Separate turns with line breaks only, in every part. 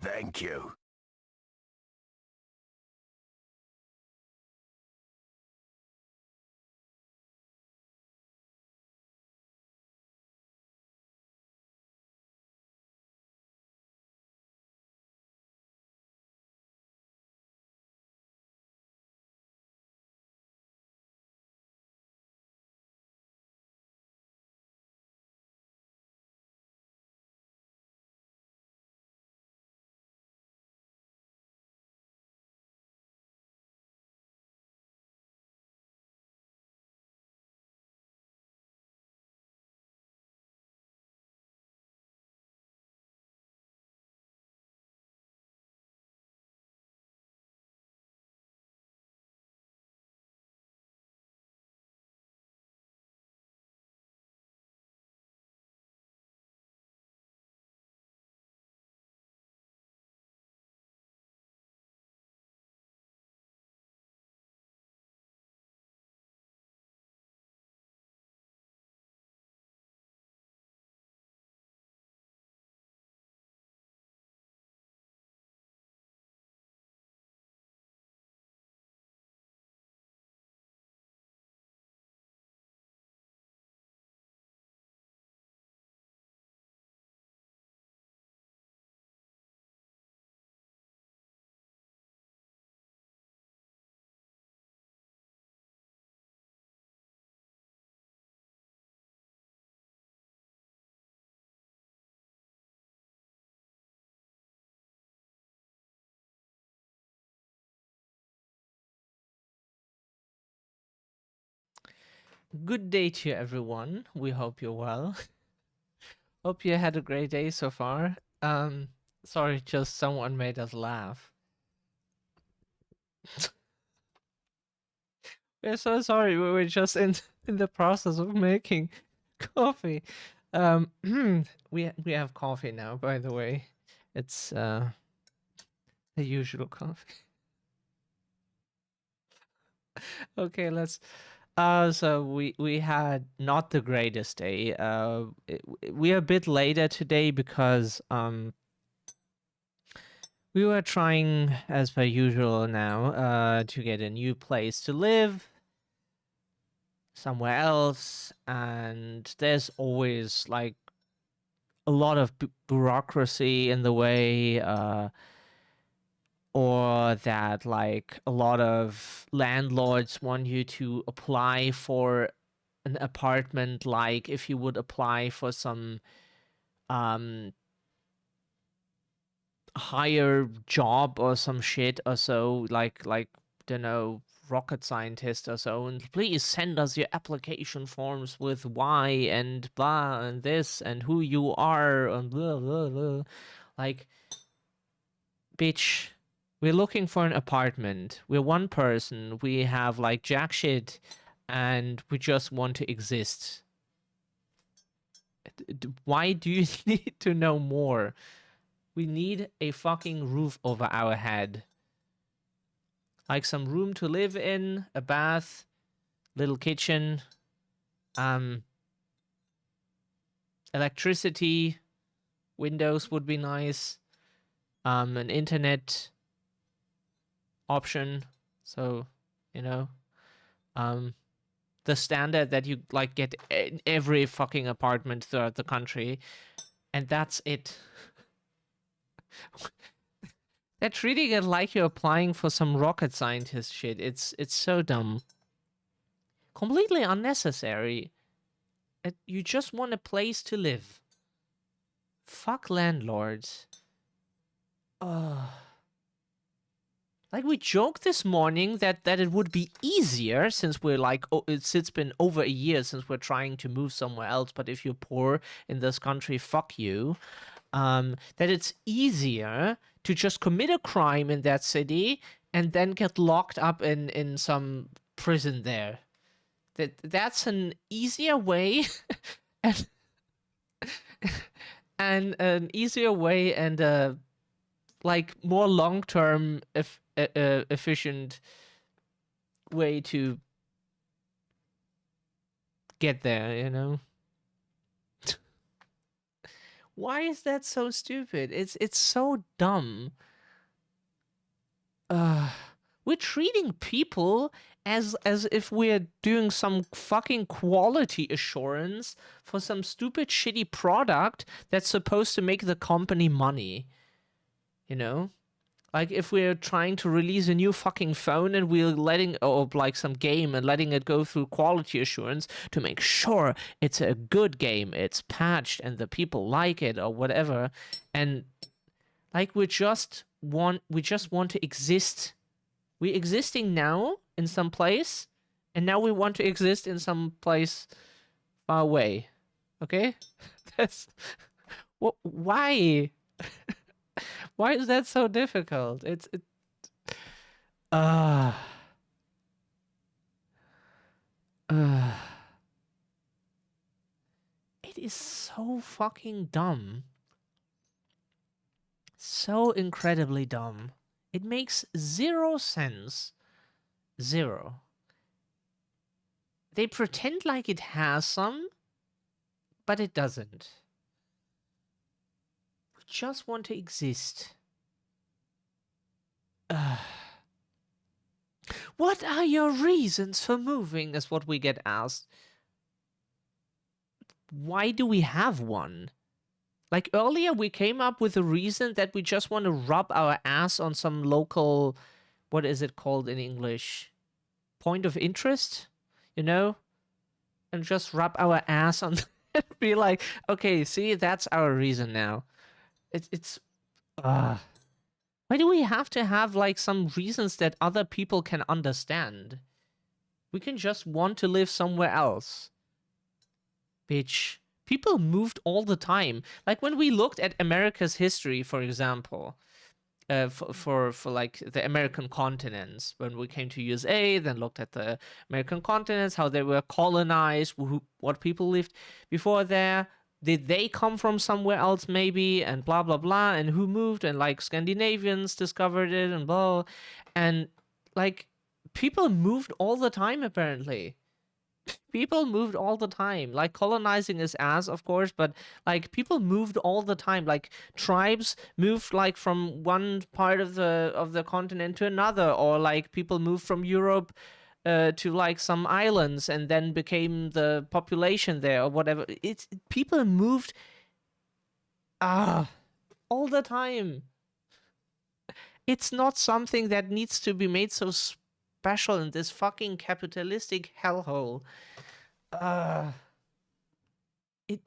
Thank you.
Good day to everyone. We hope you're well. Hope you had a great day so far. Sorry, just someone made us laugh. We're so sorry. We were just in the process of making coffee. Um, we have coffee now. By the way, it's the usual coffee. Okay, let's. So we had not the greatest day. We're a bit later today because we were trying, as per usual now, to get a new place to live somewhere else, and there's always like a lot of bureaucracy in the way, or that like a lot of landlords want you to apply for an apartment, like if you would apply for some um higher job or some shit or so, like don't know, rocket scientist or so, and please send us your application forms with why and blah and this and who you are and blah blah blah. Like, bitch, we're looking for an apartment. We're one person. We have like jack shit, and we just want to exist. Why do you need to know more? We need a fucking roof over our head, like some room to live in, a bath, little kitchen, um, electricity, windows would be nice, an internet option. So, you know, um, the standard that you like get in every fucking apartment throughout the country, and that's it. They're treating it like you're applying for some rocket scientist shit. It's so dumb, completely unnecessary. You just want a place to live. Fuck landlords. Ugh. Like, we joked this morning that it would be easier, since we're like, oh, it's been over a year since we're trying to move somewhere else, but if you're poor in this country, fuck you. That it's easier to just commit a crime in that city and then get locked up in some prison there. That's an easier way and and an easier way and like more long term efficient way to get there. Why is that so stupid? It's so dumb. Uh, we're treating people as if we're doing some fucking quality assurance for some stupid shitty product that's supposed to make the company money, you know? Like if we're trying to release a new fucking phone and we're letting, or like some game and letting it go through quality assurance to make sure it's a good game, it's patched and the people like it or whatever. And like we just want to exist. We're existing now in some place, and now we want to exist in some place far away. Okay? That's what, why? Why is that so difficult? Uh, uh, it is so fucking dumb. So incredibly dumb. It makes zero sense. Zero. They pretend like it has some, but it doesn't. We just want to exist. What are your reasons for moving? Is what we get asked. Why do we have one? Like earlier, we came up with a reason that we just want to rub our ass on some local, what is it called in English? Point of interest, you know? And just rub our ass on and be like, okay, see, that's our reason now. It's, uh, why do we have to have like some reasons that other people can understand? We can just want to live somewhere else. Bitch. People moved all the time. Like when we looked at America's history, for example, for like the American continents, when we came to USA, then looked at the American continents, how they were colonized, what people lived before there. Did they come from somewhere else maybe, and blah blah blah, and who moved, and like Scandinavians discovered it, and blah, and like people moved all the time apparently. People moved all the time. Like colonizing is ass, of course, but like people moved all the time. Like tribes moved like from one part of the continent to another, or like people moved from Europe to like some islands and then became the population there or whatever. It's people moved ah all the time. It's not something that needs to be made so special in this fucking capitalistic hellhole. Uh it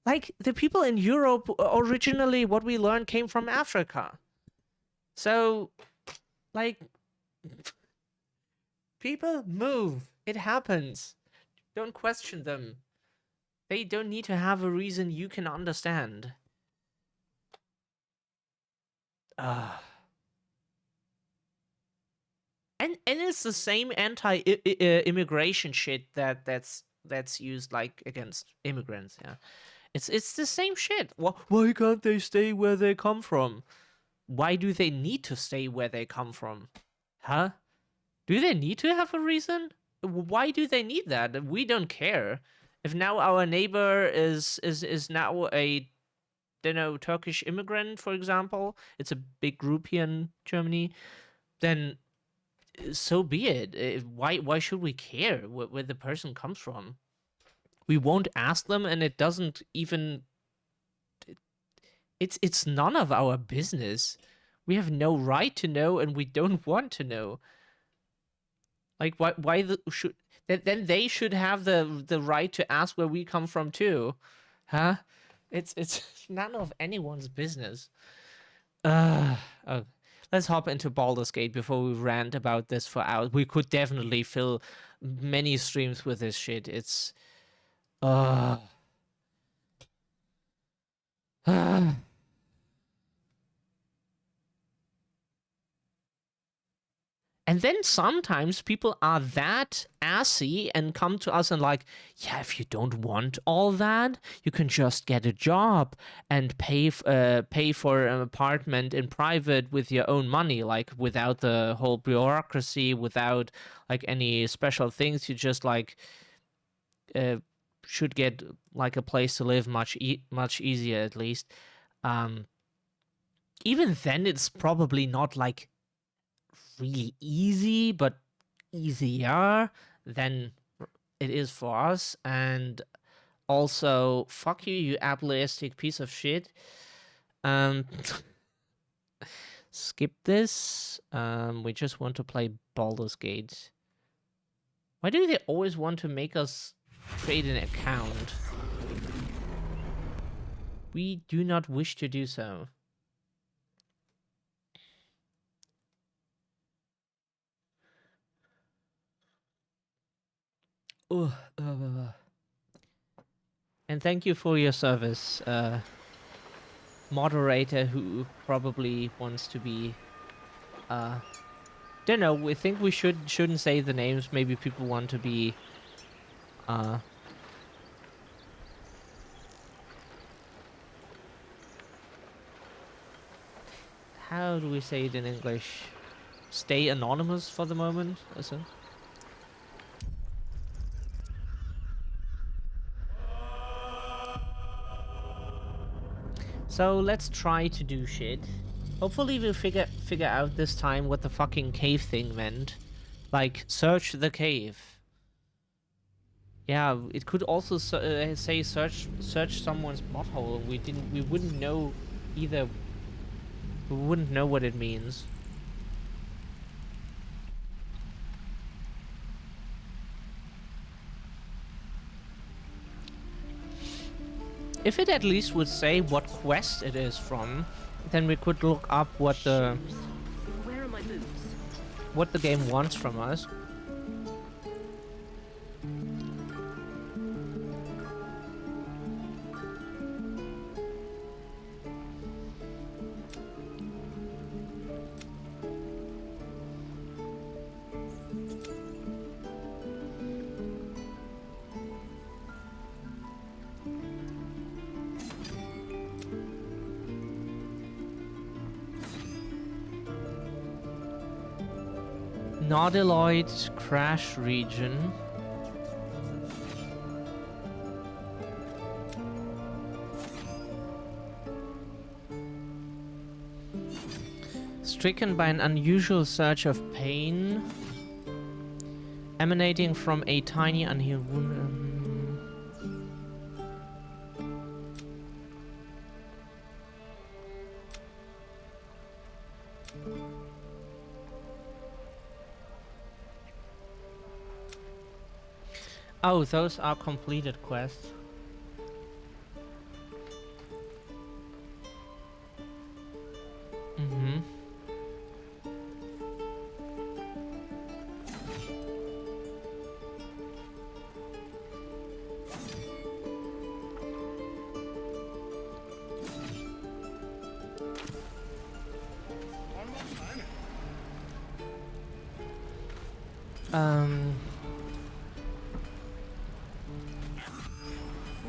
like the people in Europe originally what we learned came from Africa. So like people move. It happens. Don't question them. They don't need to have a reason you can understand. Uh and it's the same anti-immigration shit that's used like against immigrants, yeah. It's the same shit. Why can't they stay where they come from? Why do they need to stay where they come from? Huh? Do they need to have a reason? Why do they need that? We don't care. If now our neighbor is now a Turkish immigrant, for example, it's a big group here in Germany, then so be it. Why should we care where the person comes from? We won't ask them, and it doesn't even. It's none of our business. We have no right to know, and we don't want to know. Like should then they should have the right to ask where we come from too, huh? It's none of anyone's business. Oh. Let's hop into Baldur's Gate before we rant about this for hours. We could definitely fill many streams with this shit. It's uh And then sometimes people are that assy and come to us and like, yeah, if you don't want all that, you can just get a job and pay for an apartment in private with your own money, like without the whole bureaucracy, without like any special things. You just like uh, should get like a place to live much easier at least. Even then, it's probably not like really easy, but easier than it is for us. And also, fuck you, you ableistic piece of shit. Skip this. We just want to play Baldur's Gate. Why do they always want to make us create an account? We do not wish to do so. And thank you for your service, moderator who probably wants to be, don't know, we think we shouldn't say the names, maybe people want to be, how do we say it in English? Stay anonymous for the moment, or so? So let's try to do shit. Hopefully we'll figure out this time what the fucking cave thing meant. Like, search the cave. Yeah, it could also say search someone's butthole. We wouldn't know either. We wouldn't know what it means. If it at least would say what quest it is from, then we could look up what the
Where are my boots?
What the game wants from us. Naudiloid crash region. Stricken by an unusual surge of pain emanating from a tiny unhealed wound. Oh, those are completed quests. Mm-hmm.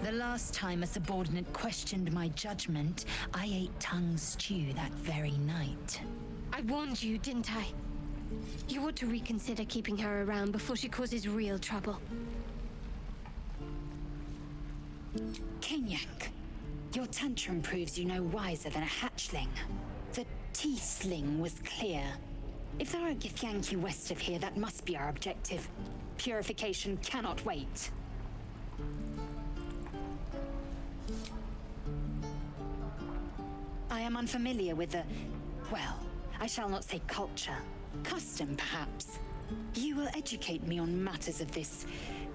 The last time a subordinate questioned my judgment, I ate tongue stew that very night.
I warned you, didn't I? You ought to reconsider keeping her around before she causes real trouble.
Kinyak, your tantrum proves you no wiser than a hatchling. The T-sling was clear. If there are Githyanki west of here, that must be our objective. Purification cannot wait. I am unfamiliar with the... well, I shall not say culture. Custom, perhaps. You will educate me on matters of this...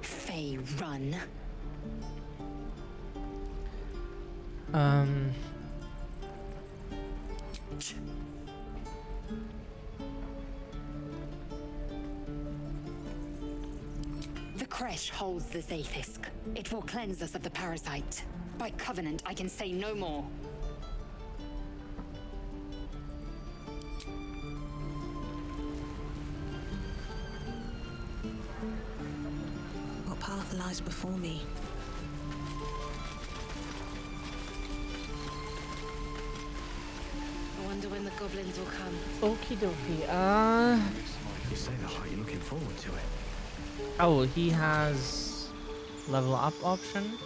Fey run. The creche holds the Zaithisk. It will cleanse us of the parasite. By covenant, I can say no more.
What path lies before me?
I wonder when the goblins will come.
Okie dokie.
You say that like you're looking forward to it.
Oh, he has level up option.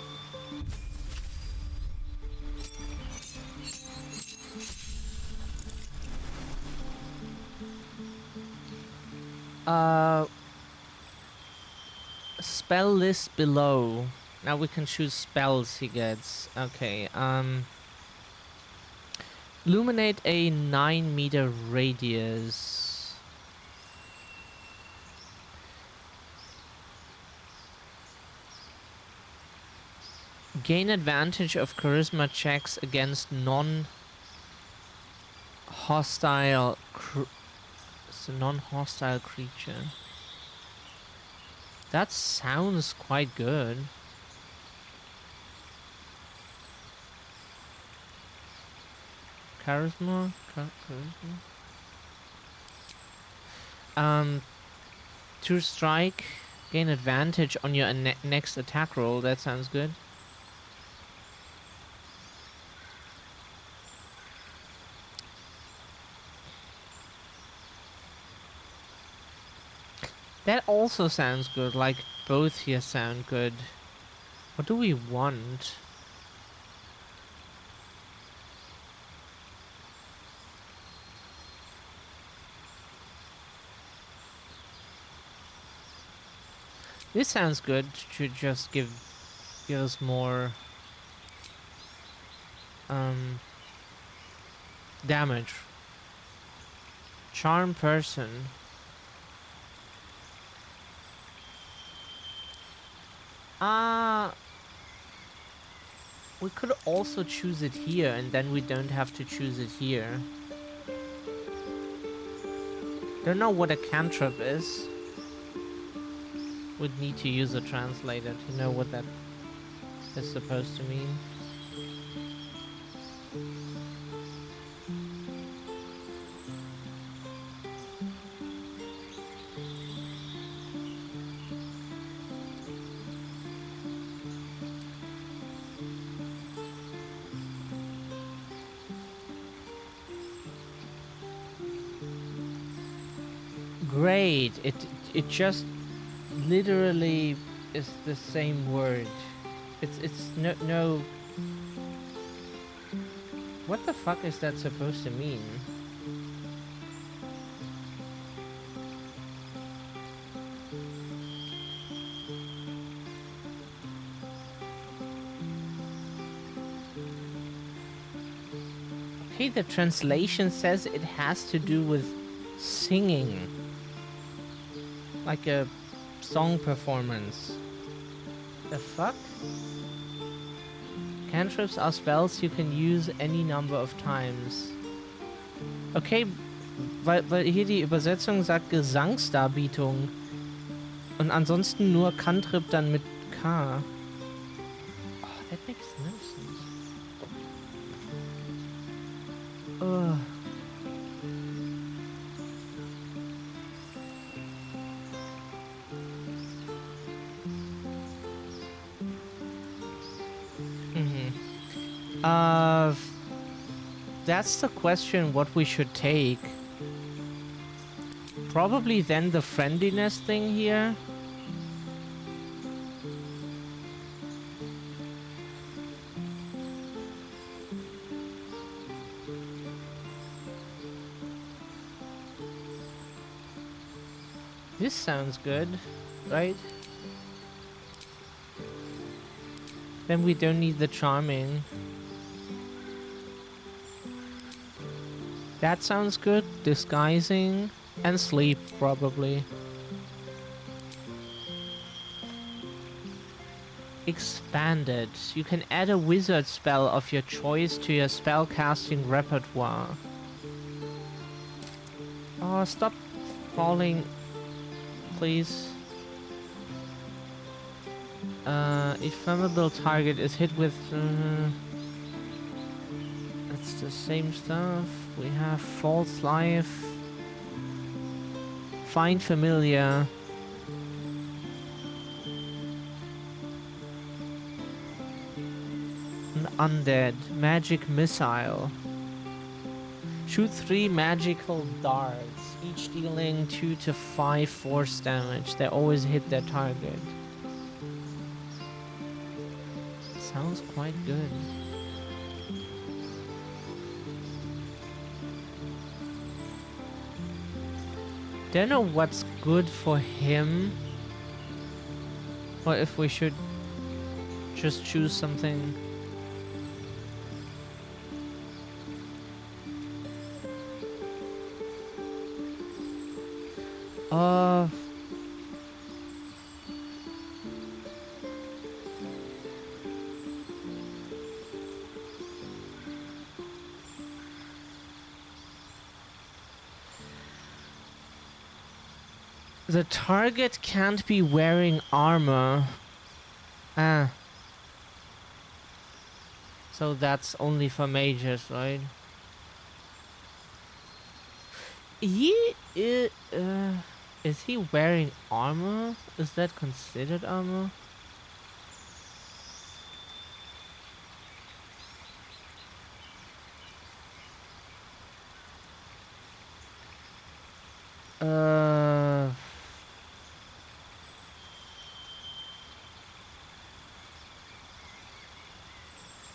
Spell list below. Now we can choose spells he gets. Okay, illuminate a 9-meter radius. Gain advantage of charisma checks against non-hostile creature. That sounds quite good. Charisma? Charisma? To strike, gain advantage on your next attack roll. That sounds good. That also sounds good. Like, both here sound good. What do we want? This sounds good to just give us more damage. Charm person. We could also choose it here, and then we don't have to choose it here. Don't know what a cantrip is. Would need to use a translator to know what that is supposed to mean. Great. It just literally is the same word. It's no. What the fuck is that supposed to mean? Okay, the translation says it has to do with singing. Like a song performance. The fuck? Cantrips are spells you can use any number of times. Okay, weil hier die Übersetzung sagt Gesangsdarbietung. Und ansonsten nur Cantrip dann mit K. Oh, that makes no sense. Ugh. That's the question what we should take. Probably then the friendliness thing here. This sounds good, right? Then we don't need the charming. That sounds good. Disguising and sleep, probably. Expanded. You can add a wizard spell of your choice to your spellcasting repertoire. Oh, stop falling, please. Ephemeral target is hit with... It's the same stuff. We have false life. Find familiar. An undead. Magic missile. Shoot 3 magical darts, each dealing 2 to 5 force damage. They always hit their target. Sounds quite good. Don't know what's good for him. Or if we should just choose something. The target can't be wearing armor. Ah. So that's only for mages, right? Is he wearing armor? Is that considered armor?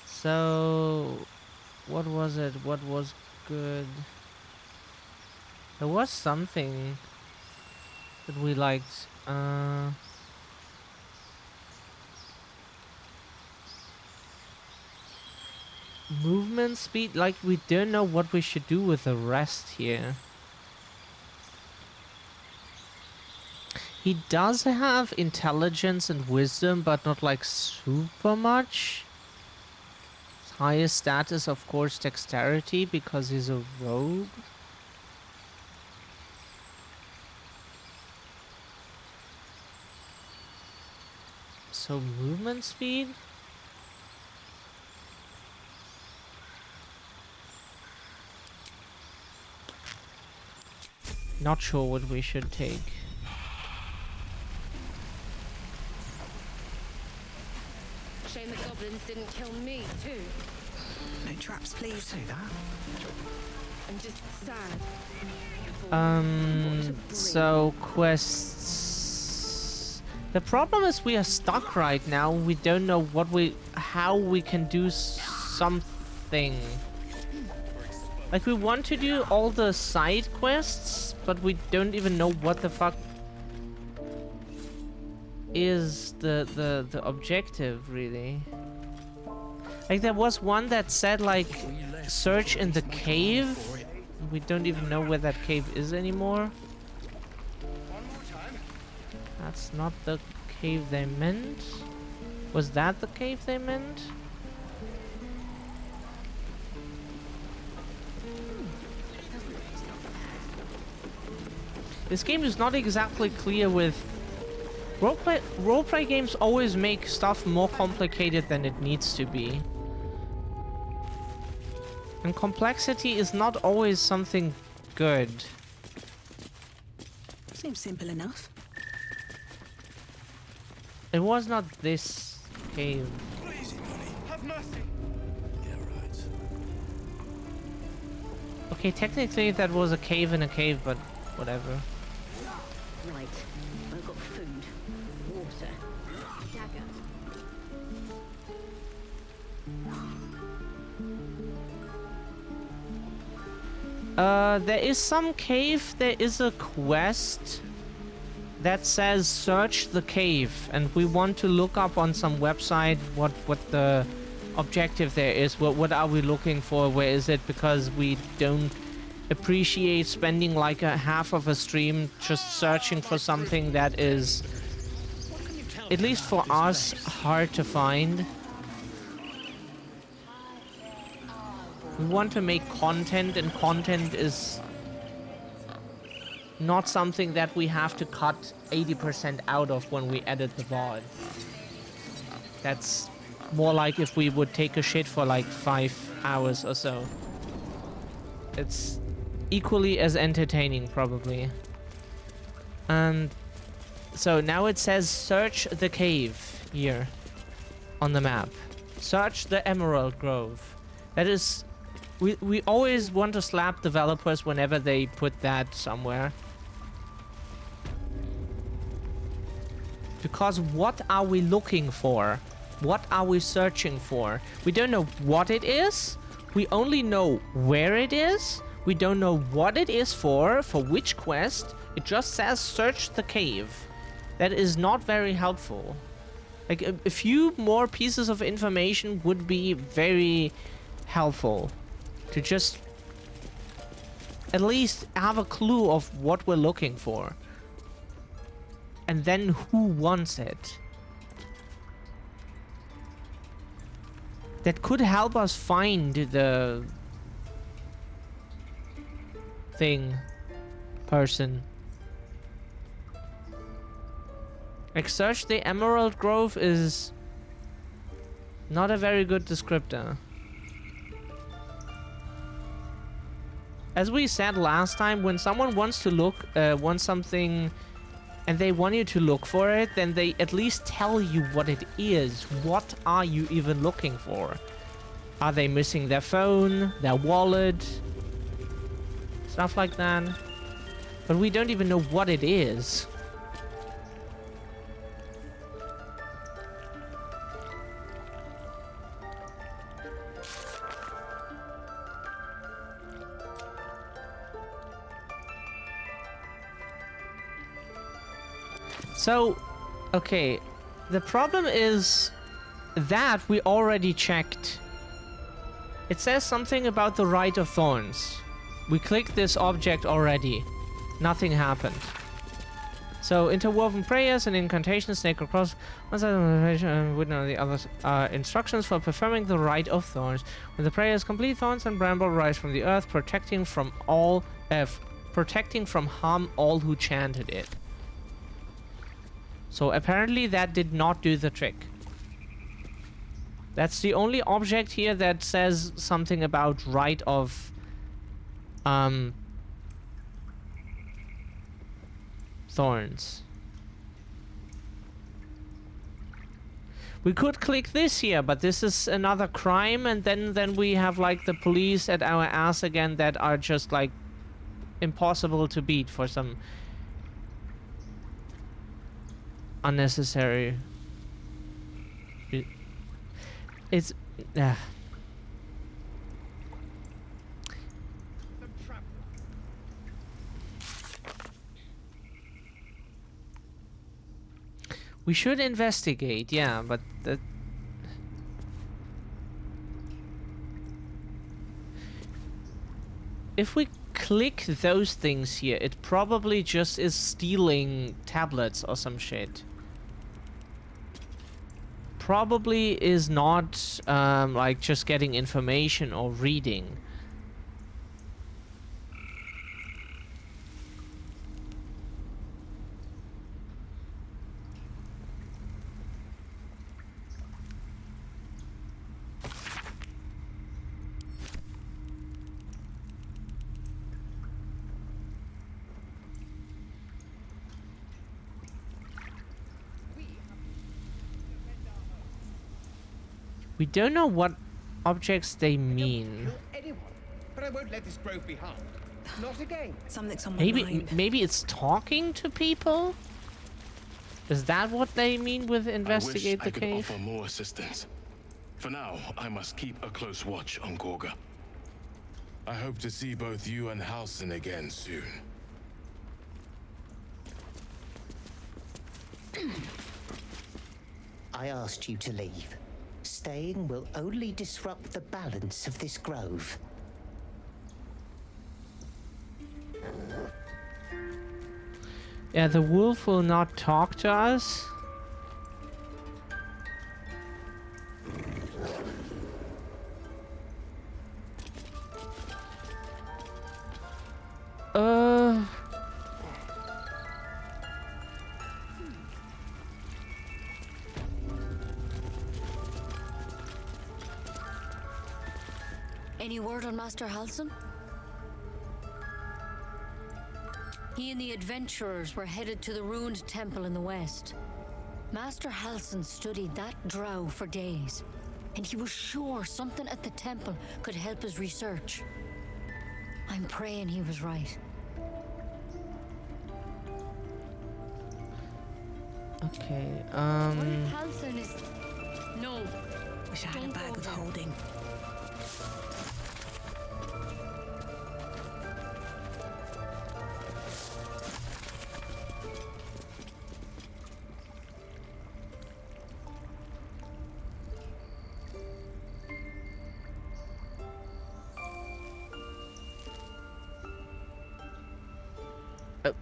So what was it? What was good? There was something that we liked. Movement speed, like we don't know what we should do with the rest here. He does have intelligence and wisdom, but not like super much. His highest stat is of course dexterity because he's a rogue. So movement speed? Not sure what we should take.
Shame the goblins didn't kill me too.
No traps, please.
Say that.
I'm just sad.
So quests. The problem is we are stuck right now. We don't know how we can do something. Like we want to do all the side quests, but we don't even know what the fuck is the objective really. Like there was one that said like search in the cave. We don't even know where that cave is anymore. That's not the cave they meant. Was that the cave they meant? This game is not exactly clear with... Roleplay games always make stuff more complicated than it needs to be. And complexity is not always something good.
Seems simple enough.
It was not this cave.
Easy money. Have mercy. Yeah, right.
Okay, technically that was a cave in a cave, but whatever.
Right. I've got food, water, dagger.
There is some cave, there is a quest that says search the cave, and we want to look up on some website what the objective there is. What are we looking for? Where is it? Because we don't appreciate spending like a half of a stream just searching for something that is, at least for us, hard to find. We want to make content, and content is not something that we have to cut 80% out of when we edit the VOD. That's more like if we would take a shit for like 5 hours or so. It's equally as entertaining, probably. And so now it says search the cave here on the map. Search the Emerald Grove. That is... We always want to slap developers whenever they put that somewhere. Because what are we looking for? What are we searching for? We don't know what it is. We only know where it is. We don't know what it is for which quest. It just says search the cave. That is not very helpful. Like, a few more pieces of information would be very helpful. To just at least have a clue of what we're looking for. And then who wants it. That could help us find the thing, person. Like, search the Emerald Grove is not a very good descriptor. As we said last time, when someone wants to look, wants something, and they want you to look for it, then they at least tell you what it is. What are you even looking for? Are they missing their phone, their wallet, stuff like that? But we don't even know what it is. So, okay, the problem is that we already checked. It says something about the Rite of Thorns. We clicked this object already. Nothing happened. So, interwoven prayers and incantations, sacred cross, one side of the would know the others are instructions for performing the Rite of Thorns. When the prayers complete, thorns and bramble rise from the earth, protecting from harm all who chanted it. So apparently that did not do the trick. That's the only object here that says something about Rite of Thorns. We could click this here, but this is another crime, and then we have like the police at our ass again that are just like impossible to beat for some unnecessary. It's we should investigate, yeah, but that if we click those things here, it probably just is stealing tablets or some shit. Probably is not like just getting information or reading. We don't know what objects they mean.
Kill anyone, but I won't let this grove be harmed. Not again.
Something's on my
Maybe
mind.
maybe it's talking to people? Is that what they mean with investigate
I
the
wish I
cave?
could offer more assistance. For now, I must keep a close watch on Gorga. I hope to see both you and Halsin again soon.
I asked you to leave. Staying will only disrupt the balance of this grove.
Yeah, the wolf will not talk to us.
Any word on Master Halsin? He and the adventurers were headed to the ruined temple in the west. Master Halsin studied that drow for days, and he was sure something at the temple could help his research. I'm praying he was right.
Okay,
What if Halsin is
No.
Wish I had a
Don't
bag
go
of
there.
holding.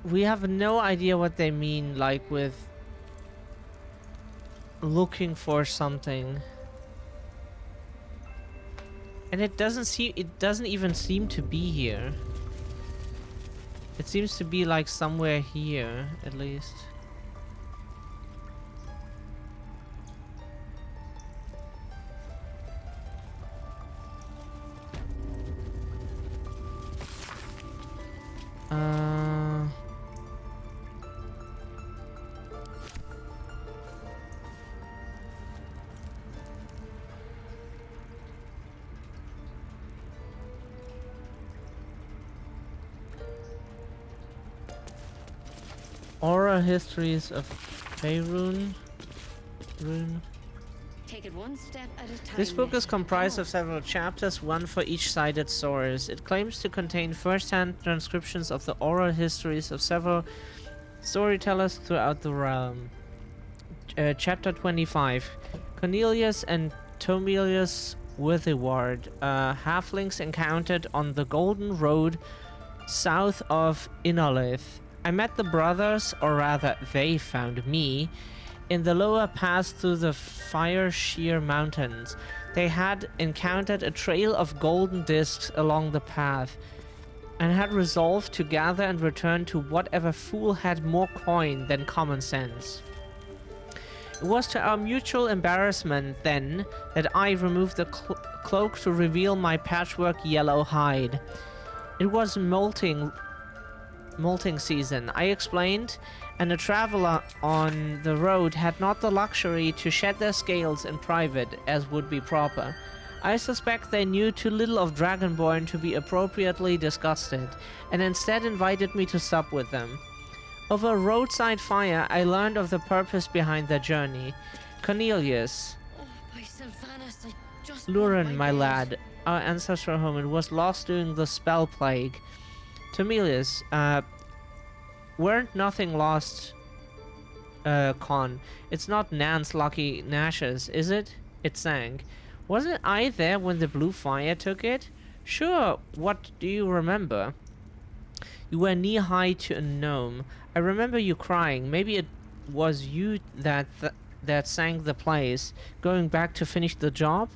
We have no idea what they mean, like with looking for something. And it doesn't even seem to be here. It seems to be like somewhere here, at least. Uh... Oral histories of Faerun. Rune.
Take it one step at a time.
This book is
Nettie.
comprised
Come
of several chapters, one for each cited source. It claims to contain first-hand transcriptions of the oral histories of several storytellers throughout the realm. Chapter 25. Cornelius and Tomilius Withyward, halflings encountered on the Golden Road south of Inolith. I met the brothers, or rather, they found me, in the lower pass through the Fire Sheer Mountains. They had encountered a trail of golden discs along the path, and had resolved to gather and return to whatever fool had more coin than common sense. It was to our mutual embarrassment, then, that I removed the cloak to reveal my patchwork yellow hide. It was molting season, I explained, and a traveler on the road had not the luxury to shed their scales in private, as would be proper. I suspect they knew too little of Dragonborn to be appropriately disgusted, and instead invited me to sup with them. Over a roadside fire, I learned of the purpose behind their journey. Cornelius,
Oh, by Sylvanus, I just
Luren,
want
my
bed.
lad, our ancestral home, it was lost during the spell plague. Tomilius, weren't nothing lost, Con. It's not Nan's lucky Nash's, is it? It sank. Wasn't I there when the blue fire took it? Sure, what do you remember? You were knee-high to a gnome. I remember you crying. Maybe it was you that sank the place, going back to finish the job?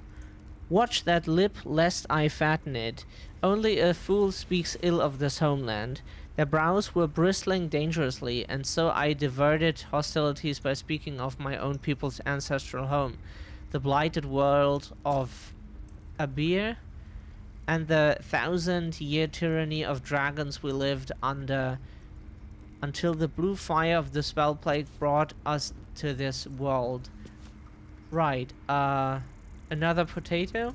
Watch that lip, lest I fatten it. Only a fool speaks ill of this homeland. Their brows were bristling dangerously, and so I diverted hostilities by speaking of my own people's ancestral home, the blighted world of Abir, and the 1,000-year tyranny of dragons we lived under until the blue fire of the spell plague brought us to this world. Right, another potato?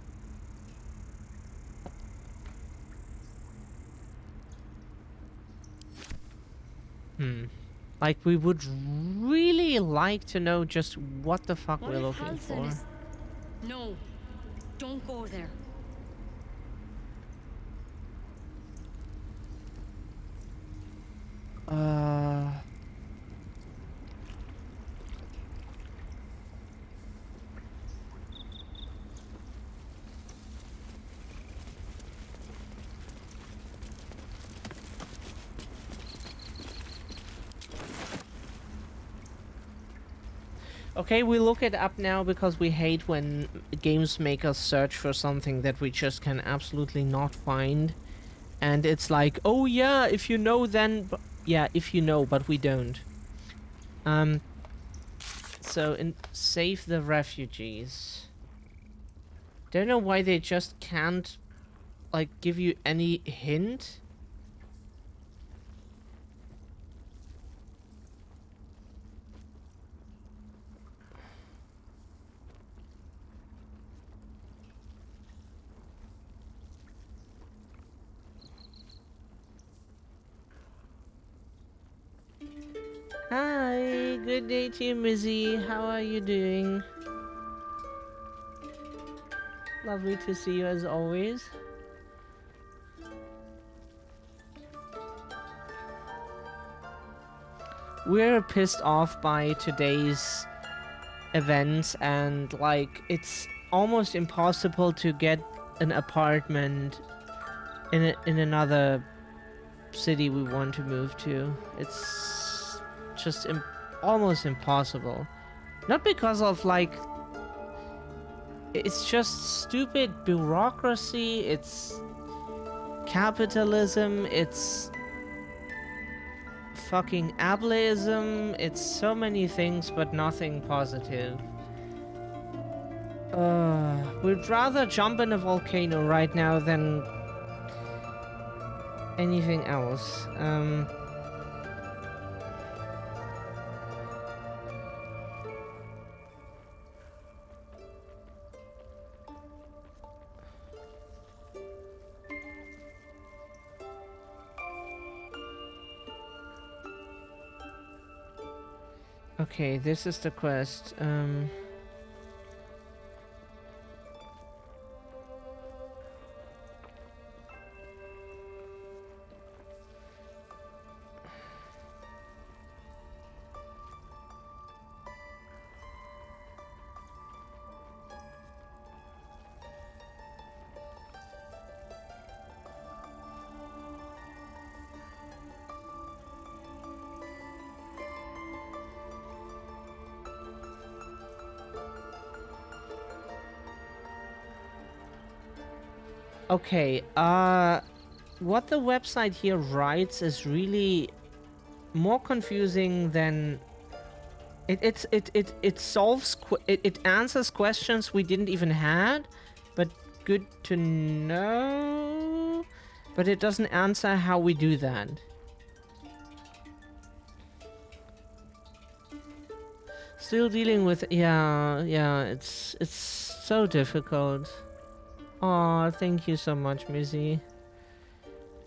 Like, we would really like to know just what the fuck
What
we're
if
looking
Halsin
for.
is... No, don't go there.
Okay, we look it up now because we hate when games make us search for something that we just can absolutely not find. And it's like, oh yeah, if you know then... Yeah, if you know, but we don't. So, save the refugees. Don't know why they just can't, like, give you any hint. Hi, good day to you, Mizzy. How are you doing? Lovely to see you as always. We're pissed off by today's events, and like it's almost impossible to get an apartment in another city we want to move to. It's just almost impossible. Not because of like, it's just stupid bureaucracy, it's capitalism, it's fucking ableism, it's so many things but nothing positive. We'd rather jump in a volcano right now than anything else. Okay, this is the quest. Okay, what the website here writes is really more confusing than it solves it answers questions we didn't even had, but good to know. But it doesn't answer how we do that. Still dealing with yeah, it's so difficult. Oh, thank you so much, Mizzy.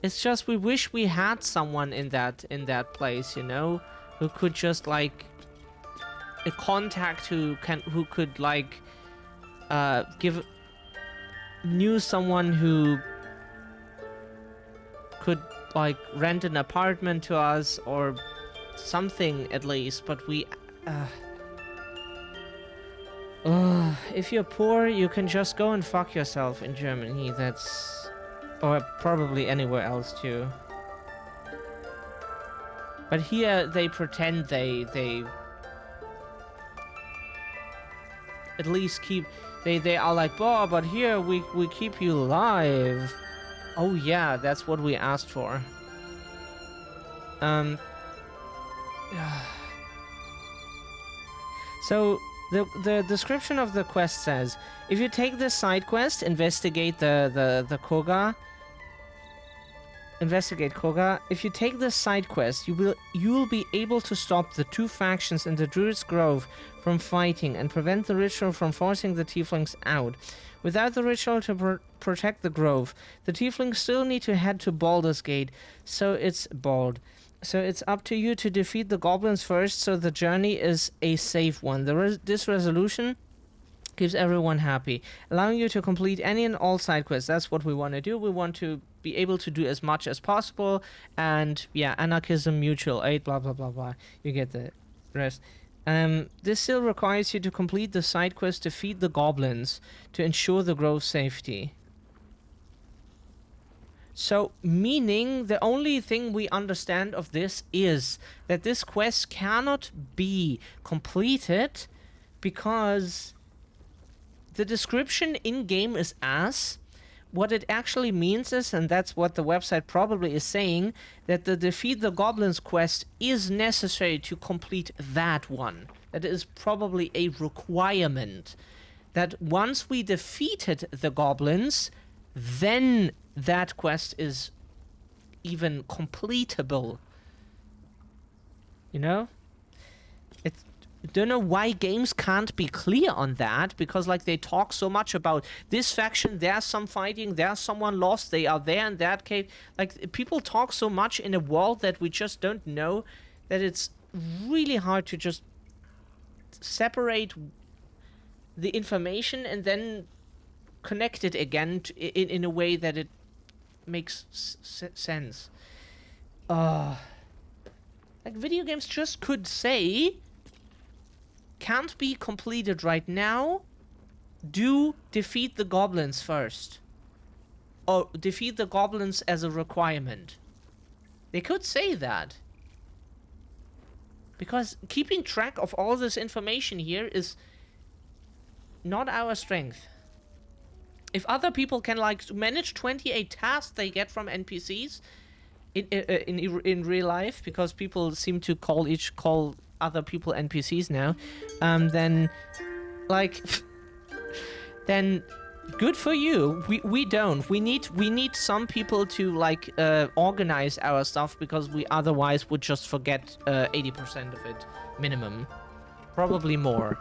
It's just we wish we had someone in that place, you know, who could just like a contact who could like knew someone who could like rent an apartment to us or something at least, but we if you're poor, you can just go and fuck yourself in Germany. That's... or probably anywhere else too. But here they pretend they at least keep... They are like, oh, but here we keep you alive. Oh yeah, that's what we asked for. So... The description of the quest says, if you take this side quest, investigate the Koga. Investigate Koga. If you take this side quest, you'll be able to stop the two factions in the Druid's Grove from fighting and prevent the ritual from forcing the Tieflings out. Without the ritual to protect the Grove, the Tieflings still need to head to Baldur's Gate, so it's So it's up to you to defeat the goblins first, so the journey is a safe one. This resolution keeps everyone happy, allowing you to complete any and all side quests. That's what we want to do. We want to be able to do as much as possible. And yeah, anarchism, mutual aid, blah, blah, blah, blah. You get the rest. This still requires you to complete the side quest to defeat the goblins to ensure the grove's safety. So, meaning the only thing we understand of this is that this quest cannot be completed because the description in-game is ass. What it actually means is, and that's what the website probably is saying, that the Defeat the Goblins quest is necessary to complete that one. That is probably a requirement. That once we defeated the goblins, then that quest is even completable. You know? Don't know why games can't be clear on that, because like they talk so much about this faction, there's some fighting, there's someone lost, they are there in that cave. Like people talk so much in a world that we just don't know, that it's really hard to just separate the information and then connected again in a way that it makes sense. Like video games just could say, can't be completed right now. Do defeat the goblins first. Or defeat the goblins as a requirement. They could say that. Because keeping track of all this information here is not our strength. If other people can like manage 28 tasks they get from NPCs in real life, because people seem to call other people NPCs now, then like then good for you. We don't. We need some people to like organize our stuff, because we otherwise would just forget 80% of it minimum, probably more.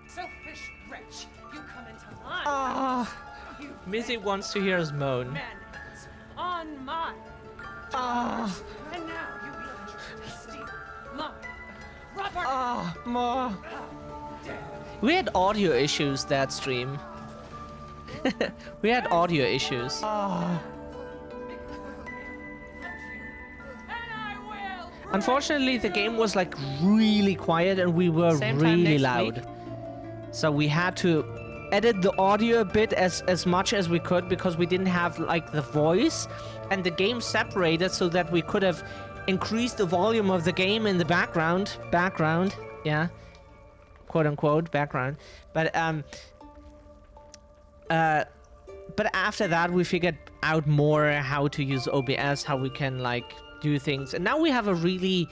Selfish wretch, you come into mine.
Ah, Missy wants to hear us moan.
Mayonnaise on mine.
Ah,
And now you will steal mine. Robert!
ah, more. We had audio issues that stream. We had audio issues. Ah. Unfortunately, the game was like really quiet and we were really loud. So we had to edit the audio a bit as much as we could, because we didn't have like the voice, and the game separated so that we could have increased the volume of the game in the background, yeah, quote unquote background. But after that we figured out more how to use OBS, how we can like do things, and now we have a really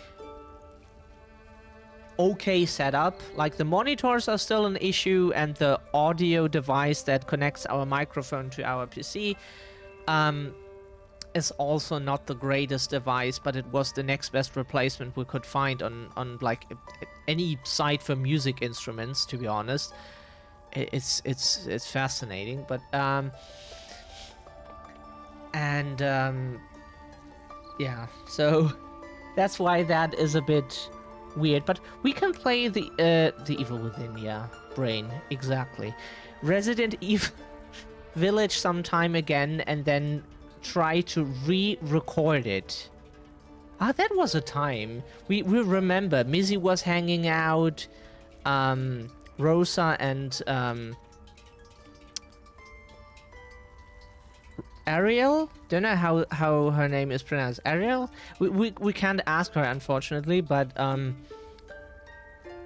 okay setup. Like the monitors are still an issue, and the audio device that connects our microphone to our PC is also not the greatest device, but it was the next best replacement we could find on like any site for music instruments, to be honest. It's fascinating, but yeah, so that's why that is a bit weird. But we can play the Evil Within, yeah, brain, exactly. Resident Evil Village sometime again, and then try to re-record it. Ah, that was a time. We remember Mizzy was hanging out, Rosa and Ariel? Don't know how her name is pronounced. Ariel? We can't ask her, unfortunately, but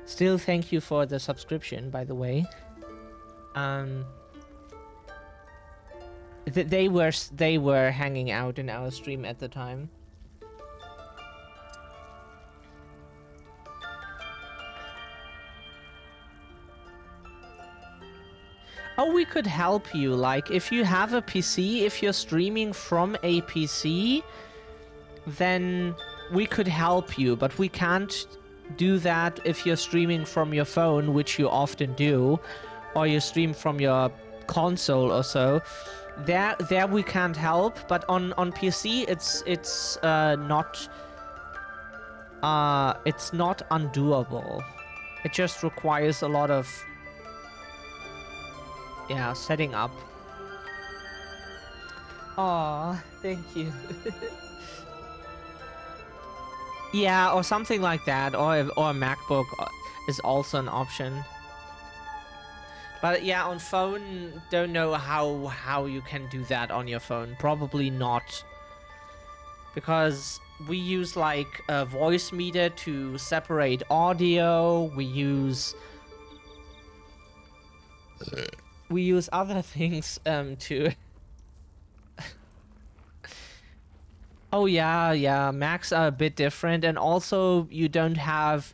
still thank you for the subscription, by the way. They were hanging out in our stream at the time. Oh, we could help you. Like, if you have a PC, if you're streaming from a PC, then we could help you. But we can't do that if you're streaming from your phone, which you often do, or you stream from your console or so. There we can't help. But on PC, it's not undoable. It just requires a lot of, yeah, setting up. Aw, thank you. Yeah, or something like that, or a MacBook is also an option. But yeah, on phone, don't know how you can do that on your phone. Probably not. Because we use like a voice meter to separate audio. We use other things to oh yeah, Macs are a bit different, and also you don't have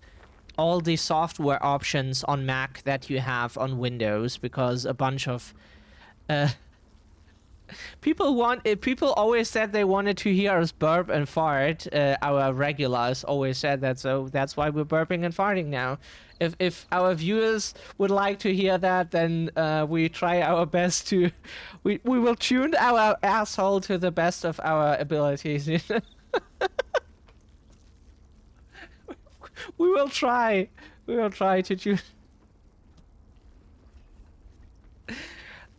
all the software options on Mac that you have on Windows, because a bunch of people always said they wanted to hear us burp and fart. Our regulars always said that, so that's why we're burping and farting now. If our viewers would like to hear that, then we try our best to... We will tune our asshole to the best of our abilities. We will try. We will try to tune...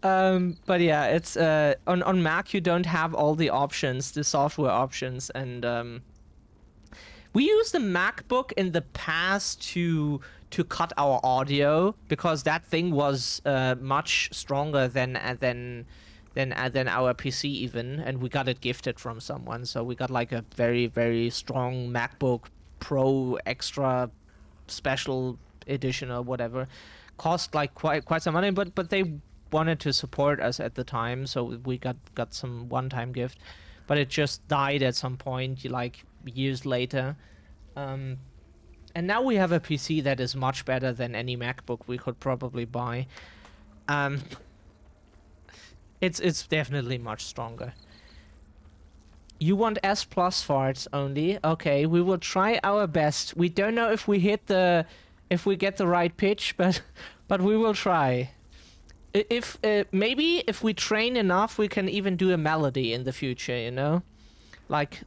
But yeah, it's on Mac you don't have all the options, the software options, and we used the MacBook in the past to cut our audio because that thing was much stronger than our PC even, and we got it gifted from someone. So we got like a very, very strong MacBook Pro extra special edition or whatever. Cost like quite some money, but they wanted to support us at the time, so we got some one-time gift. But it just died at some point, like years later. And now we have a PC that is much better than any MacBook we could probably buy. It's definitely much stronger. You want S plus farts only? Okay, we will try our best. We don't know if we get the right pitch, but we will try. If maybe if we train enough, we can even do a melody in the future. You know, like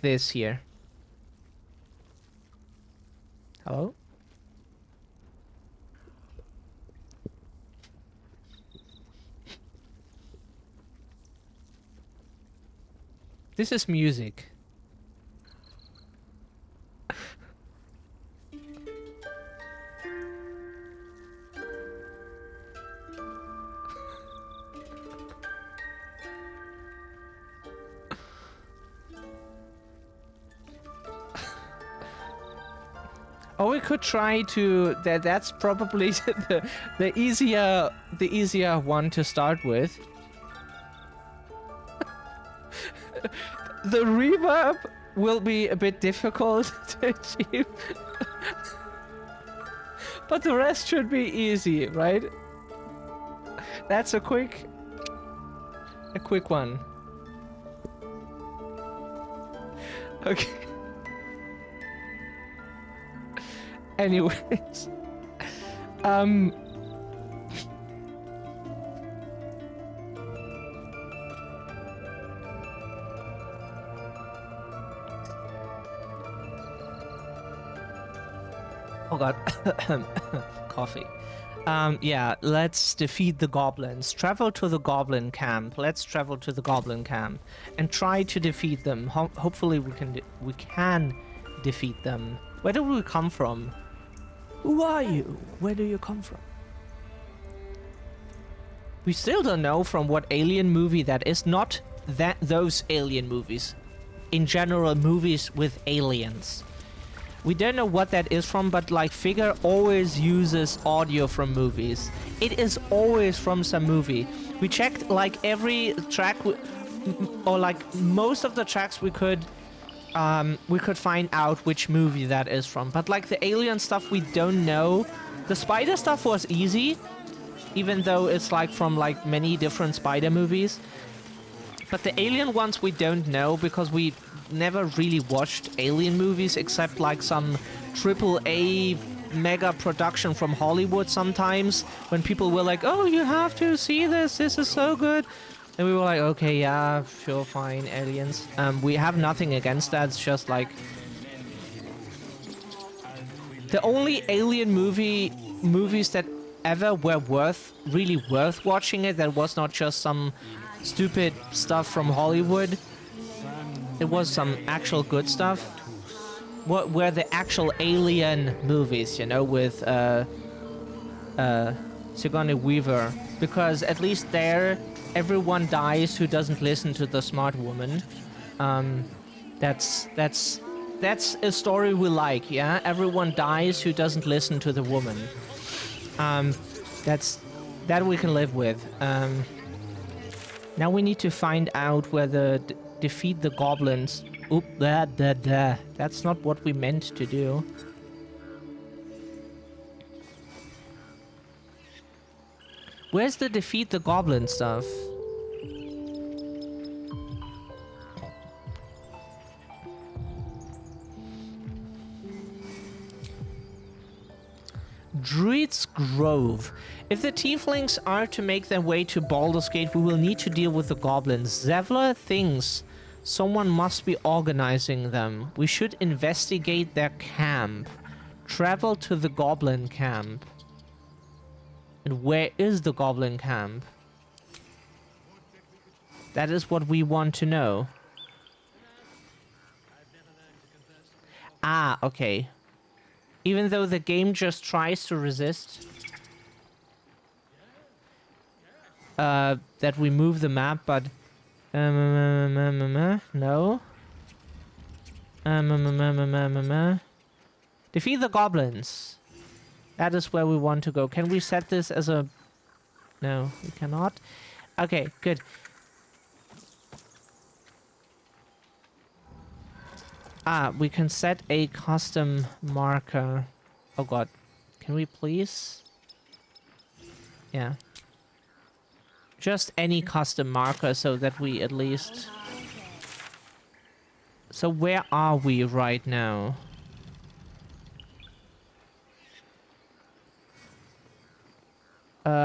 this here. Hello? This is music. Or we could try to that's probably the easier one to start with. The reverb will be a bit difficult to achieve. But the rest should be easy, right? That's a quick one. Okay. Anyways, oh god, coffee. Yeah, let's defeat the goblins. Travel to the goblin camp. Let's travel to the goblin camp and try to defeat them. Hopefully we can defeat them. Where do we come from? Who are you? Where do you come from? We still don't know from what alien movie that is. Not those alien movies. In general, movies with aliens. We don't know what that is from, but like Figure always uses audio from movies. It is always from some movie. We checked like every track, or like most of the tracks we could find out which movie that is from. But like the alien stuff, we don't know. The spider stuff was easy, even though it's like from like many different spider movies. But the alien ones we don't know because we never really watched alien movies except like some AAA mega production from Hollywood sometimes when people were like, oh, you have to see this is so good. And we were like, okay, yeah, sure, fine, aliens. We have nothing against that. It's just like the only alien movies that ever were really worth watching it. That was not just some stupid stuff from Hollywood. It was some actual good stuff. What were the actual alien movies? You know, with Sigourney Weaver, because at least there. Everyone dies who doesn't listen to the smart woman. That's a story we like, yeah? Everyone dies who doesn't listen to the woman. That we can live with. Now we need to find out whether defeat the goblins. Oop, that's not what we meant to do. Where's the defeat the goblin stuff? Druid's Grove. If the tieflings are to make their way to Baldur's Gate, we will need to deal with the goblins. Zevler thinks someone must be organizing them. We should investigate their camp. Travel to the goblin camp. And where is the goblin camp? That is what we want to know. Ah, okay. Even though the game just tries to resist that we move the map, but no. Defeat the goblins. That is where we want to go. Can we set this as a... No, we cannot. Okay, good. Ah, we can set a custom marker. Oh god. Can we please? Yeah. Just any custom marker so that we at least... So where are we right now?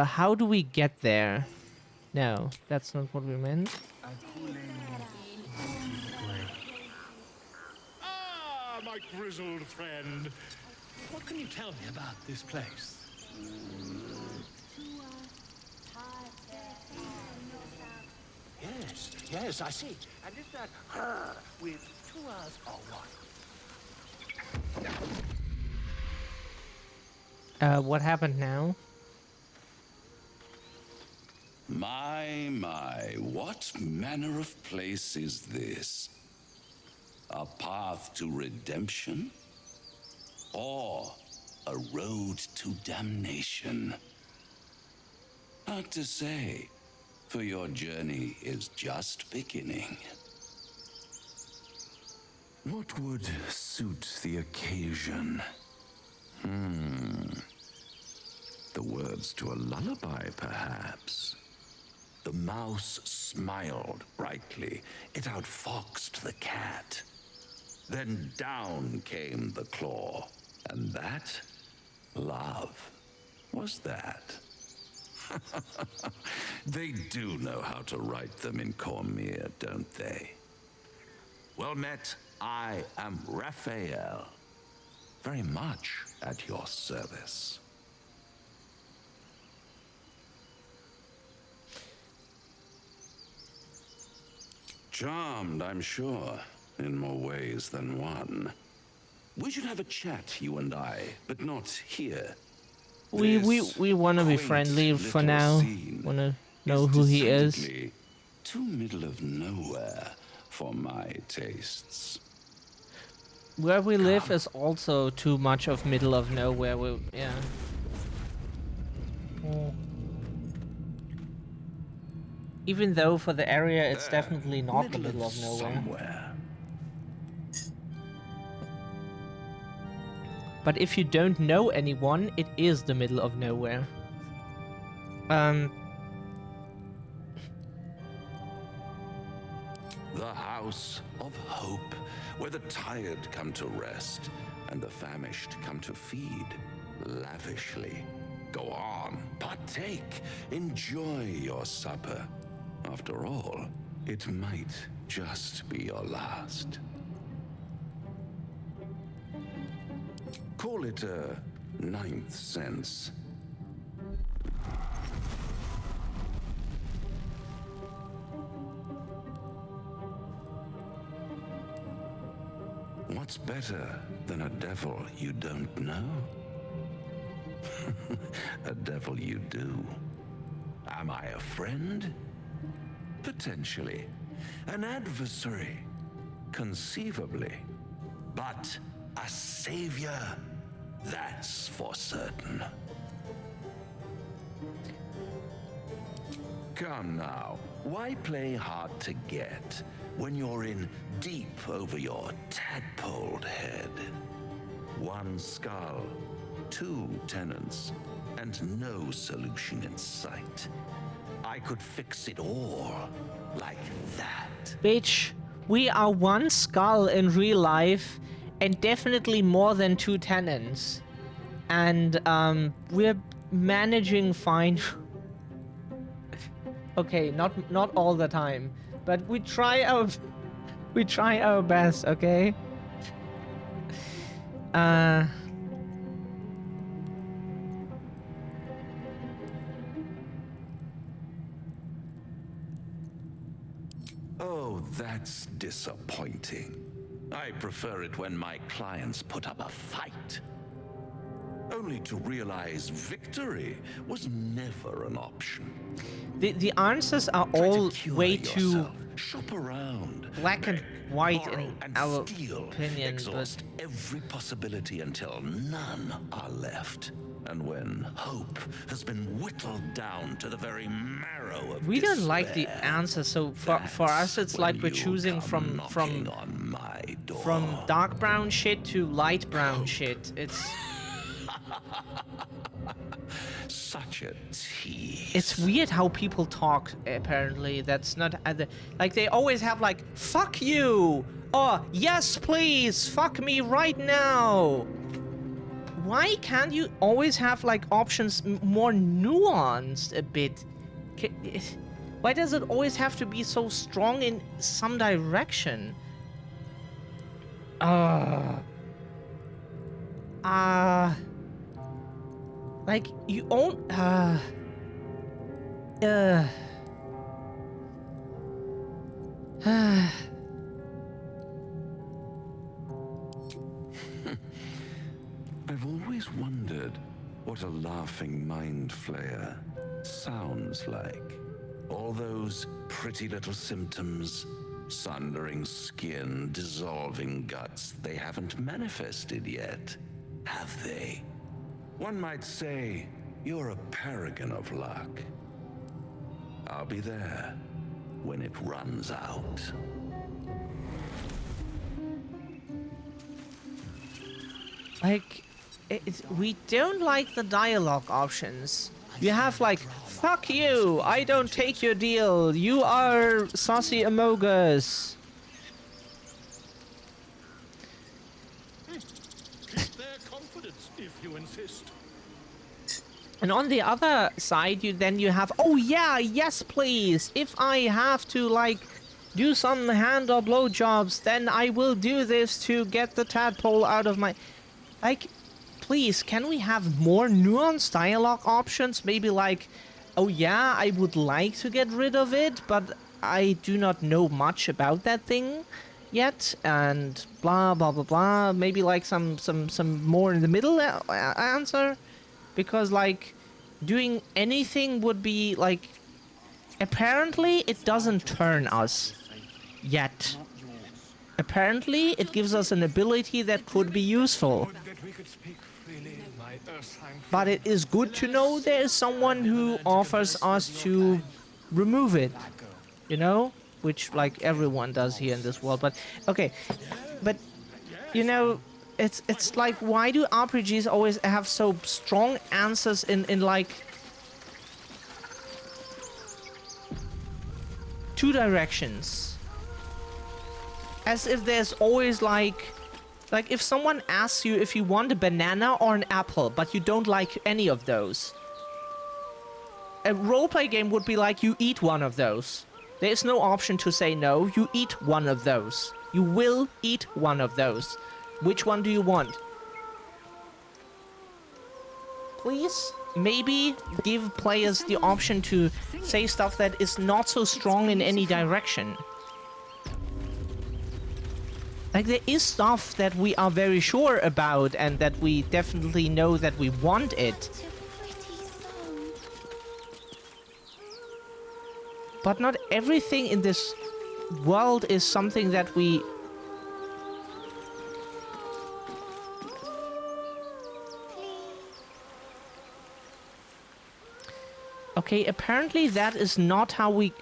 How do we get there? No, that's not what we meant.
Ah, my grizzled friend. What can you tell me about this place? Yes, yes, I see. And is that her with 2 R's or what?
What happened now?
My, what manner of place is this? A path to redemption? Or a road to damnation? Hard to say, for your journey is just beginning. What would suit the occasion? The words to a lullaby, perhaps. The mouse smiled brightly. It outfoxed the cat. Then down came the claw. And that, love, was that. They do know how to write them in Cormier, don't they? Well met, I am Raphael. Very much at your service. Charmed, I'm sure, in more ways than one. We should have a chat, you and I, but not here.
We want to be friendly for now. Want to know who he is.
Too middle of nowhere for my tastes.
Where we live is also too much of middle of nowhere. Yeah. Even though for the area it's definitely not the middle of nowhere.
Somewhere.
But if you don't know anyone, it is the middle of nowhere.
The house of hope, where the tired come to rest and the famished come to feed lavishly. Go on, partake, enjoy your supper. After all, it might just be your last. Call it a ninth sense. What's better than a devil you don't know? A devil you do. Am I a friend? Potentially. An adversary? Conceivably. But a savior? That's for certain. Come now, why play hard to get when you're in deep over your tadpoled head? 1 skull, 2 tenants, and no solution in sight. I could fix it all like that.
Bitch, we are 1 skull in real life and definitely more than 2 tenants. And we're managing fine. Okay, not all the time, but we try our best, okay?
That's disappointing. I prefer it when my clients put up a fight. Only to realize victory was never an option.
The answers are
Try
all
to cure
way too
yourself. Shop around.
black and
beg,
white
borrow,
in
and
our
steal.
opinion,
Exhaust every possibility until none are left. And when hope has been whittled down to the very marrow of
we don't like the
despair,
answer. So for us, it's
when
like we're
you
choosing
come
from
knocking on my door.
from dark brown shit to light brown shit. It's
Such a tease.
it's weird how people talk. Apparently, that's not like they always have like "fuck you" or "yes please, fuck me right now." Why can't you always have like options more nuanced a bit? Why does it always have to be so strong in some direction? Like you own
I've always wondered what a laughing mind flayer sounds like. All those pretty little symptoms, sundering skin, dissolving guts, they haven't manifested yet, have they? One might say you're a paragon of luck. I'll be there when it runs out.
like we don't like the dialogue options. You have like "fuck you, I don't take your deal, you are saucy amogus."
Keep their confidence if you insist.
And on the other side, you have "oh yeah, yes please, if I have to like do some hand or blow jobs, then I will do this to get the tadpole out of my..." Like, please, can we have more nuanced dialogue options? Maybe like, "oh yeah, I would like to get rid of it, but I do not know much about that thing yet," and blah blah blah blah. Maybe like some more in the middle answer, because like doing anything would be like, apparently it doesn't turn us yet. Apparently it gives us an ability that could be useful.
That we could speak freely, my Earthheim
But it is good to know there is someone who offers us to remove it, you know? Which, like, everyone does here in this world. But, okay. But, you know, it's like, why do RPGs always have so strong answers in like, two directions? As if there's always like if someone asks you if you want a banana or an apple, but you don't like any of those. A roleplay game would be like, you eat one of those. There's no option to say no, you eat one of those. You will eat one of those. Which one do you want? Please, maybe give players the option to say stuff that is not so strong in any direction. Like, there is stuff that we are very sure about and that we definitely know that we want it. But not everything in this world is something that we... Okay, apparently that is not how we...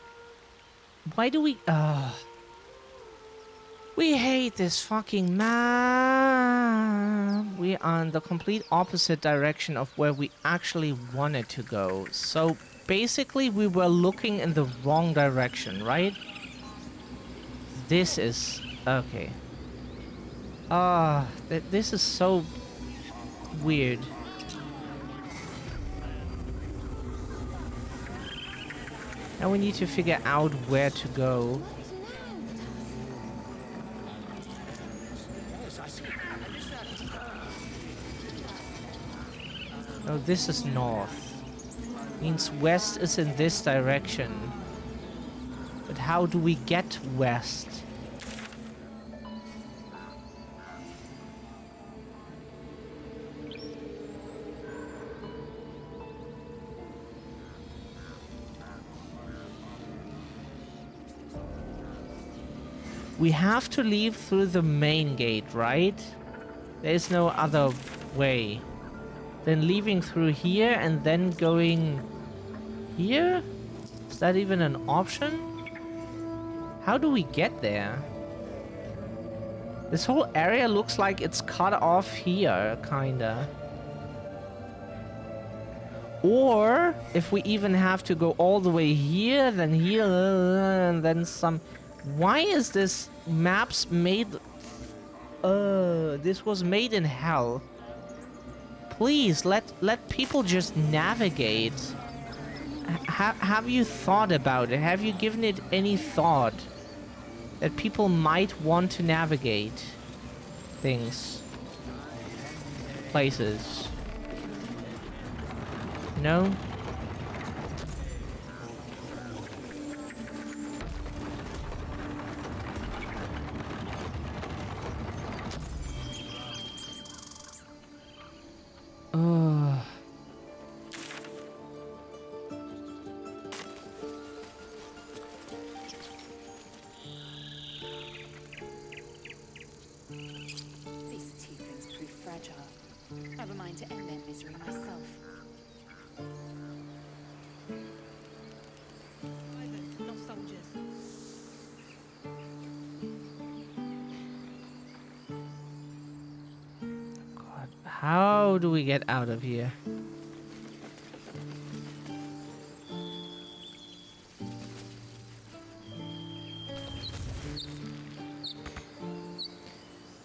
Why do we... We hate this fucking map. We are in the complete opposite direction of where we actually wanted to go. So basically we were looking in the wrong direction, right? This is... Okay. This is so weird. Now we need to figure out where to go. Oh, this is north. Means west is in this direction. But how do we get west? We have to leave through the main gate, right? There's no other way. Then leaving through here and then going here? Is that even an option? How do we get there? This whole area looks like it's cut off here, kinda. Or, if we even have to go all the way here, then here, and then some... Why is this maps made... this was made in hell. Please, let people just navigate. Have you thought about it? Have you given it any thought? That people might want to navigate things. Places. No?
These tieflings prove fragile. Have a mind to end their misery myself.
Not soldiers.
God, how do we get out of here?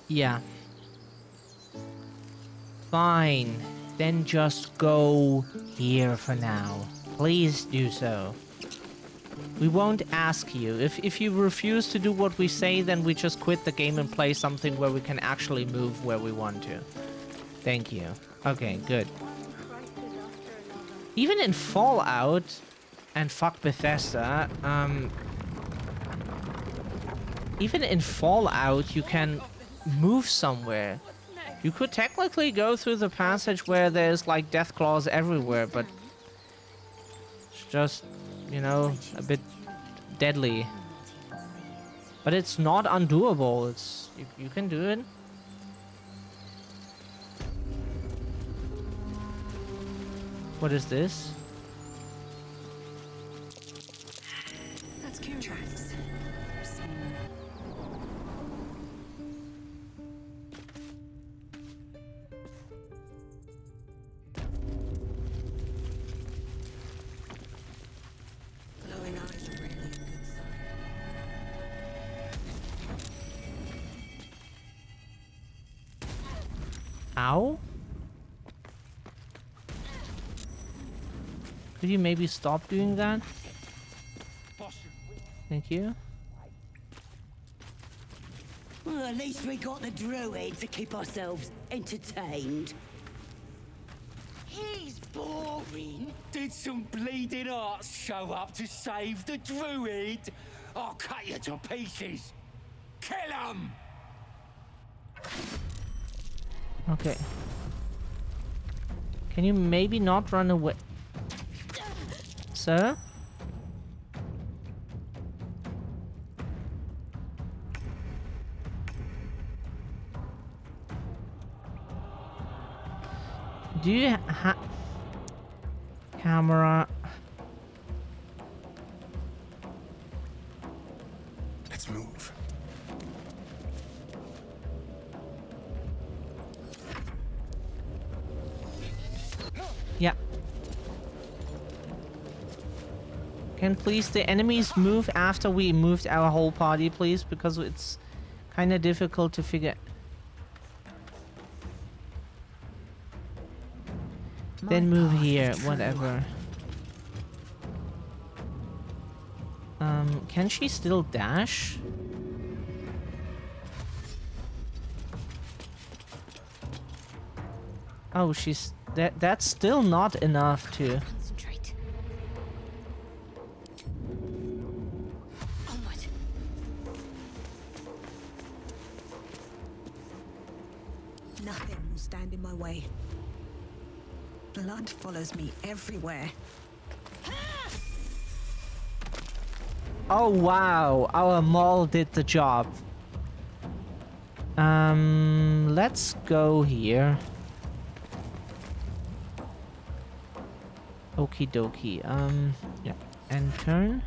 Yeah. Fine. Then just go here for now. Please do so. We won't ask you. If you refuse to do what we say, then we just quit the game and play something where we can actually move where we want to. Thank you. Okay, good. Even in Fallout, and fuck Bethesda, even in Fallout, you can move somewhere. You could technically go through the passage where there's like death claws everywhere, but it's just, you know, a bit deadly. But it's not undoable. It's you can do it. What is this?
That's curious.
Glowing eyes are really a good sign.
Ow? Could you maybe stop doing that? Thank you.
Well, at least we got the druid to keep ourselves entertained. He's boring.
Did some bleeding arts show up to save the druid? I'll cut you to pieces. Kill him!
Okay. Can you maybe not run away? Sir? Do you have camera?
Let's move.
Yeah. Can please the enemies move after we moved our whole party, please? Because it's kind of difficult to figure. Then move here, whatever. Can she still dash? Oh, she's... That's still not enough to...
Concentrate.
Nothing will stand in my way. Blood follows me everywhere.
Oh wow, our mall did the job. Let's go here. Okie dokie. Yeah, and turn.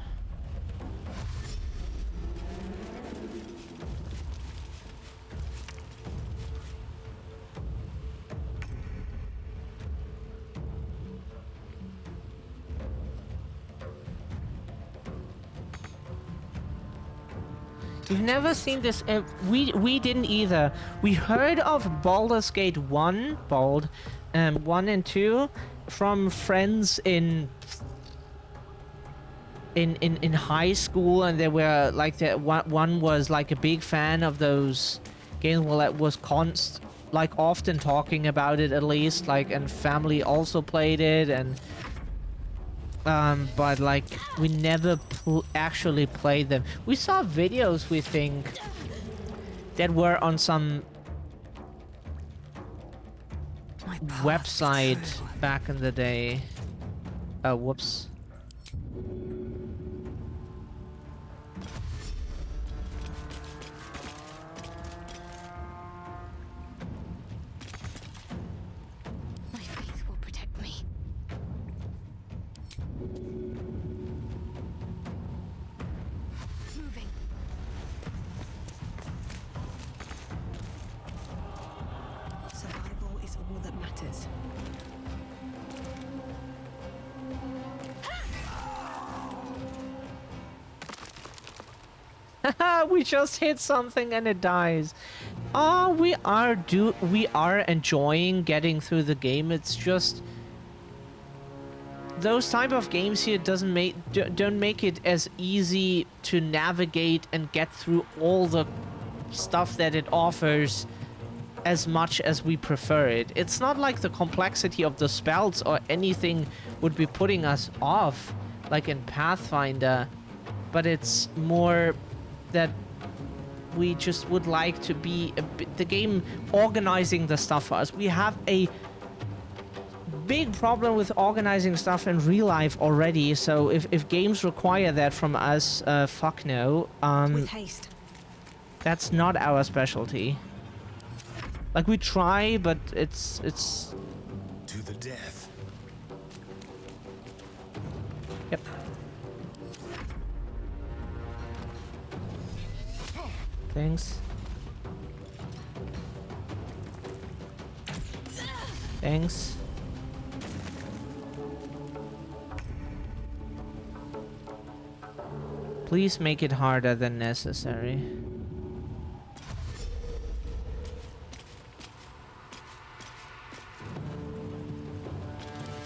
We've never seen this. We didn't either. We heard of Baldur's Gate 1, 1 and 2 from friends in high school, and they were like that. One was like a big fan of those games. Well, that was often talking about it at least. Like, and family also played it, and but like we never actually played them. We saw videos, we think, that were on some website back in the day. Oh, whoops.
My faith will protect me. Moving.
Survival is all that matters.
We just hit something and it dies. Oh, we are enjoying getting through the game. It's just those type of games here don't make it as easy to navigate and get through all the stuff that it offers as much as we prefer it. It's not like the complexity of the spells or anything would be putting us off like in Pathfinder, but it's more that we just would like to be the game organizing the stuff for us. We have a big problem with organizing stuff in real life already, so if games require that from us, fuck no.
With haste.
That's not our specialty. Like, we try, but it's
To the death.
Yep. Thanks. Thanks. Please make it harder than necessary.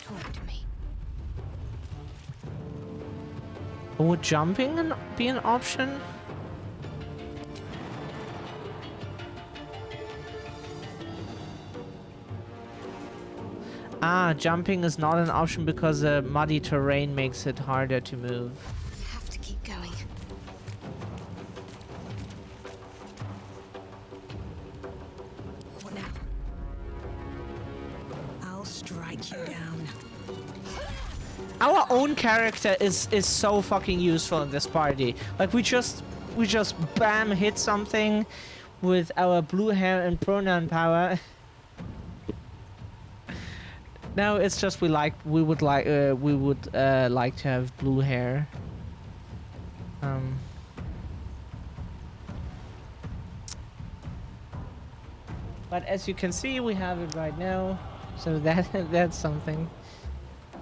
Talk to me.
Would jumping be an option? Ah, jumping is not an option because the muddy terrain makes it harder to move.
I have to keep going.
What now? I'll strike you down.
Our own character is so fucking useful in this party. Like, we just bam hit something with our blue hair and pronoun power. No, it's just we would like to have blue hair. But as you can see, we have it right now, so that's something.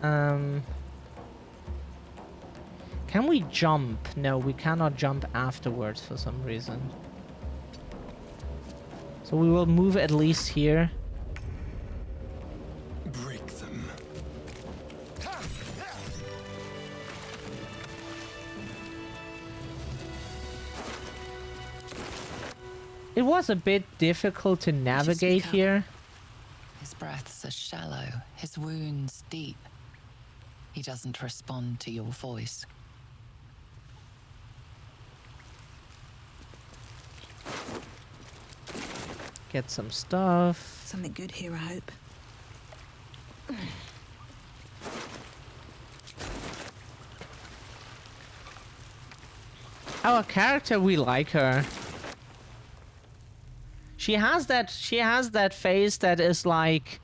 Can we jump? No, we cannot jump afterwards for some reason. So we will move at least here.
Break them.
It was a bit difficult to navigate here.
His breaths are shallow, his wounds deep. He doesn't respond to your voice.
Get some stuff.
Something good here, I hope.
Our character, we like her. She has that face that is like,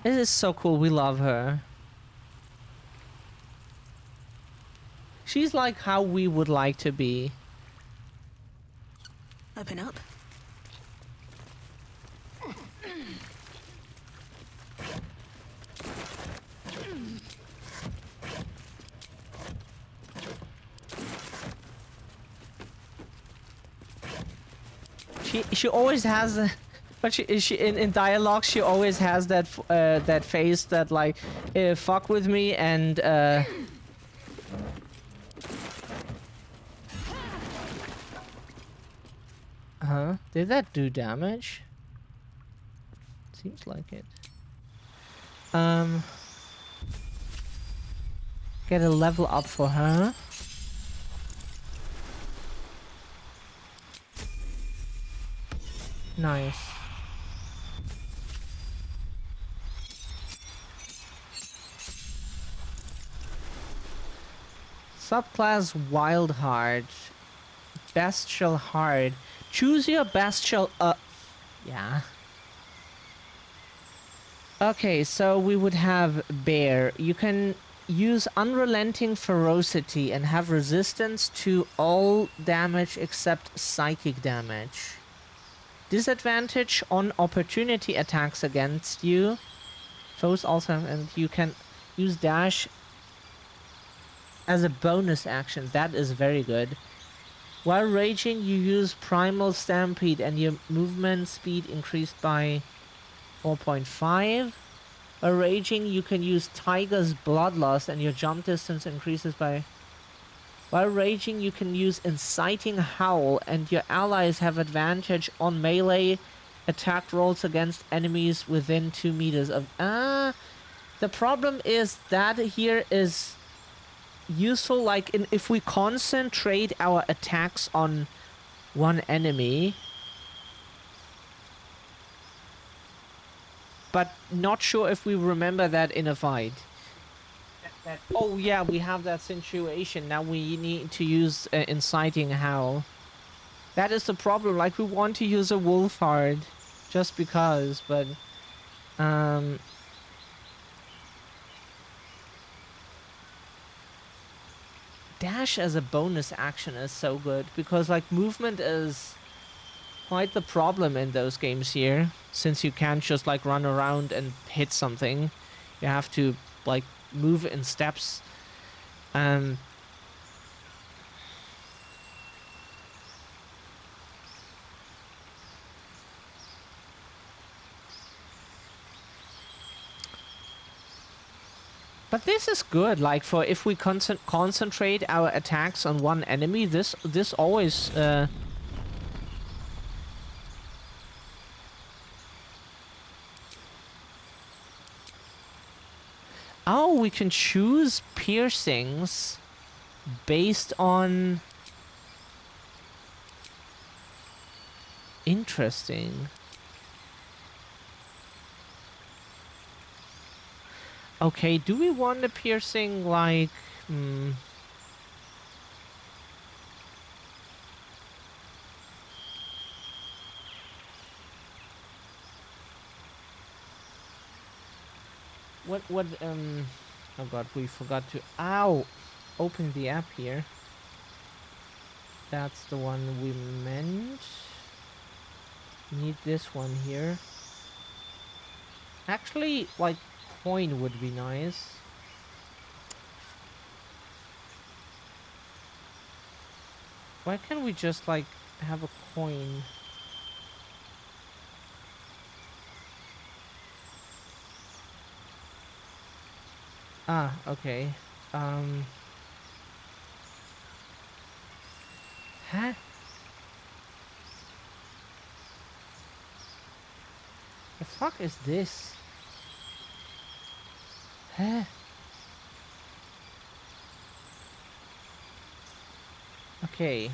it is so cool. We love her. She's like how we would like to be.
Open up.
She always has a, but she in dialogue she always has that that face that like fuck with me and did that do damage? Seems like it. Get a level up for her. Nice. Subclass Wild Heart. Bestial Heart. Choose your bestial yeah. Okay, so we would have Bear. You can use Unrelenting Ferocity and have resistance to all damage except psychic damage. Disadvantage on opportunity attacks against you. Foes also have, and you can use dash as a bonus action. That is very good. While raging, you use Primal Stampede and your movement speed increased by 4.5. While raging, you can use Tiger's Bloodlust and your jump distance increases by... While raging, you can use Inciting Howl and your allies have advantage on melee attack rolls against enemies within 2 meters of... the problem is that here is useful like if we concentrate our attacks on one enemy, but not sure if we remember that in a fight. Oh yeah, we have that situation. Now we need to use Inciting Howl. That is the problem. Like we want to use a wolf heart just because, but dash as a bonus action is so good because like movement is quite the problem in those games here, since you can't just like run around and hit something. You have to like move in steps. But this is good, like for if we concentrate our attacks on one enemy, this always Oh, we can choose piercings based on... Interesting. Okay, do we want a piercing like... What, oh god, we forgot to... Ow! Open the app here. That's the one we meant. Need this one here. Actually, like, coin would be nice. Why can't we just, like, have a coin? Ah, okay. Huh? The fuck is this? Huh? Okay.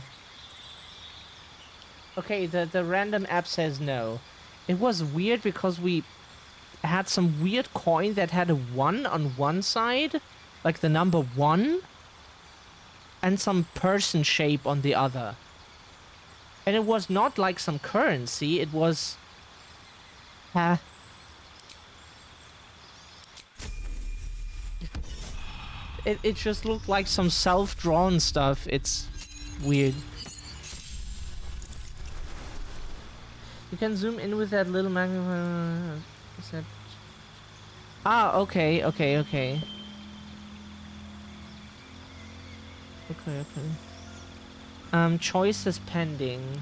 Okay, the random app says no. It was weird because we had some weird coin that had a 1 on one side, like the number 1, and some person shape on the other. And it was not like some currency, it was... It just looked like some self-drawn stuff. It's weird. You can zoom in with that little magnifier. Is that... Ah, okay. Okay. Choices pending.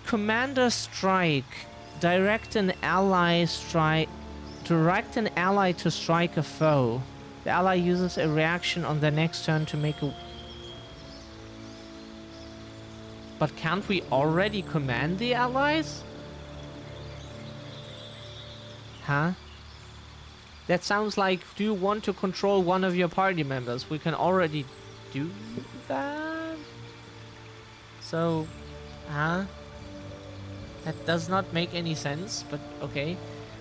Commander strike. Direct an ally to strike a foe. The ally uses a reaction on their next turn to make a... But can't we already command the allies? Huh? That sounds like, do you want to control one of your party members? We can already do that? So, huh? That does not make any sense, but okay.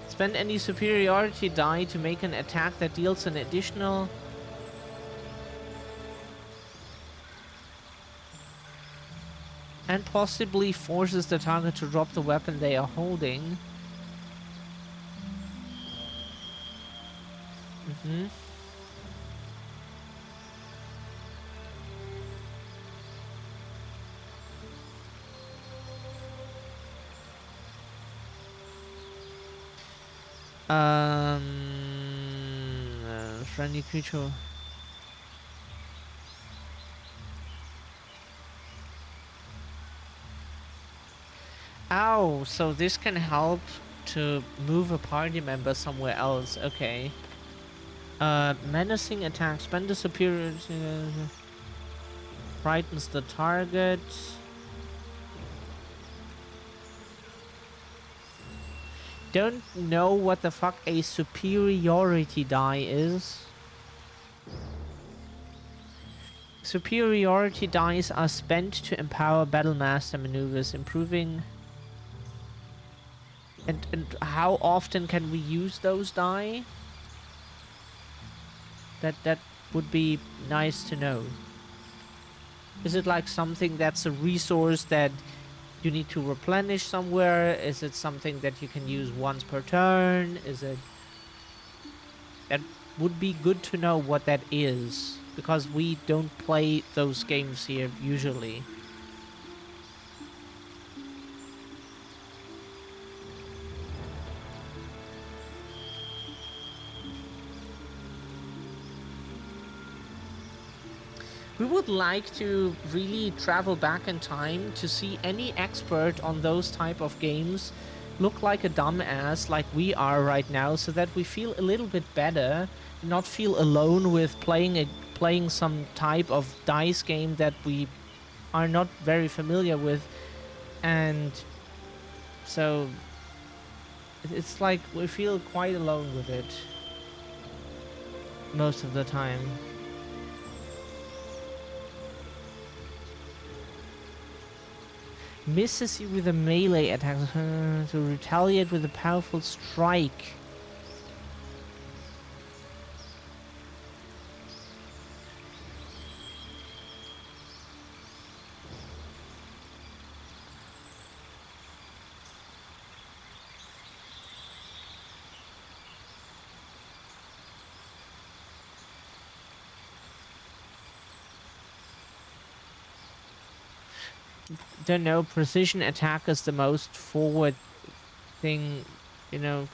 Spend any superiority die to make an attack that deals an additional... and possibly forces the target to drop the weapon they are holding. Friendly creature. Ow, so this can help to move a party member somewhere else. Okay. Menacing attack. Spend the superiority. Frightens the target. Don't know what the fuck a superiority die is. Superiority dice are spent to empower Battlemaster maneuvers, improving... And how often can we use those die? That would be nice to know. Is it like something that's a resource that you need to replenish somewhere? Is it something that you can use once per turn? Is it... That would be good to know what that is, because we don't play those games here usually. We would like to really travel back in time to see any expert on those type of games look like a dumbass like we are right now, so that we feel a little bit better, not feel alone with playing some type of dice game that we are not very familiar with. And so it's like we feel quite alone with it most of the time. Misses you with a melee attack to retaliate with a powerful strike. Don't know, precision attack is the most forward thing, you know.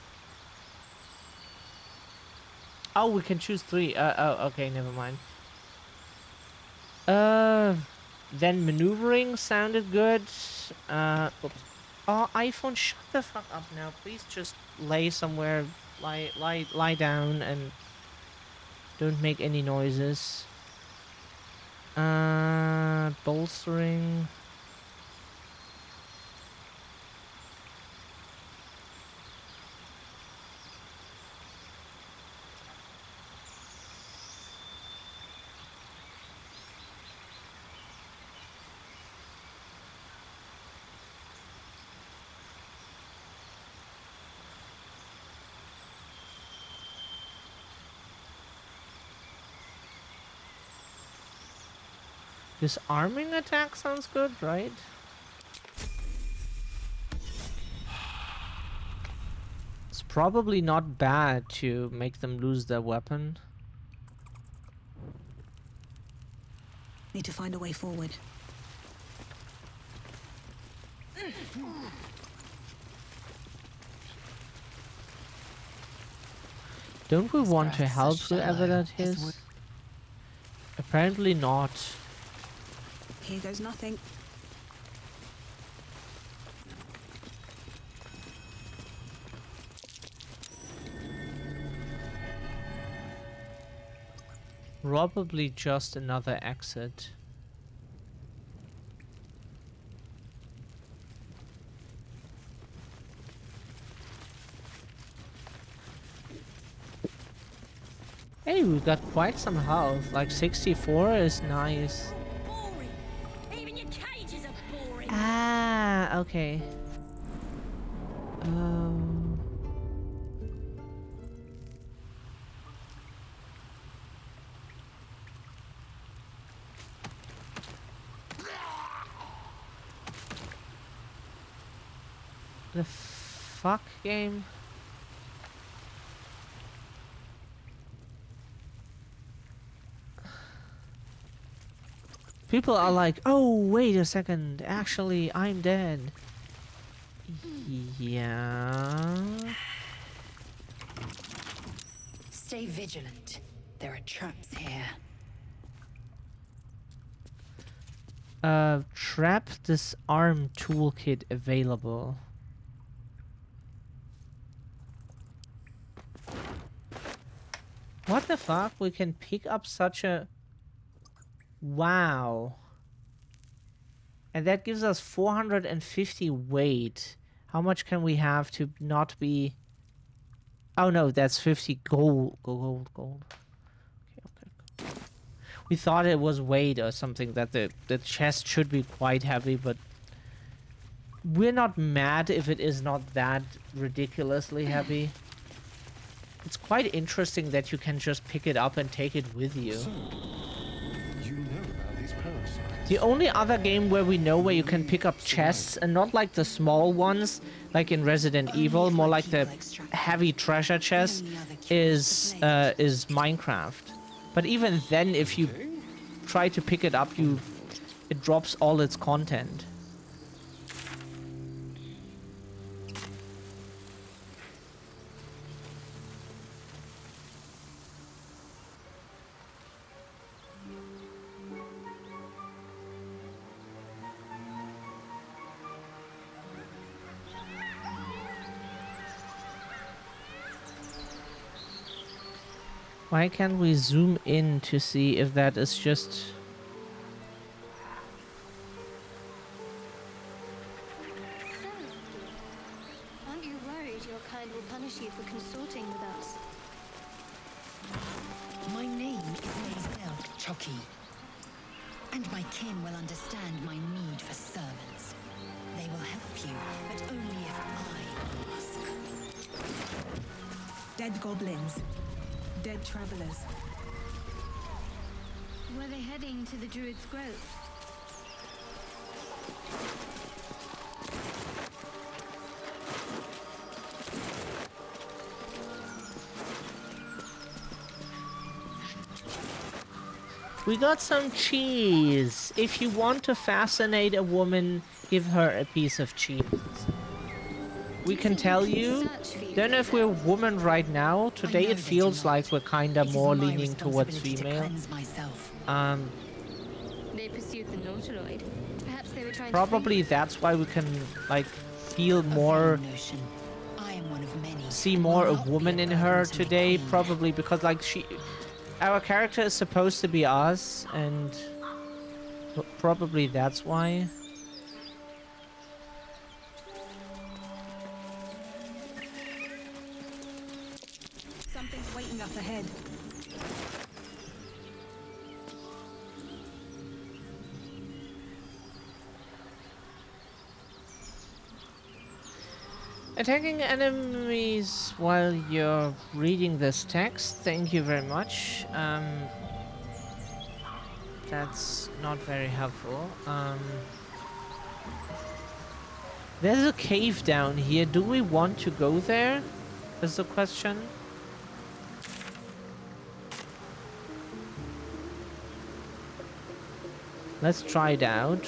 Oh, we can choose 3. Oh, okay, never mind. Then maneuvering sounded good. Oops. Oh, iPhone, shut the fuck up now. Please just lay somewhere, lie down and don't make any noises. Bolstering. Disarming attack sounds good, right? It's probably not bad to make them lose their weapon.
Need to find a way forward.
Don't we want to
breath's
help
as
whoever
shallow
that
as
is?
wood.
Apparently not.
Here goes nothing.
Probably just another exit. Hey, we got quite some health. Like 64 is nice.
Boring. Even your cages are boring.
Ah, okay. The fuck game? People are like, oh, wait a second. Actually, I'm dead. Yeah.
Stay vigilant. There are traps here.
Trap disarm toolkit available. What the fuck? We can pick up such a... Wow. And that gives us 450 weight. How much can we have to not be... Oh no, that's 50 gold. Gold. Okay. We thought it was weight or something, that the chest should be quite heavy, but... We're not mad if it is not that ridiculously heavy. It's quite interesting that you can just pick it up and take it with you.
So, you know about these parasites.
The only other game where we know where you can pick up chests, and not like the small ones, like in Resident Evil, more like the heavy treasure chest, is Minecraft. But even then, if you try to pick it up, it drops all its content. Why can't we zoom in to see if that is just...
Aren't you worried your kind will punish you for consorting with us?
My name is Elk Chucky. And my kin will understand my need for servants. They will help you, but only if I ask.
Dead goblins. Dead travelers.
Were they heading to the Druid's Grove?
We got some cheese. If you want to fascinate a woman, give her a piece of cheese. We can tell you, don't know if we're a woman right now. Today it feels like we're kinda more leaning towards female.
They pursued the Nautiloid. Perhaps they were trying
Probably that's why we can, like, feel more... see more of woman in her today. Probably because, like, our character is supposed to be us, and probably that's why.
Something's waiting up ahead.
Attacking enemies while you're reading this text, thank you very much. That's not very helpful. There's a cave down here. Do we want to go there? Is the question. Let's try it out.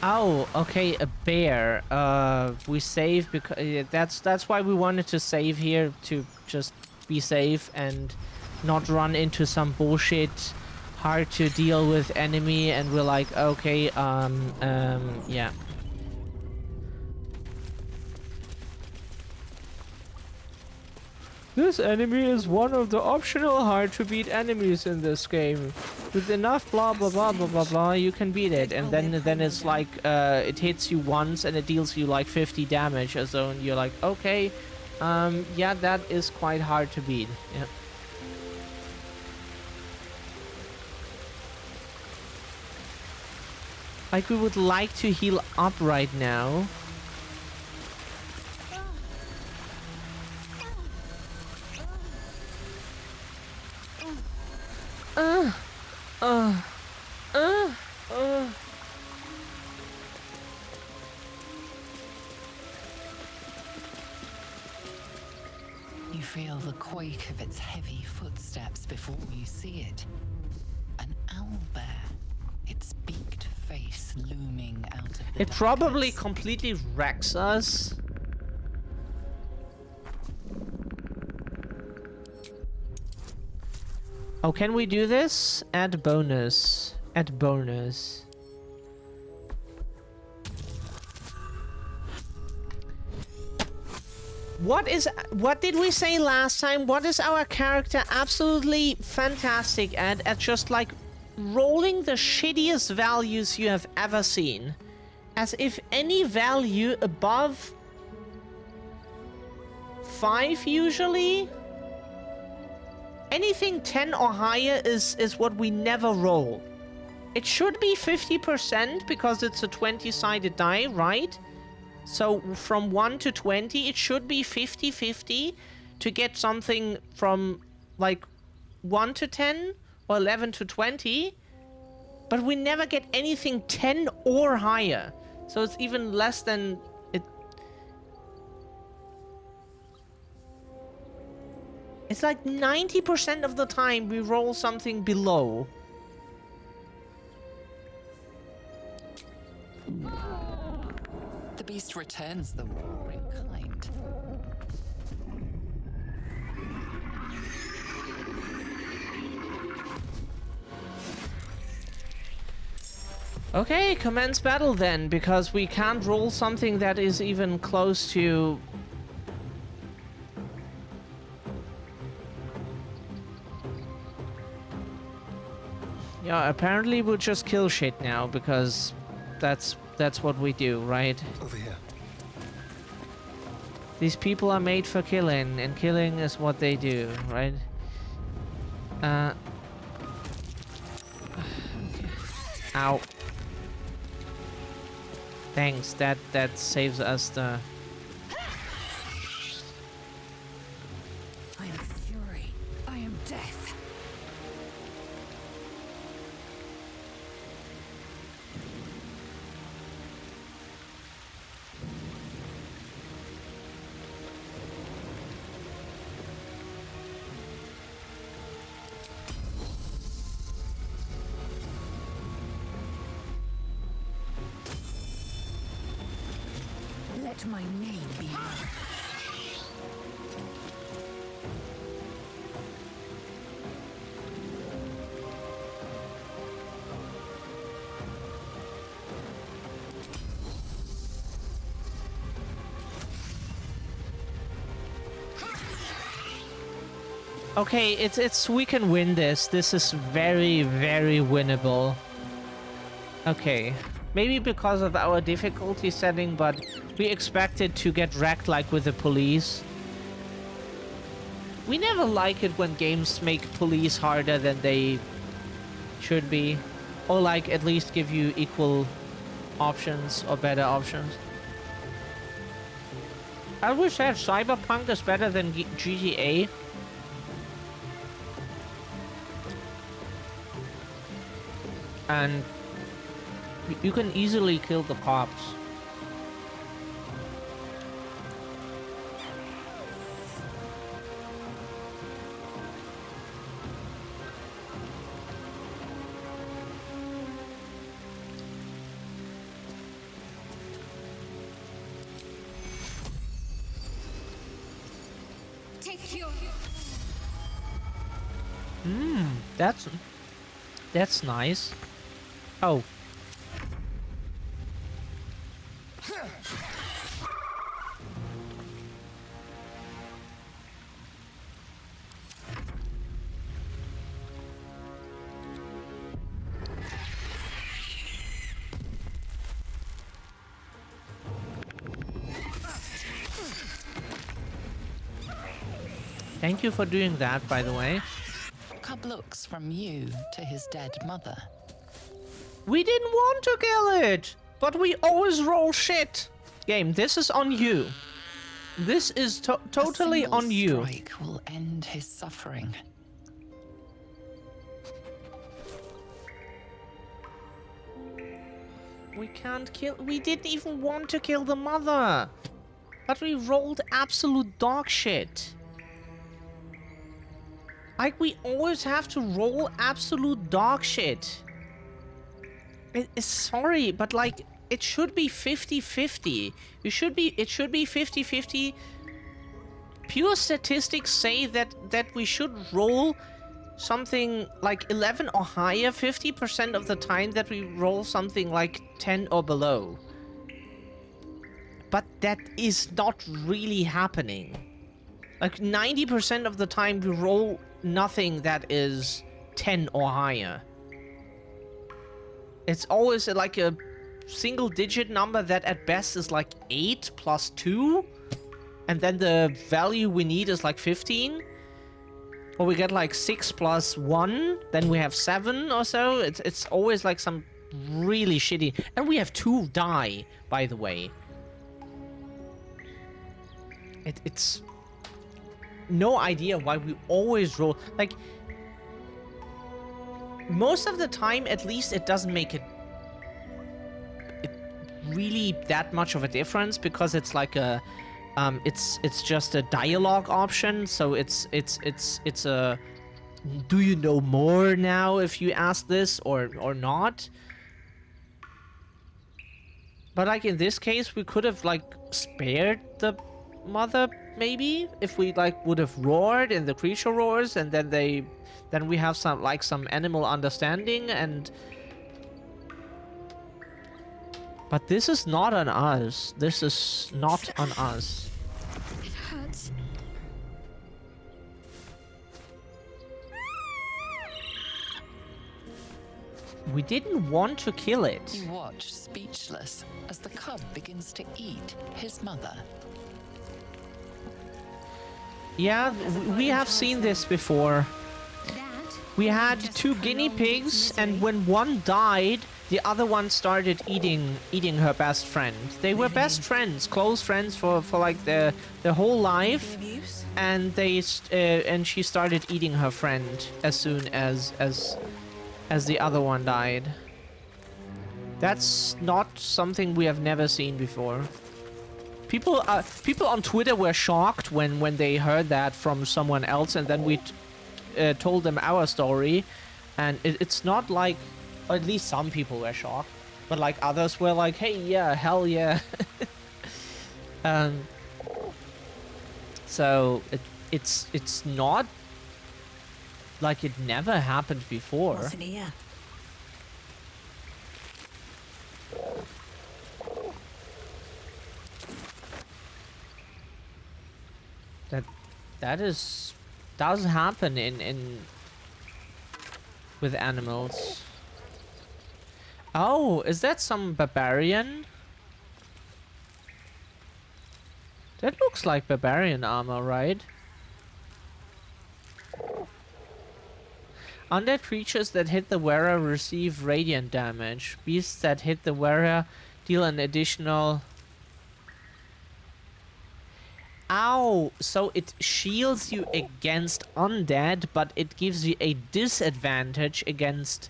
Oh, okay, a bear. We save because that's why we wanted to save here, to just be safe and not run into some bullshit, hard to deal with enemy, and we're like, okay, yeah. This enemy is one of the optional hard to beat enemies in this game. With enough blah blah blah blah blah blah, you can beat it. And then it's like it hits you once and it deals you like 50 damage or so, and you're like, okay, yeah, that is quite hard to beat. Yeah. Like, we would like to heal up right now.
You feel the quake of its heavy footsteps before you see it. An owlbear, its beaked face looming out of the
It probably completely wrecks us. Oh, can we do this? Add bonus. Add bonus. What did we say last time? What is our character absolutely fantastic at? At just like rolling the shittiest values you have ever seen. As if any value above 5 usually? Anything 10 or higher is what we never roll. It should be 50% because it's a 20-sided die, right? So from 1 to 20, it should be 50-50 to get something from like 1 to 10 or 11 to 20. But we never get anything 10 or higher. So it's even less than it. It's like 90% of the time we roll something below.
The beast returns the roar in kind.
Okay, commence battle then, because we can't roll something that is even close to... Yeah, apparently we'll just kill shit now, because that's what we do, right?
Over here.
These people are made for killing, and killing is what they do, right? Okay. Ow. Thanks, that saves us the...
I am fury. I am death. Let my name be known.
Okay, it's we can win this. This is very, very winnable. Okay. Maybe because of our difficulty setting, but we expected to get wrecked like with the police. We never like it when games make police harder than they should be. Or like at least give you equal options or better options. I wish that Cyberpunk is better than GTA. And you can easily kill the cops. That's nice. Oh. Thank you for doing that, by the way.
Cub looks from you to his dead mother.
We didn't want to kill it, but we always roll shit. Game, this is on you. This is totally on you.
A strike will end his suffering.
We can't kill. We didn't even want to kill the mother, but we rolled absolute dog shit. Like, we always have to roll absolute dog shit. Sorry, but like, it should be 50-50. It should be 50-50. Pure statistics say that we should roll something like 11 or higher 50% of the time that we roll something like 10 or below. But that is not really happening. Like 90% of the time we roll nothing that is 10 or higher. It's always like a single digit number that at best is like 8 plus 2. And then the value we need is like 15. Or we get like 6 plus 1. Then we have 7 or so. It's always like some really shitty. And we have 2 die, by the way. It's no idea why we always roll. Like, most of the time, at least, it doesn't make it really that much of a difference, because it's like a it's just a dialogue option. So it's a do you know more now if you ask this or not. But like in this case, we could have like spared the mother, maybe, if we like would have roared and the creature roars, and then we have some animal understanding. And but this is not on us. This is not on us.
It hurts.
We didn't want to kill it.
You watch speechless as the cub begins to eat his mother.
Yeah, we have seen this before. We had 2 guinea pigs, and when one died, the other one started eating her best friend. They were best friends, close friends for like their whole life, and and she started eating her friend as soon as the other one died. That's not something we have never seen before. People on Twitter were shocked when they heard that from someone else, and then we told them our story, and it's not like, or at least some people were shocked, but like others were like, hey, yeah, hell yeah. So it's not like it never happened before.
Wasn't here.
That does happen with animals. Oh, is that some barbarian? That looks like barbarian armor, right? Undead creatures that hit the wearer receive radiant damage. Beasts that hit the wearer deal an additional... Ow! So it shields you against undead, but it gives you a disadvantage against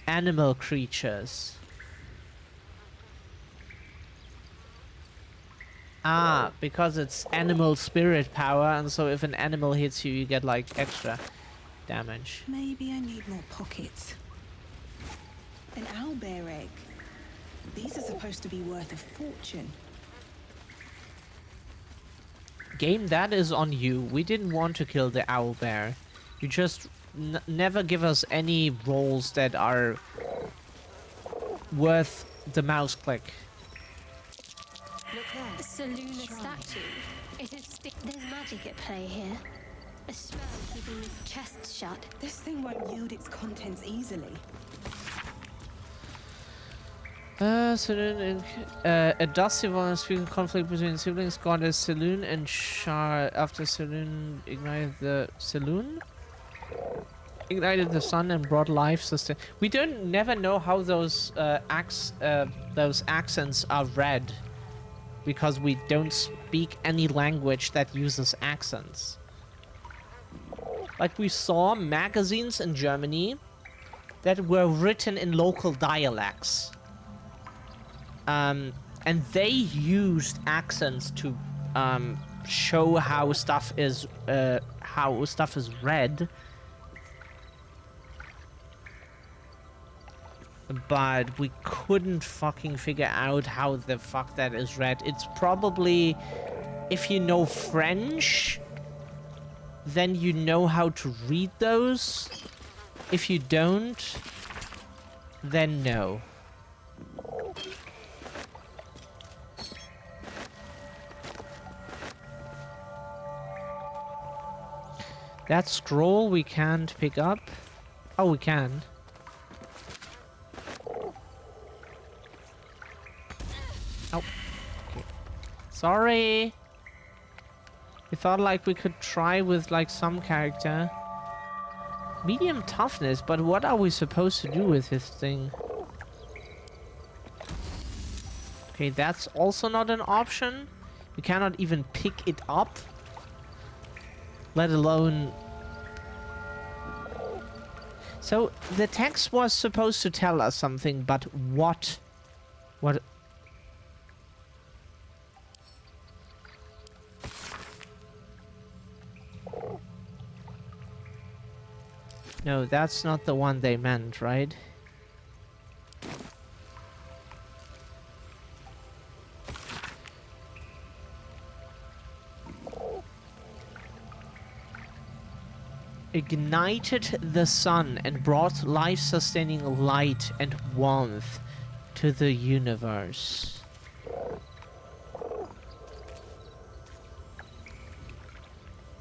animal creatures. Ah, because it's animal spirit power, and so if an animal hits you, you get like extra damage.
Maybe I need more pockets. An owlbear egg. These are supposed to be worth a fortune.
Game, that is on you. We didn't want to kill the owlbear. You just never give us any rolls that are worth the mouse click.
Look there. A Saloon statue. It is there's magic at play here. A spell keeping this chest shut.
This thing won't yield its contents easily.
Saloon and a dusty violence fusion conflict between siblings goddess Saloon and Shar after Saloon ignited the sun and brought life sustain. We never know how those those accents are read because we don't speak any language that uses accents. Like we saw magazines in Germany that were written in local dialects. And they used accents to show how stuff is read. But we couldn't fucking figure out how the fuck that is read. It's probably, if you know French, then you know how to read those. If you don't, then no. That scroll we can't pick up. Oh, we can. Oh. Okay. Sorry. We thought like we could try with like some character. Medium toughness, but what are we supposed to do with this thing? Okay, that's also not an option. We cannot even pick it up. Let alone... So, the text was supposed to tell us something, but what? What? No, that's not the one they meant, right? Ignited the sun and brought life-sustaining light and warmth to the universe.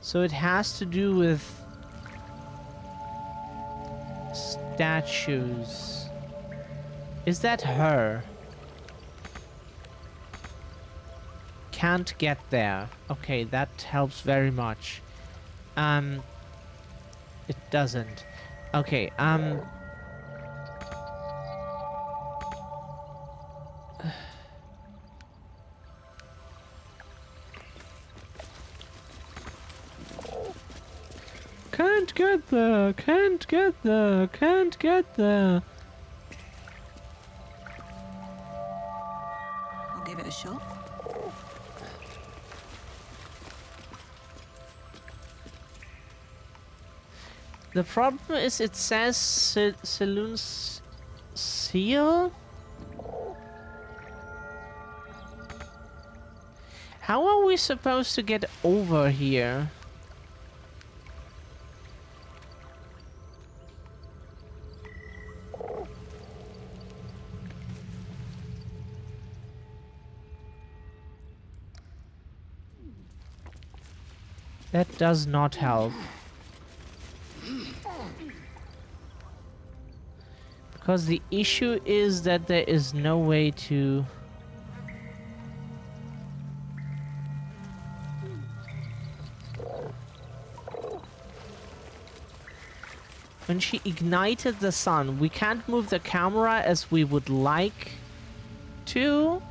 So it has to do with statues. Is that her? Can't get there. Okay, that helps very much. It doesn't. Okay, Can't get there, can't get there, can't get there.
I'll give it a shot.
The problem is it says Saloon's seal? How are we supposed to get over here? That does not help. Because the issue is that there is no way to... when she ignited the sun, we can't move the camera as we would like to,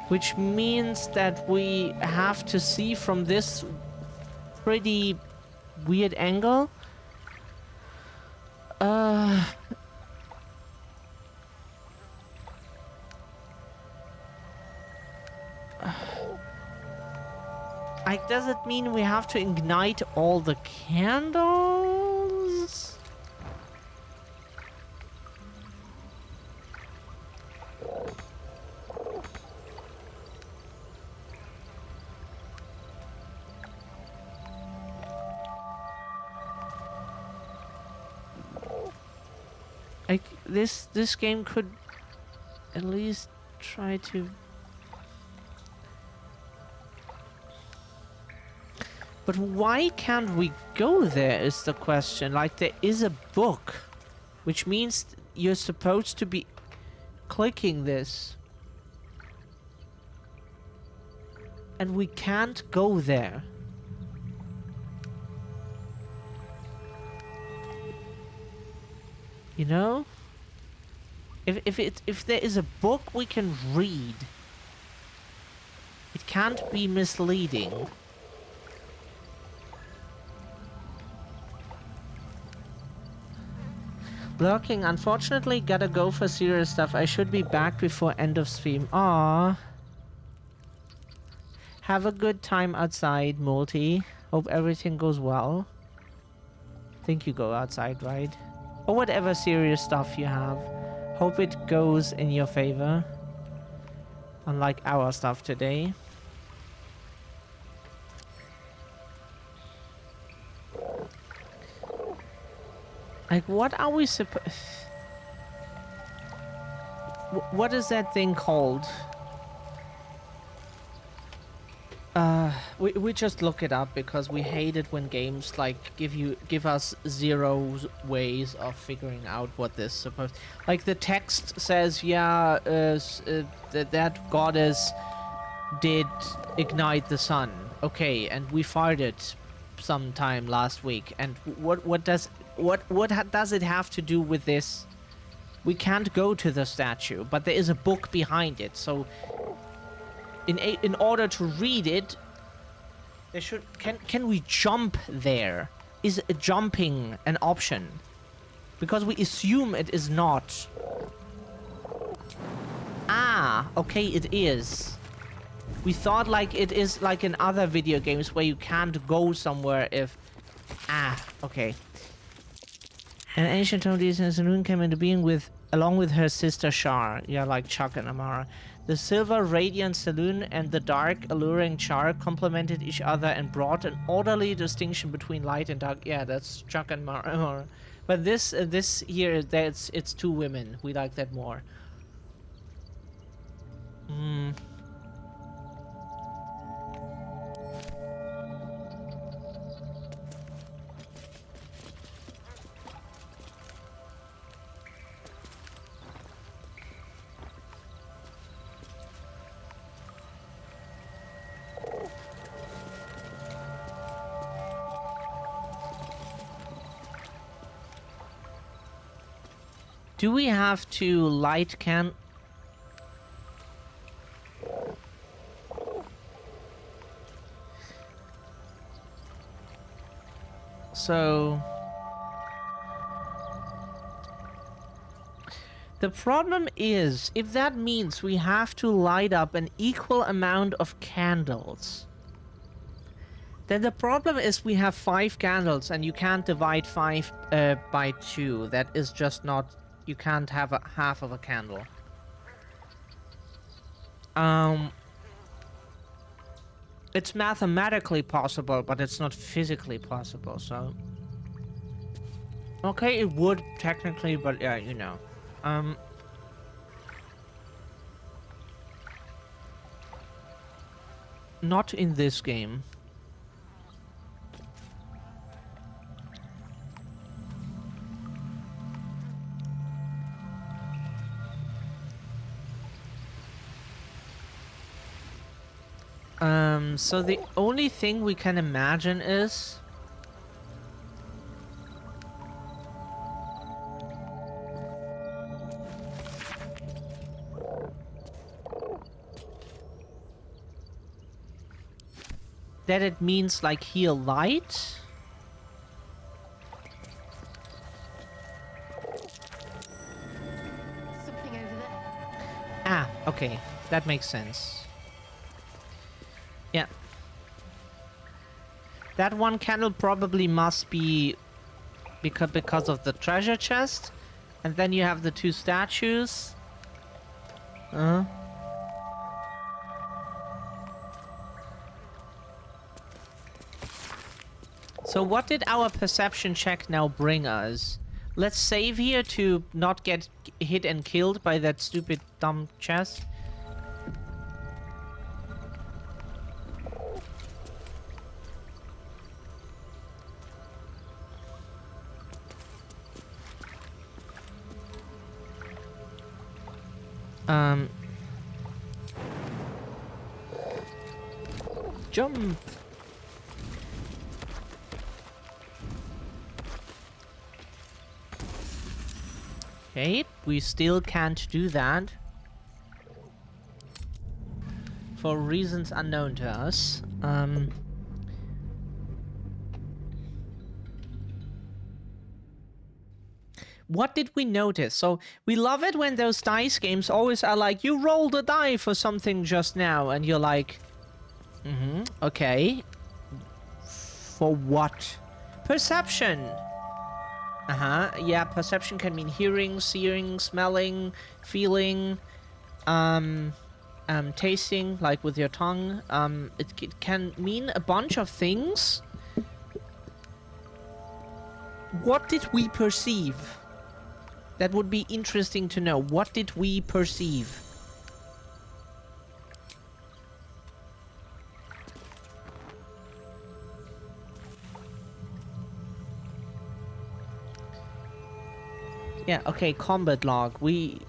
which means that we have to see from this pretty weird angle. Like, does it mean we have to ignite all the candles? Like, this game could at least try to... But why can't we go there is the question. Like, there is a book, which means you're supposed to be clicking this. And we can't go there. You know? If there is a book we can read, it can't be misleading. Blocking, unfortunately, gotta go for serious stuff. I should be back before end of stream. Aww. Have a good time outside, Multi. Hope everything goes well. Think you go outside, right? Or whatever serious stuff you have. Hope it goes in your favor. Unlike our stuff today. Like, what are we supposed... What is that thing called? We just look it up because we hate it when games like give us zero ways of figuring out what this supposed. Like, the text says, yeah, that goddess did ignite the sun. Okay, and we farted sometime last week. And what does it have to do with this? We can't go to the statue, but there is a book behind it. So in order to read it, there should can we jump there? Is jumping an option? Because we assume it is not. Ah, okay, it is. We thought like it is like in other video games where you can't go somewhere if... Ah, okay. An ancient Tome Saloon came into being along with her sister Shar. Yeah, like Chuck and Amara. The silver radiant saloon and the dark alluring Char complemented each other and brought an orderly distinction between light and dark. Yeah, that's Chuck and Amara. But this here, it's two women. We like that more. Do we have to light can... So... The problem is, if that means we have to light up an equal amount of candles, then the problem is we have 5 candles and you can't divide 5 by 2. That is just not... You can't have a half of a candle. It's mathematically possible, but it's not physically possible, so... Okay, it would technically, but yeah, you know. Not in this game. So the only thing we can imagine is that it means like heal light.
Something over there.
Ah, okay. That makes sense. Yeah. That one candle probably must be because of the treasure chest. And then you have the two statues. So what did our perception check now bring us? Let's save here to not get hit and killed by that stupid dumb chest. Jump. Okay, we still can't do that. For reasons unknown to us. What did we notice? So, we love it when those dice games always are like, you rolled a die for something just now, and you're like, okay. For what? Perception! Yeah, perception can mean hearing, seeing, smelling, feeling, tasting, like with your tongue. It can mean a bunch of things. What did we perceive? That would be interesting to know. What did we perceive? Yeah, okay, combat log.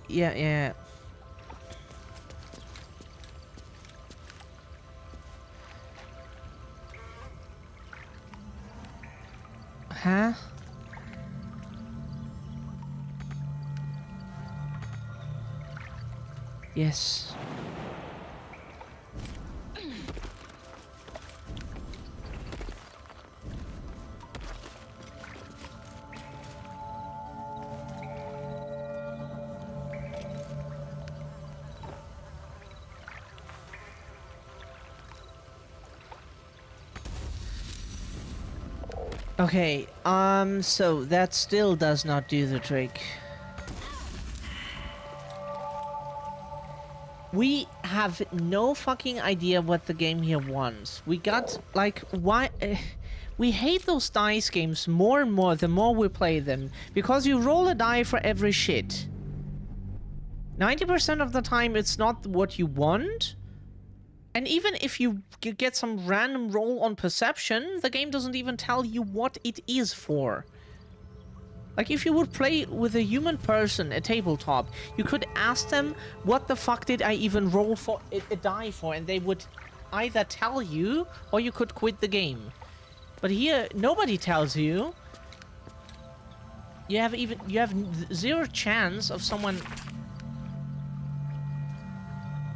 Yeah. Huh? Yes. Okay, so that still does not do the trick. We have no fucking idea what the game here wants. We got, like, why... we hate those dice games more and more the more we play them. Because you roll a die for every shit. 90% of the time it's not what you want. And even if you get some random roll on perception, the game doesn't even tell you what it is for. Like, if you would play with a human person at tabletop, you could ask them, what the fuck did I even roll for a die for? And they would either tell you, or you could quit the game. But here, nobody tells you. You have zero chance of someone...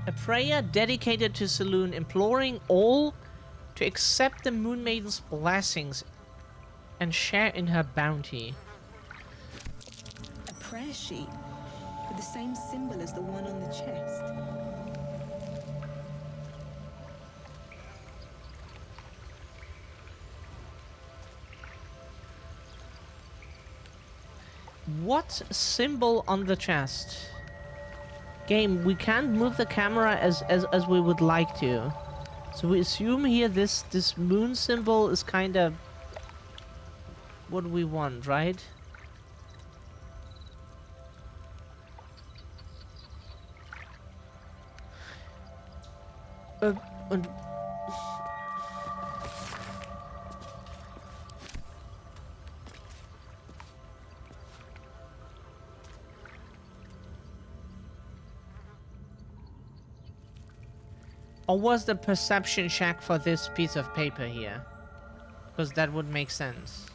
A prayer dedicated to Saloon, imploring all to accept the Moon Maiden's blessings and share in her bounty.
A prayer sheet with the same symbol as the one on the chest.
What symbol on the chest? Game, we can't move the camera as we would like to. So we assume here this moon symbol is kind of what we want, right? And or was the perception check for this piece of paper here? Because that would make sense.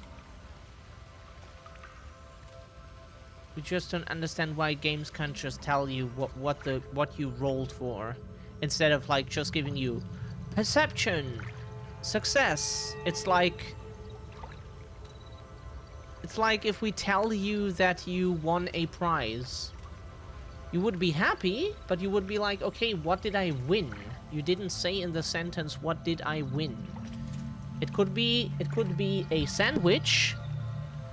We just don't understand why games can't just tell you what you rolled for, instead of like just giving you perception, success. It's like if we tell you that you won a prize. You would be happy, but you would be like, okay, what did I win? You didn't say in the sentence, what did I win? It could be a sandwich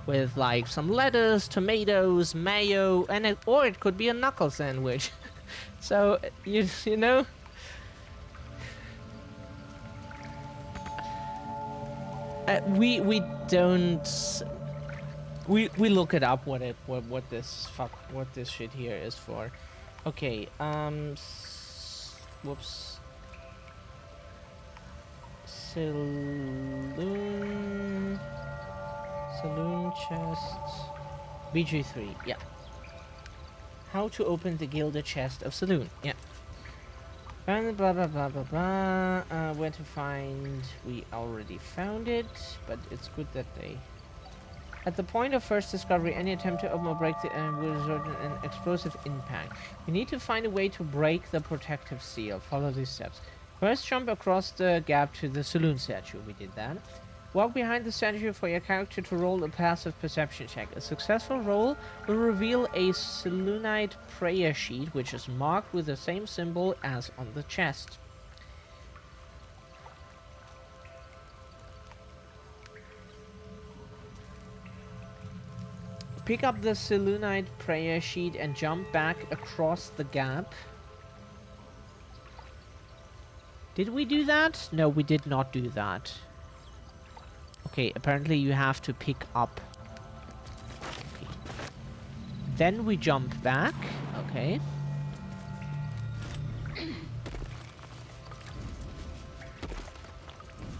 with like some lettuce, tomatoes, mayo, and or it could be a knuckle sandwich. So you know. We don't. We look it up what this shit here is for. Okay, whoops. Saloon chest. BG3, yeah. How to open the gilded chest of Saloon, yeah. And blah blah blah blah blah. Where to find? We already found it, but it's good that they. At the point of first discovery, any attempt to open or break the will result in an explosive impact. You need to find a way to break the protective seal. Follow these steps. First, jump across the gap to the saloon statue. We did that. Walk behind the statue for your character to roll a passive perception check. A successful roll will reveal a Saloonite prayer sheet, which is marked with the same symbol as on the chest. Pick up the Saloonite prayer sheet and jump back across the gap. Did we do that? No, we did not do that. Okay, apparently you have to pick up. Okay. Then we jump back. Okay.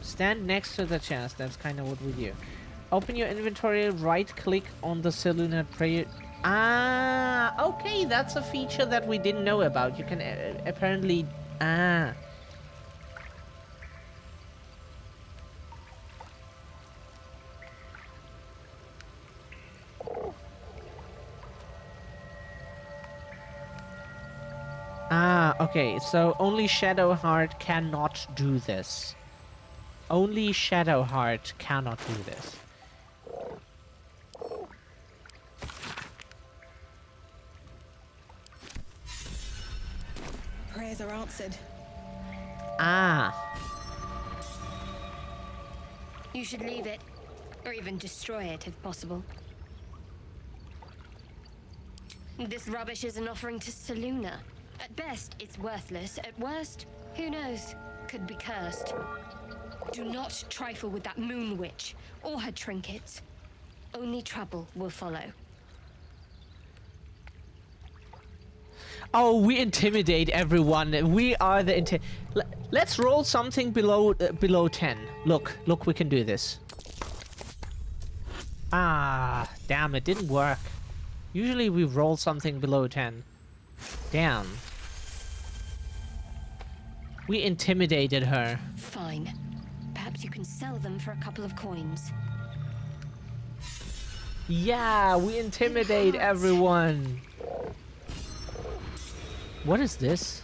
Stand next to the chest. That's kind of what we do. Open your inventory, right-click on the Saloonite prayer. Ah, okay, that's a feature that we didn't know about. You can apparently... Ah. Ah, okay, so only Shadowheart cannot do this. Only Shadowheart cannot do this.
Prayers are answered.
Ah.
You should leave it, or even destroy it if possible. This rubbish is an offering to Saluna. At best, it's worthless. At worst, who knows? Could be cursed. Do not trifle with that moon witch or her trinkets. Only trouble will follow.
Oh, we intimidate everyone. We are the let's roll something below 10. Look, we can do this. Ah, damn, it didn't work. Usually we roll something below 10. Damn. We intimidated her.
Fine. Perhaps you can sell them for a couple of coins.
Yeah, we intimidate everyone. What is this?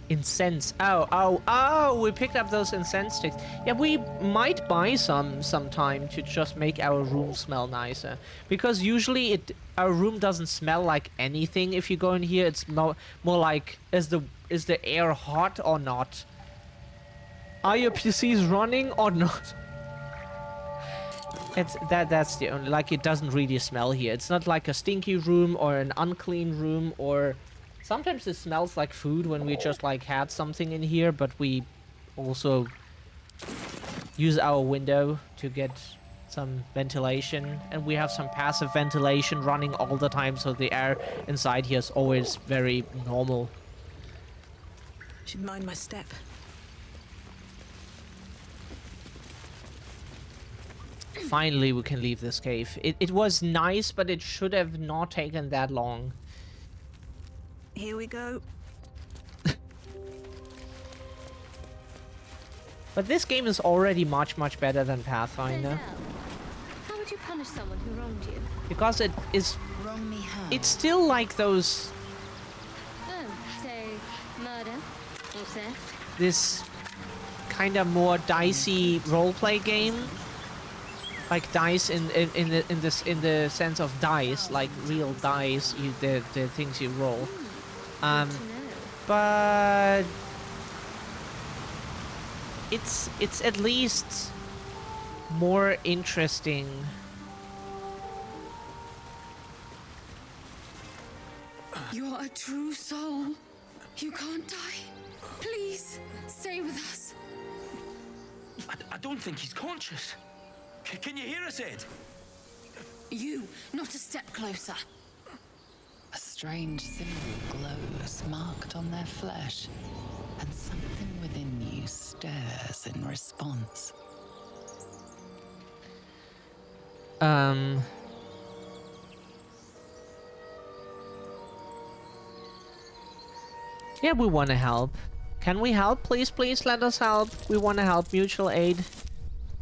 Incense. Oh, we picked up those incense sticks. Yeah, we might buy some sometime to just make our room smell nicer. Because usually our room doesn't smell like anything if you go in here. It's more like, is the air hot or not? Are your PCs running or not? That's the only, like, it doesn't really smell here. It's not like a stinky room or an unclean room, or sometimes it smells like food when we just like had something in here, but we also use our window to get some ventilation, and we have some passive ventilation running all the time, so the air inside here is always very normal.
Should mind my step.
Finally, we can leave this cave. It was nice, but it should have not taken that long.
Here we go.
But this game is already much better than Pathfinder.
How would you punish someone who wronged you?
Because it is...
Wrong me how?
It's still like those...
Oh, say, murder or theft?
This kind of more dicey roleplay game. Like dice in the sense of dice, like real dice, the things you roll. But it's at least more interesting.
You're a true soul. You can't die. Please, stay with us.
I don't think he's conscious. Can you hear us, Ed?
You, not a step closer.
A strange symbol glows marked on their flesh, and something within you stirs in response.
Yeah, we want to help. Can we help? Please, please let us help. We want to help. Mutual aid.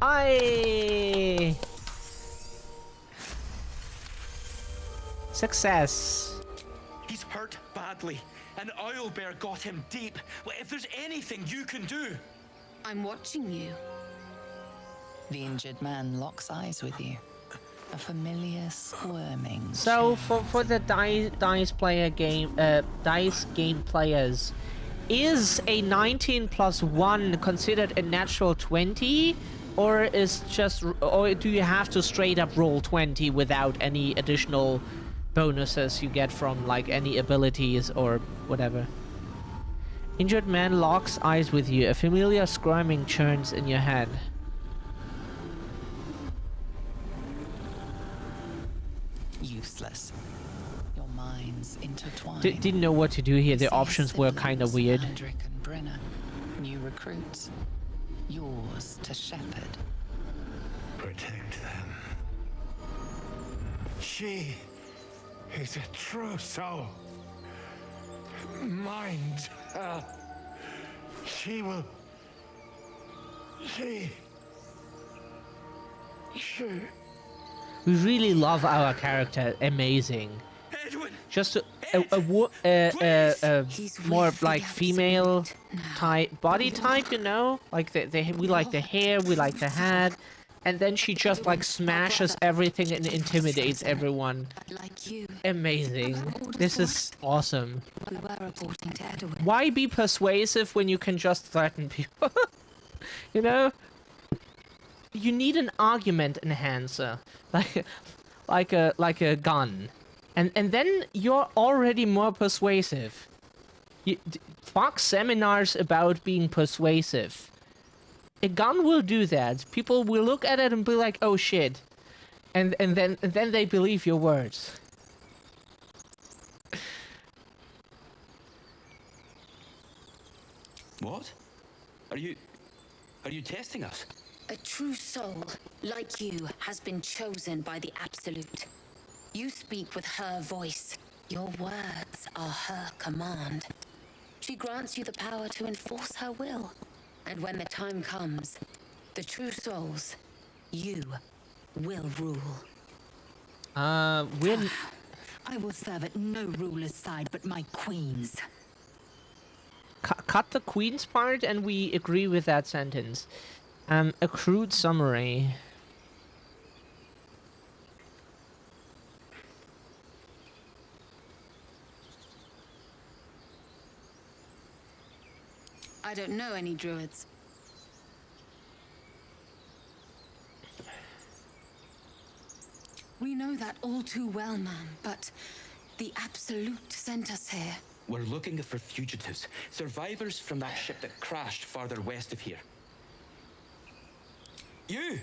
Aye! Success.
He's hurt badly. An owlbear got him deep. Well, if there's anything you can do...
I'm watching you.
The injured man locks eyes with you. A familiar squirming.
So for the dice game players, is a 19 plus 1 considered a natural 20, or do you have to straight up roll 20 without any additional bonuses you get from like any abilities or whatever? Injured man locks eyes with you. A familiar squirming churns in your head.
Useless. Your minds intertwined.
Didn't know what to do here. The options were kind of weird.
Andric and Brenna, new recruits. Yours to shepherd.
Protect them. She is a true soul. Mind her. She will... She...
We really love our character. Amazing. Just a more like female type body type, you know? Like we like the hair, we like the hat, and then she just like smashes everything and intimidates everyone. Amazing. This is awesome. Why be persuasive when you can just threaten people? You know? You need an argument enhancer, like a gun, and then you're already more persuasive. Fuck seminars about being persuasive. A gun will do that. People will look at it and be like, "Oh shit," and then they believe your words.
What? Are you testing us?
A true soul, like you, has been chosen by the Absolute. You speak with her voice. Your words are her command. She grants you the power to enforce her will. And when the time comes, the true souls, you, will rule.
We're...
I will serve at no ruler's side but my queen's.
Cut the queen's part and we agree with that sentence. A crude summary.
I don't know any druids. We know that all too well, ma'am, but the Absolute sent us here.
We're looking for fugitives, survivors from that ship that crashed farther west of here. You!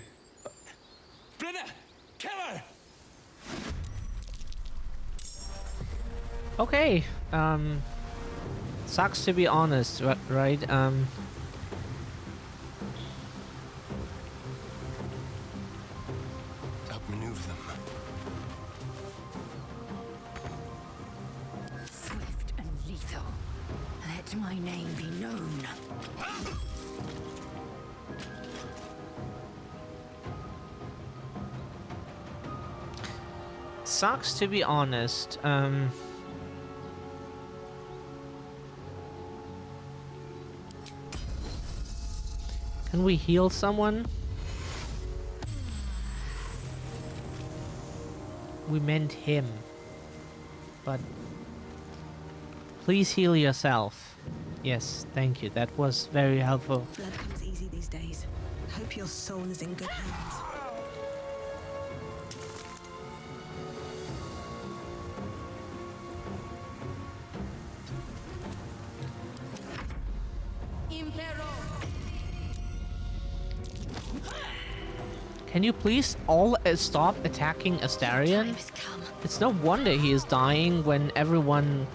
Brenna! Kill her!
Okay, sucks to be honest, right?
Outmaneuver them.
Swift and lethal. Let my name be known.
Sucks to be honest. Can we heal someone? We meant him. But please heal yourself. Yes, thank you. That was very helpful.
Blood comes easy these days. Hope your soul is in good hands.
Can you please all stop attacking Astarion? It's no wonder he is dying when everyone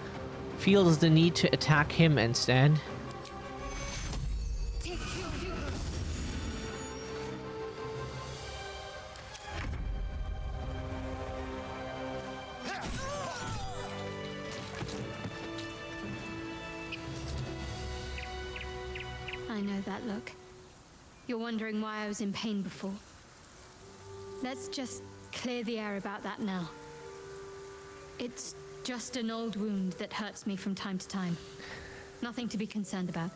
feels the need to attack him instead.
I know that look. You're wondering why I was in pain before. Let's just clear the air about that now. It's just an old wound that hurts me from time to time. Nothing to be concerned about.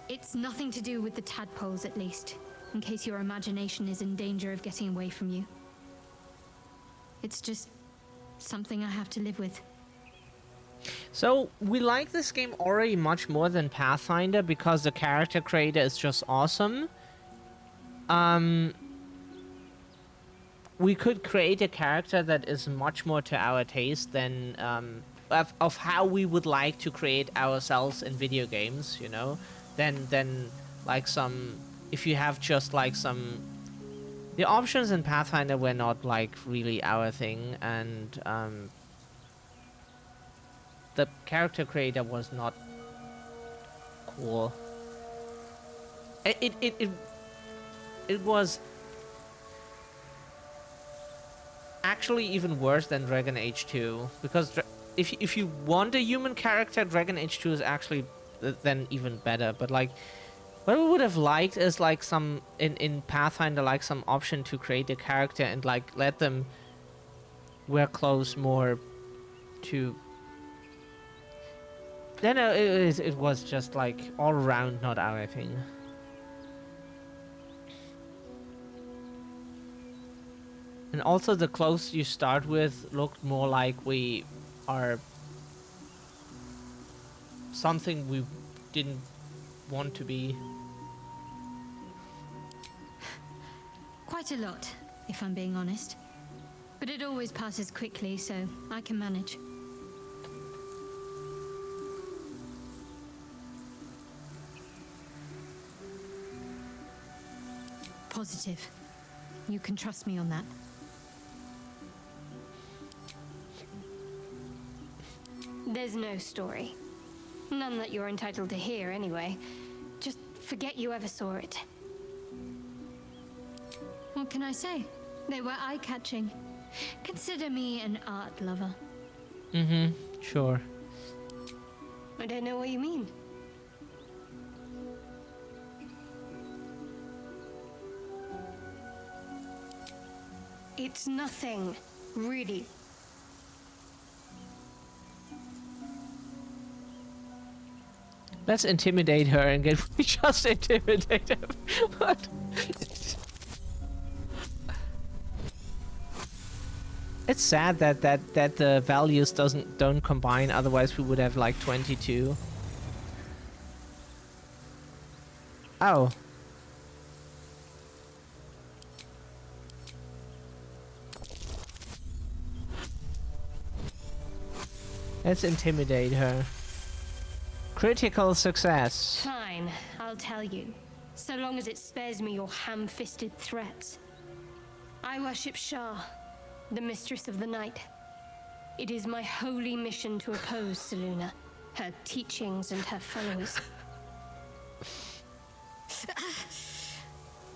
It's nothing to do with the tadpoles, at least, in case your imagination is in danger of getting away from you. It's just something I have to live with.
So, we like this game already much more than Pathfinder because the character creator is just awesome. We could create a character that is much more to our taste than of how we would like to create ourselves in video games, you know, than like some, if you have just like some, the options in Pathfinder were not like really our thing, and the character creator was not cool. It was actually even worse than Dragon Age 2, because if you want a human character, Dragon Age 2 is actually then even better. But like, what we would have liked is like some in Pathfinder, like some option to create a character and like let them wear clothes more to. Then it was just like all around not our thing. And also the clothes you start with looked more like we are something we didn't want to be.
Quite a lot, if I'm being honest. But it always passes quickly, so I can manage. Positive. You can trust me on that. There's no story. None that you're entitled to hear, anyway. Just forget you ever saw it. What can I say? They were eye-catching. Consider me an art lover.
Mm-hmm, sure.
I don't know what you mean. It's nothing, really.
Let's intimidate her and get we just intimidate her. What? It's sad that the values don't combine, otherwise we would have like 22. Oh. Let's intimidate her. Critical success.
Fine, I'll tell you. So long as it spares me your ham-fisted threats. I worship Shah, the mistress of the night. It is my holy mission to oppose Selûne, her teachings and her followers.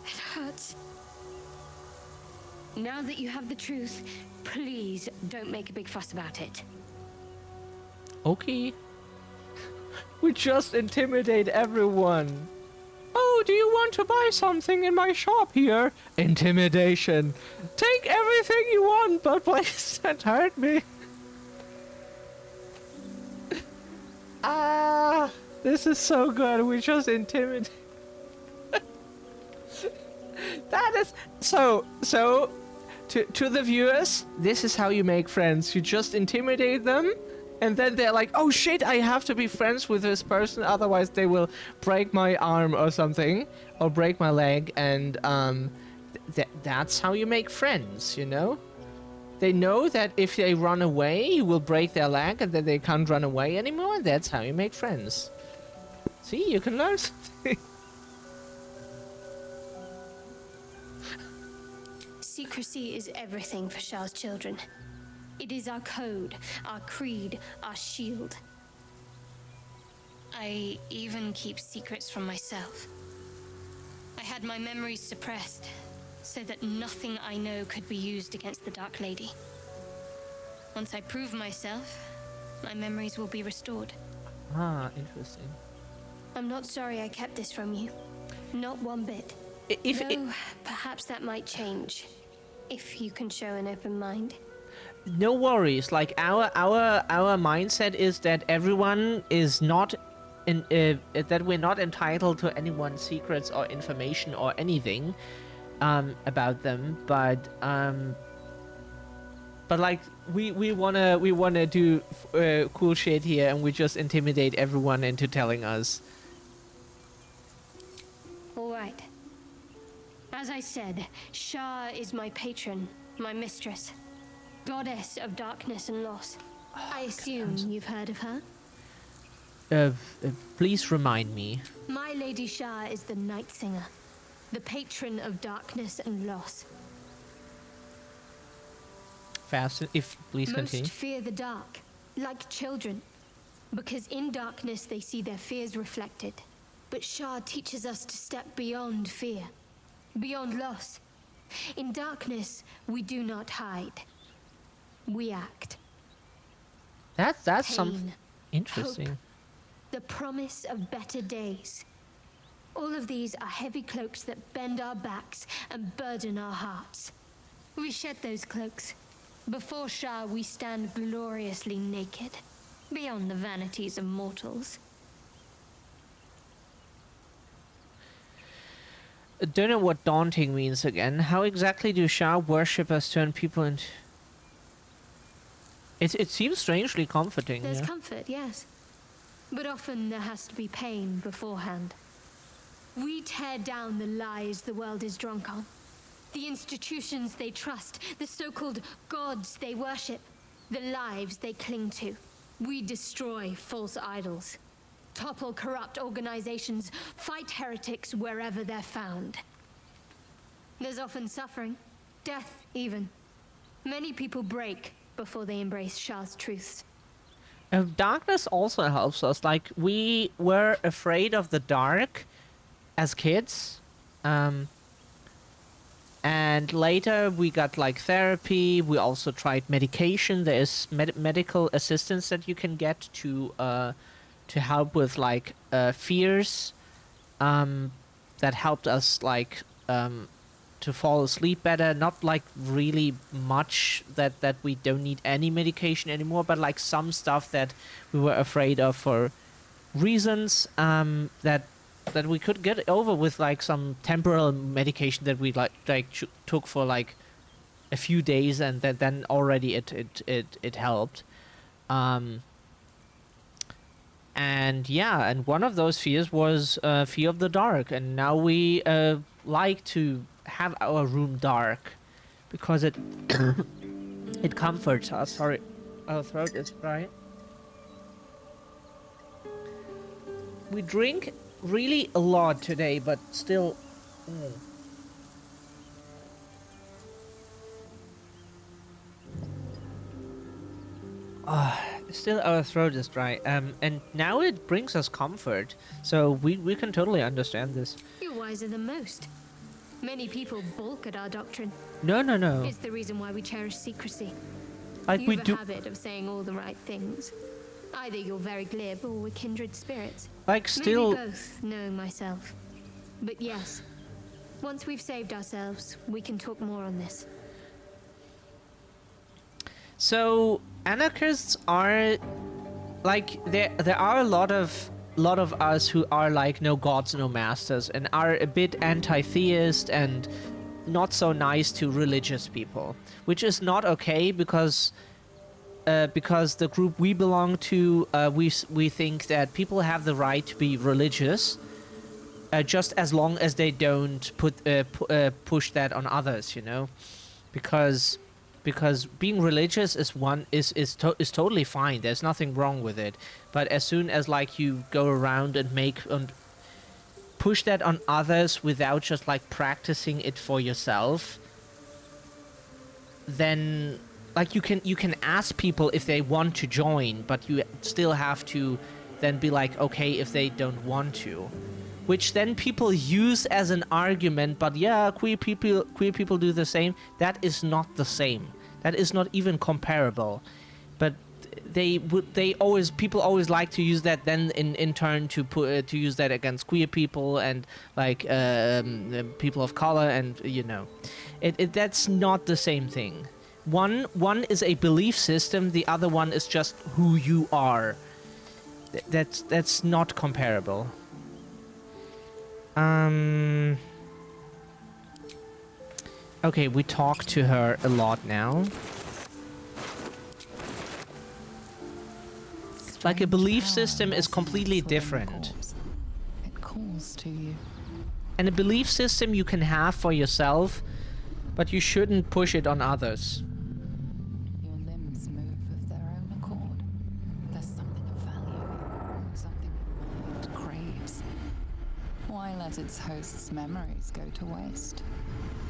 It hurts. Now that you have the truth, please don't make a big fuss about it.
Okay. We just intimidate everyone. Oh, do you want to buy something in my shop here? Intimidation. Take everything you want, but please don't hurt me. Ah, this is so good. We just intimidate. That is so. To the viewers, this is how you make friends. You just intimidate them, and then they're like, "Oh shit, I have to be friends with this person, otherwise they will break my arm or something, or break my leg." And that's how you make friends, you know. They know that if they run away, you will break their leg, and then they can't run away anymore. And that's how you make friends. See, you can learn something.
Secrecy is everything for Shah's children. It is our code, our creed, our shield. I even keep secrets from myself. I had my memories suppressed, so that nothing I know could be used against the Dark Lady. Once I prove myself, my memories will be restored.
Ah, interesting.
I'm not sorry I kept this from you. Not one bit. Though, perhaps that might change. If you can show an open mind.
No worries. Like our mindset is that everyone is not that we're not entitled to anyone's secrets or information or anything about them, but like we wanna do cool shit here, and we just intimidate everyone into telling us.
All right. As I said, Shah is my patron, my mistress, goddess of darkness and loss. I assume you've heard of her?
Please remind me.
My Lady Shah is the Night Singer, the patron of darkness and loss.
Fast, if please continue.
Most fear the dark, like children, because in darkness they see their fears reflected. But Shah teaches us to step beyond fear. Beyond loss. In darkness, we do not hide. We act.
That's
Pain,
something interesting.
Hope, the promise of better days. All of these are heavy cloaks that bend our backs and burden our hearts. We shed those cloaks. Before Shah, we stand gloriously naked, beyond the vanities of mortals.
Don't know what daunting means again. How exactly do Shah worshippers turn people into... It seems strangely comforting.
There's
yeah?
comfort, yes. But often there has to be pain beforehand. We tear down the lies the world is drunk on. The institutions they trust, the so-called gods they worship, the lives they cling to. We destroy false idols. Topple corrupt organizations, fight heretics wherever they're found. There's often suffering, death even. Many people break before they embrace Shah's truths.
Darkness also helps us. Like, we were afraid of the dark as kids. And later we got like therapy. We also tried medication. There is medical assistance that you can get to help with like fears that helped us like to fall asleep better. Not like really much that we don't need any medication anymore, but like some stuff that we were afraid of for reasons that we could get over with like some temporal medication that we took for like a few days, and then already it helped. And yeah, and one of those fears was fear of the dark, and now we like to have our room dark because it it comforts us. Sorry, our throat is dry. We drink really a lot today, but still. Still our throat is dry. And now it brings us comfort, so we can totally understand this.
You're wiser than most. Many people balk at our doctrine.
No.
It's the reason why we cherish secrecy.
Like we
You've
do.
a habit of saying all the right things. Either you're very glib or we're kindred spirits.
Like still.
Maybe both, knowing myself. But yes, once we've saved ourselves, we can talk more on this.
So anarchists are like there are a lot of lot of us who are like no gods, no masters, and are a bit anti-theist and not so nice to religious people, which is not okay because the group we belong to, we think that people have the right to be religious, just as long as they don't push that on others, you know, because being religious is totally fine. There's nothing wrong with it, but as soon as like you go around and push that on others without just like practicing it for yourself, then like you can ask people if they want to join, but you still have to then be like, okay, if they don't want to, which then people use as an argument. But yeah, queer people do the same. That is not the same. That is not even comparable. But people always like to use that then in turn to use that against queer people and like people of color, and you know, that's not the same thing. One is a belief system, the other one is just who you are. That's not comparable. Okay, we talk to her a lot now. Like a belief system is completely different.
It calls to you.
And a belief system you can have for yourself, but you shouldn't push it on others.
Your limbs move of their own accord. There's something of value, something your mind craves. Why let its host's memories go to waste?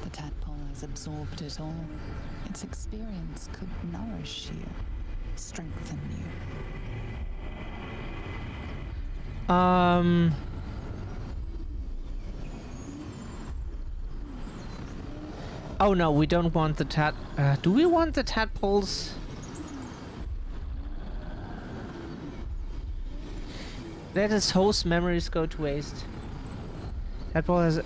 The tadpole has absorbed it all. Its experience could nourish you, strengthen you.
Oh no, we don't want the do we want the tadpoles? Let his host memories go to waste. Tadpole has,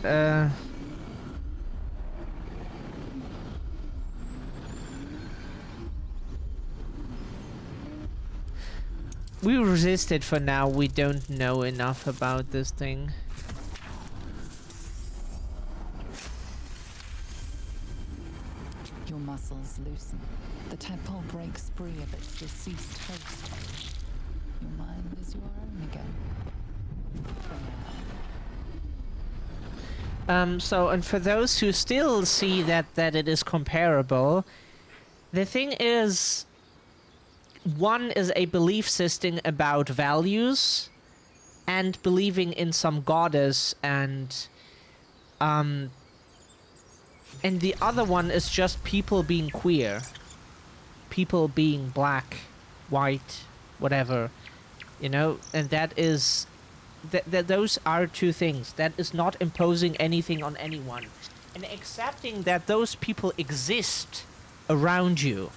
we resist it for now. We don't know enough about this thing.
Your muscles loosen. The tadpole breaks free of its deceased host. Your mind is your own again.
So, and for those who still see that it is comparable, the thing is, one is a belief system about values and believing in some goddess, and the other one is just people being queer, people being black, white, whatever, you know, and that is those are two things. That is not imposing anything on anyone, and accepting that those people exist around you,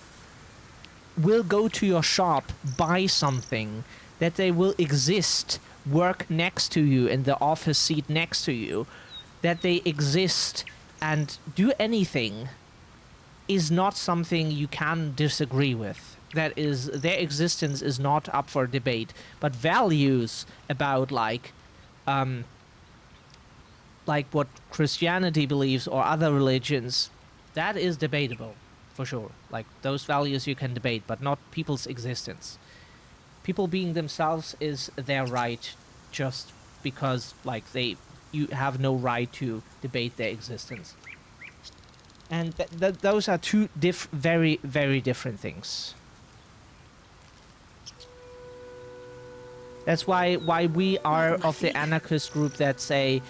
will go to your shop, buy something, that they will exist, work next to you in the office seat next to you, that they exist and do anything, is not something you can disagree with. That is, their existence is not up for debate. But values about like what Christianity believes or other religions, that is debatable, for sure. Like, those values you can debate, but not people's existence. People being themselves is their right, just because like you have no right to debate their existence. And those are two very, very different things. That's why we are of the anarchist group that say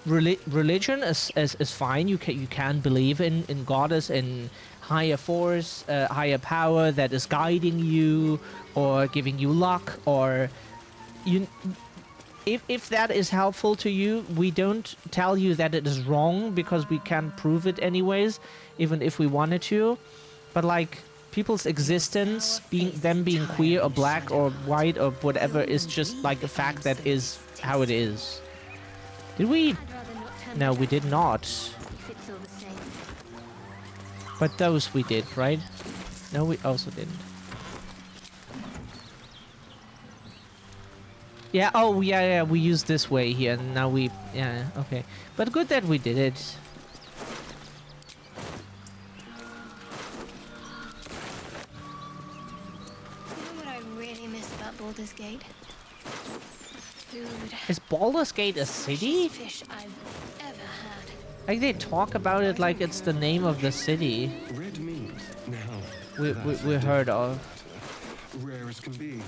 religion is fine. You can believe in goddess, in higher force, higher power that is guiding you or giving you luck, or if that is helpful to you, we don't tell you that it is wrong, because we can't prove it anyways, even if we wanted to. But like, people's existence, them being queer or black or white or whatever, is just like a fact that is how it is. Did we? No, we did not. But those we did, right? No, we also didn't. Yeah, oh, yeah, we used this way here, and now we... Yeah, okay. But good that we did it.
You know what I really miss about Baldur's Gate? Food.
Is Baldur's Gate a city?
Fish I've ever had.
Like, they talk about it like it's the name of the city
Red meat. Now,
we heard of.
rare as can be.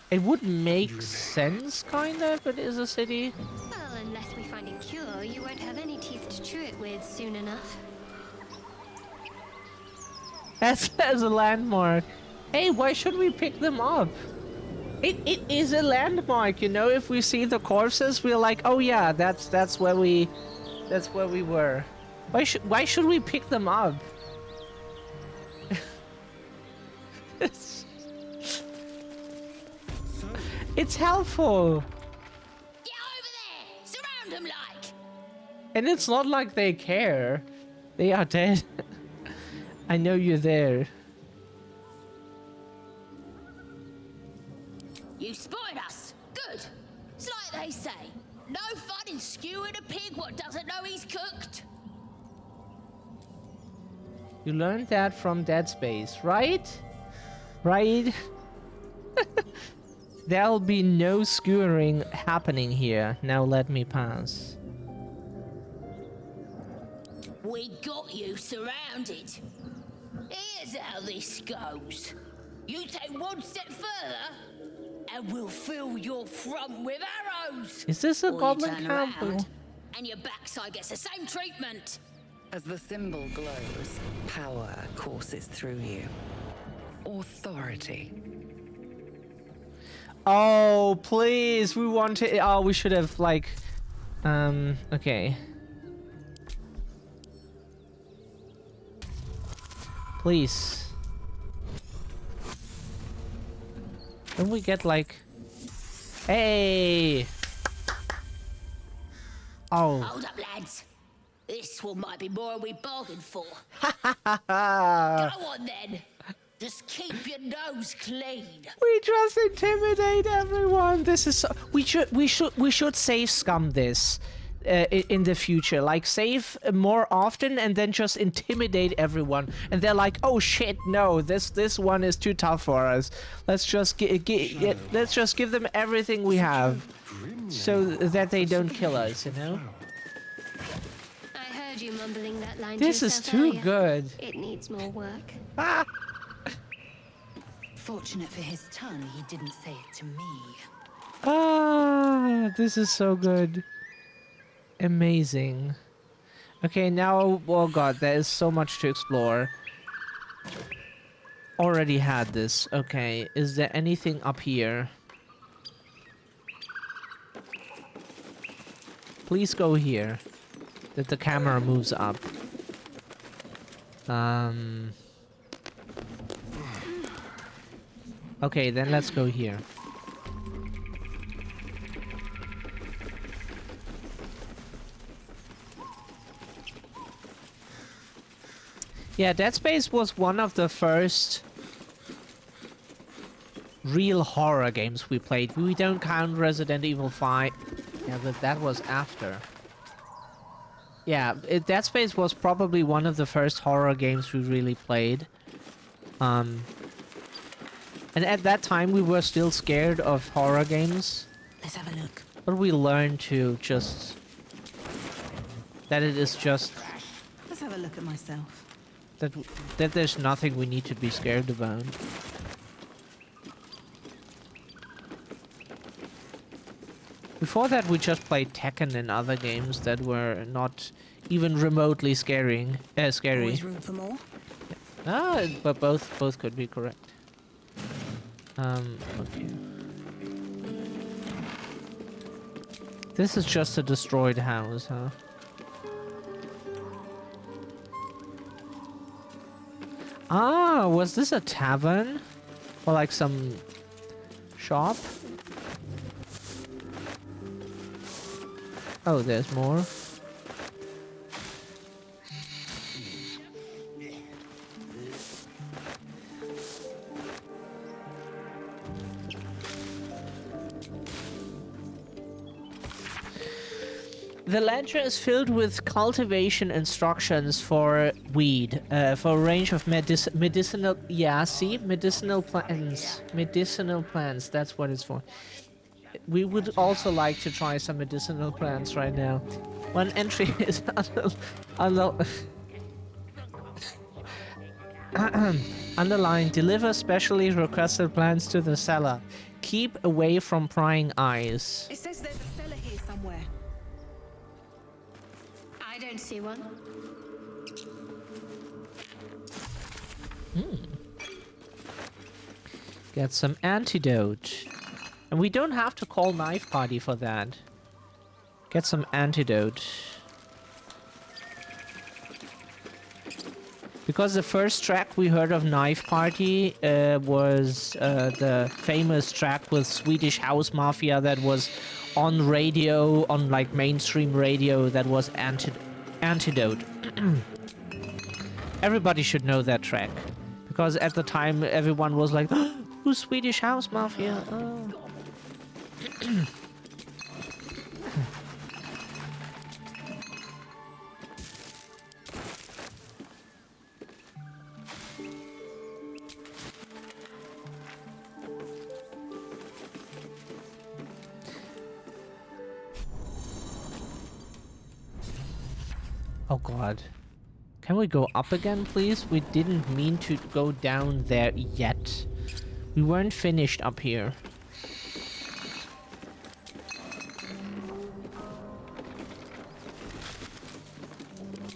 It would make sense, kind of, if it is a city.
Well, unless we find a cure, you won't have any teeth to chew it with soon enough.
As a landmark. Hey, why should we pick them up? It is a landmark, you know. If we see the corpses, we're like, oh yeah, that's where we were. Why should we pick them up? It's helpful.
Get over there! Surround them like!
And it's not like they care. They are dead. I know you're there.
You spotted us. Good. It's like they say. No fun in skewing a pig what doesn't know he's cooked.
You learned that from Dead Space, right? Right? There'll be no skewering happening here. Now let me pass.
We got you surrounded. Here's how this goes. You take one step further, and we'll fill your front with arrows.
Is this a
Or you
goblin
turn
camp?
around, and your backside gets the same treatment.
As the symbol glows, power courses through you. Authority.
Oh, please, we want to... Oh, we should have, like... okay. Please. Don't we get, like... Hey! Oh.
Hold up, lads. This one might be more than we bargained for.
Go
on, then. Just keep your nose clean.
We just intimidate everyone. This is so... We should save scum this in the future. Like, save more often and then just intimidate everyone. And they're like, oh shit, no, this one is too tough for us. Let's just let's just give them everything we have, so that they don't kill us. You know.
I heard you mumbling that line.
This is too
earlier.
good.
It needs more work.
Fortunate for his tongue, he didn't say it to me.
Ah, this is so good. Amazing. Okay, now, oh god, there is so much to explore. Already had this. Okay, is there anything up here? Please go here. That the camera moves up. Okay, then let's go here. Yeah, Dead Space was one of the first real horror games we played. We don't count Resident Evil 5. Yeah, but that was after. Yeah, Dead Space was probably one of the first horror games we really played. And at that time we were still scared of horror games.
Let's have a look.
But we learned to just... that it is just...
Let's have a look at myself.
That there's nothing we need to be scared about. Before that, we just played Tekken and other games that were not even remotely scary.
Always room for more.
Ah, but both could be correct. Okay. This is just a destroyed house, huh? Ah, was this a tavern? Or like some shop? Oh, there's more. The ledger is filled with cultivation instructions for weed, for a range of medicinal... Yeah, see? Medicinal plants. Medicinal plants, that's what it's for. We would also like to try some medicinal plants right now. One entry is underlined, deliver specially requested plants to the cellar. Keep away from prying eyes.
It says there's a cellar here somewhere.
I don't see one.
Get some antidote. And we don't have to call Knife Party for that. Get some antidote. Because the first track we heard of Knife Party was the famous track with Swedish House Mafia that was on radio, on like mainstream radio, that was Antidote. Everybody should know that track. Because at the time everyone was like, oh, who's Swedish House Mafia? Oh. Oh god. Can we go up again, please? We didn't mean to go down there yet. We weren't finished up here.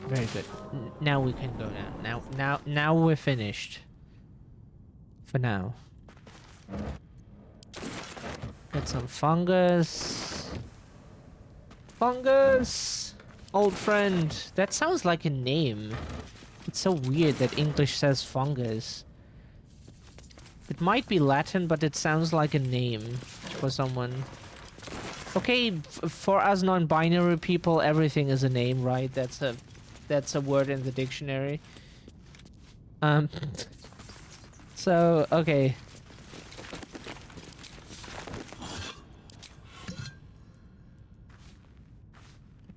Very good. Now we can go down. Now we're finished. For now. Get some fungus. Fungus! Old friend. That sounds like a name. It's so weird that English says fungus. It might be Latin, but it sounds like a name for someone. Okay, for us non-binary people, everything is a name, right? That's a word in the dictionary. So, okay.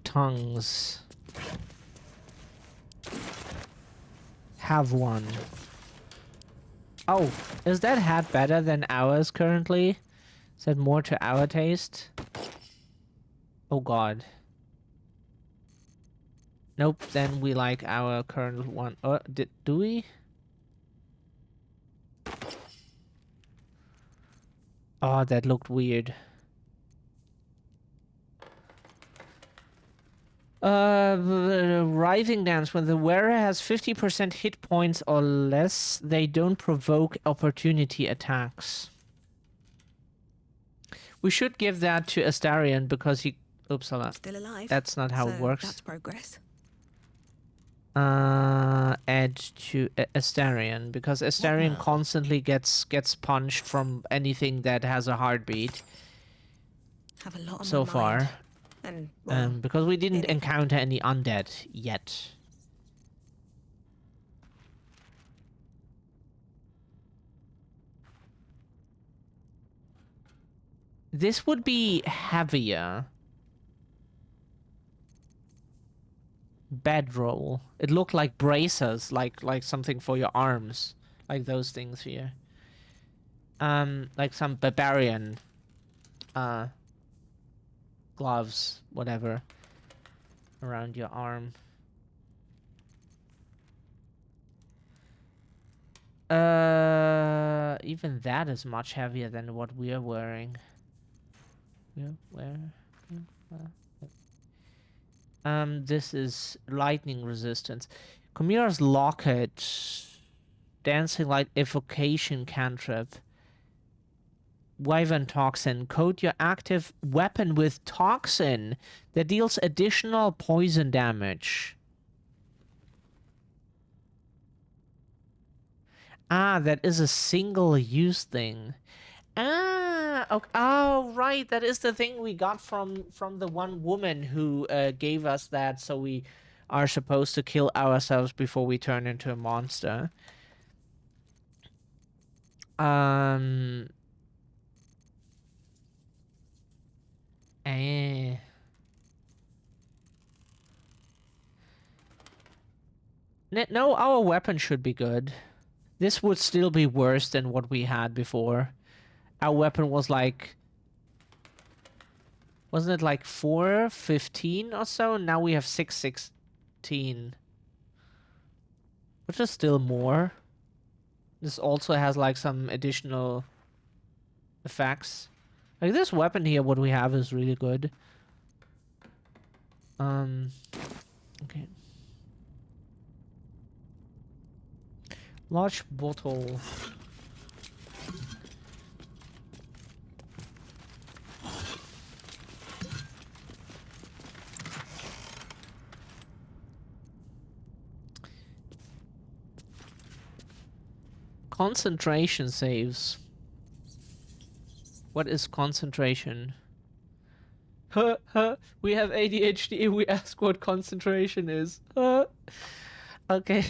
Tongues. Have one. Oh, is that hat better than ours currently? Is that more to our taste? Oh god. Nope, then we like our current one. Do we? Oh, that looked weird. Writhing dance. When the wearer has 50% hit points or less, they don't provoke opportunity attacks. We should give that to Astarion because he... Uppsala.
Still alive.
That's not how it works.
That's progress.
Add to Astarion because Astarion constantly gets punched from anything that has a heartbeat.
Have a lot on
so
my
far.
mind. And, well,
because we didn't encounter any undead yet. This would be heavier. Bedroll. It looked like bracers, like something for your arms, like those things here. Like some barbarian. Gloves, whatever, around your arm. Even that is much heavier than what we are wearing. This is lightning resistance. Chimera's locket, dancing light evocation cantrip. Wyvern toxin. Coat your active weapon with toxin that deals additional poison damage. Ah, that is a single-use thing. Ah, okay. Oh, right. That is the thing we got from the one woman who gave us that, so we are supposed to kill ourselves before we turn into a monster. No, our weapon should be good. This would still be worse than what we had before. Our weapon was like... Wasn't it like 415 or so? Now we have 616. Which is still more. This also has like some additional effects. Like this weapon here, what we have is really good. Okay. Large bottle. Concentration saves. What is concentration? We have ADHD. We ask what concentration is. Okay.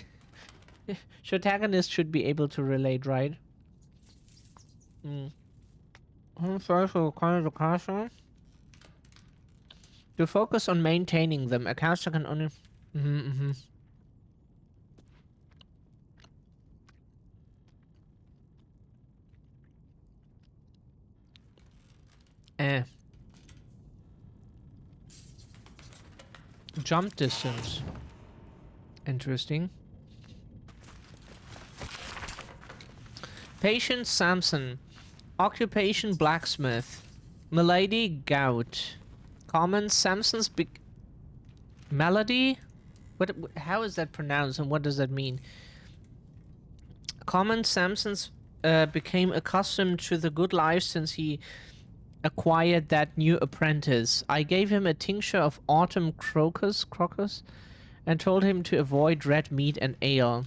Protagonist should be able to relate, right? First, we require the caster to focus on maintaining them. A caster can only... Jump distance. Interesting. Patient Samson. Occupation blacksmith. Malady gout. Common Samson's big melody? What? How is that pronounced and what does that mean? Common Samson's became accustomed to the good life since he acquired that new apprentice. I gave him a tincture of autumn crocus, and told him to avoid red meat and ale.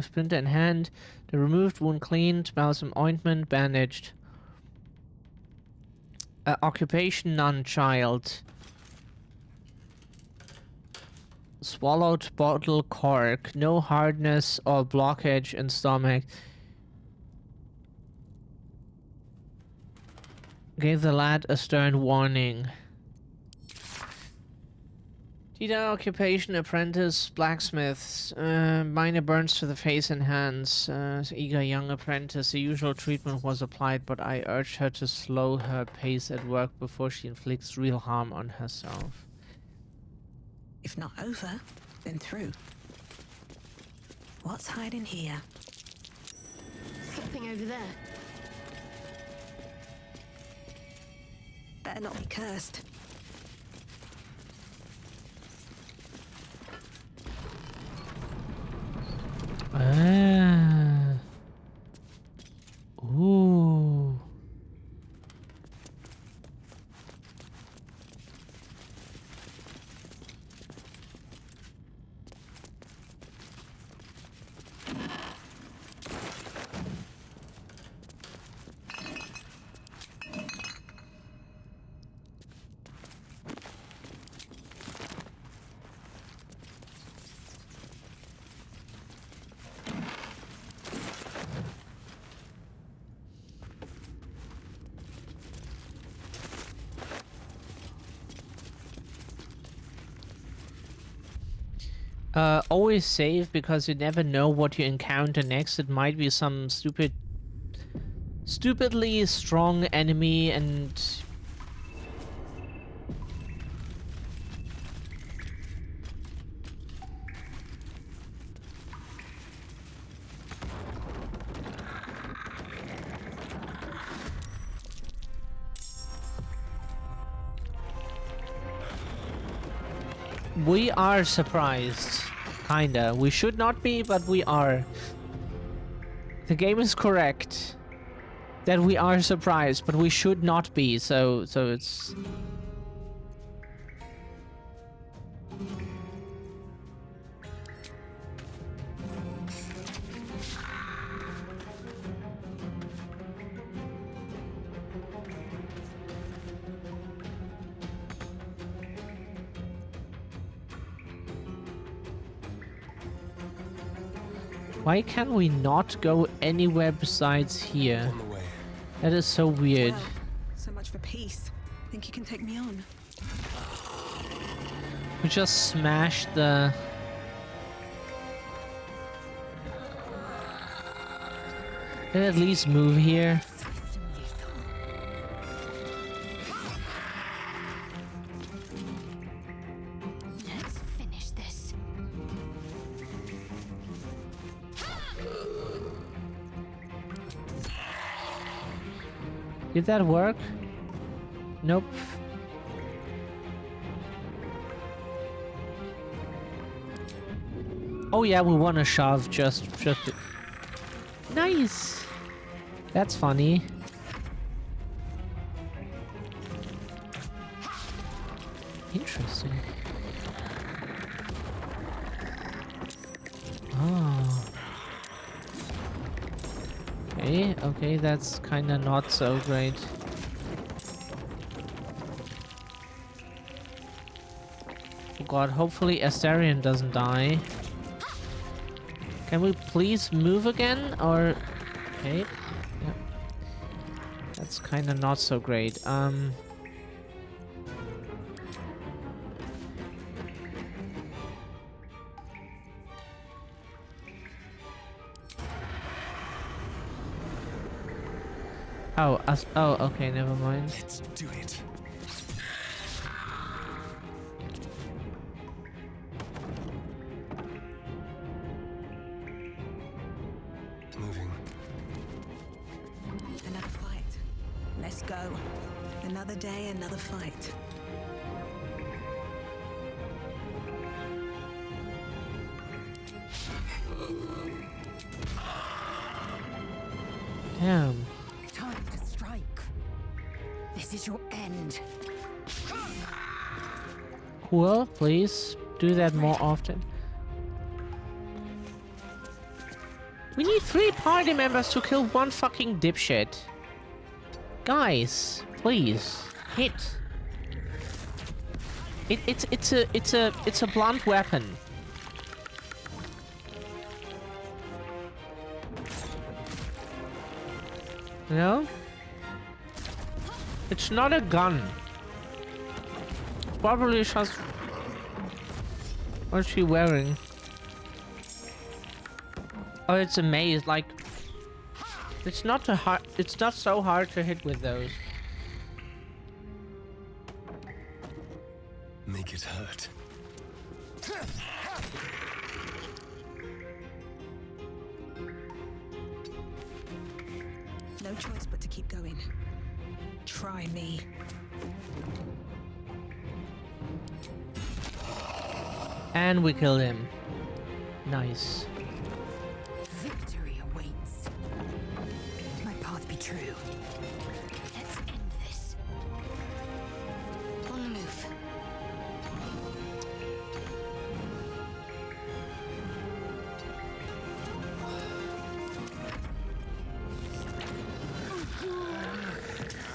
Splinter in hand, the removed wound cleaned, balsam ointment bandaged. Occupation none, child. Swallowed bottle cork, no hardness or blockage in stomach. Gave the lad a stern warning. Dida occupation apprentice blacksmiths. Minor burns to the face and hands. Eager young apprentice. The usual treatment was applied, but I urged her to slow her pace at work before she inflicts real harm on herself.
If not over, then through. What's hiding here?
Something over there.
Better not be cursed.
Ooh. Always save because you never know what you encounter next. It might be some stupidly strong enemy and... We are surprised. Kinda. We should not be, but we are. The game is correct that we are surprised, but we should not be, so it's... Why can we not go anywhere besides here? That is so weird.
Well, so much for peace. Think you can take me on?
We just smashed the Can I at least move here?
Let's finish this.
Did that work? Nope. Oh yeah, we want to shove just. Nice. That's funny. Interesting. Oh. Okay, okay, that's kind of not so great. Oh god, hopefully Astarion doesn't die. Can we please move again, or... Okay. Yep. That's kind of not so great. Oh, oh, okay, never mind.
Let's do it. Moving.
Another fight. Let's go. Another day, another fight.
Damn.
Time to strike. This is your end.
Cool, please do that more often. We need 3 party members to kill one fucking dipshit. Guys, please hit. It's a blunt weapon. You know? It's not a gun. It's probably just... What's she wearing? Oh, it's a maze, like... It's not so hard to hit with those.
Make it hurt.
No choice but to keep going. Try me.
And we killed him. Nice.
Victory awaits. My path be true. Let's end this. On the move.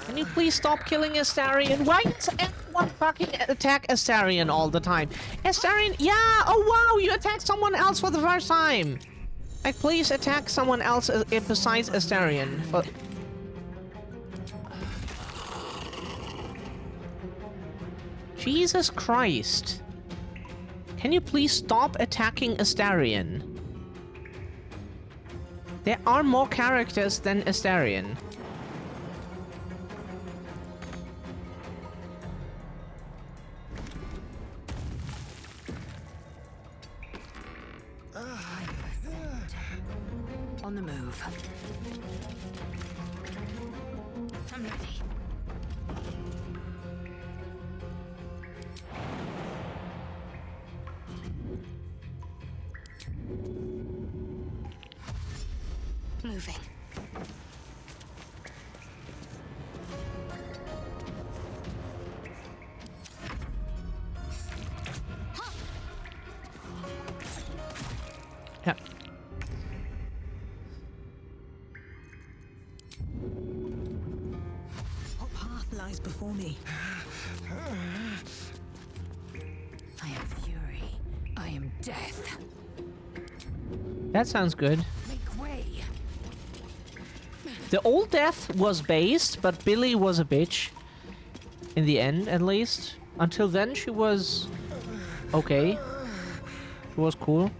Can you please stop killing Astarion? Why does everyone fucking attack Astarion all the time? Astarion, yeah! Oh wow, you attacked someone else for the first time! Like, please attack someone else besides Astarion. Jesus Christ. Can you please stop attacking Astarion? There are more characters than Astarion.
On the move. I'm ready. Moving.
Yeah.
What path lies before me?
I am fury. I am death.
That sounds good.
Make way.
The old death was based, but Billy was a bitch. In the end, at least. Until then, she was... okay. She was cool.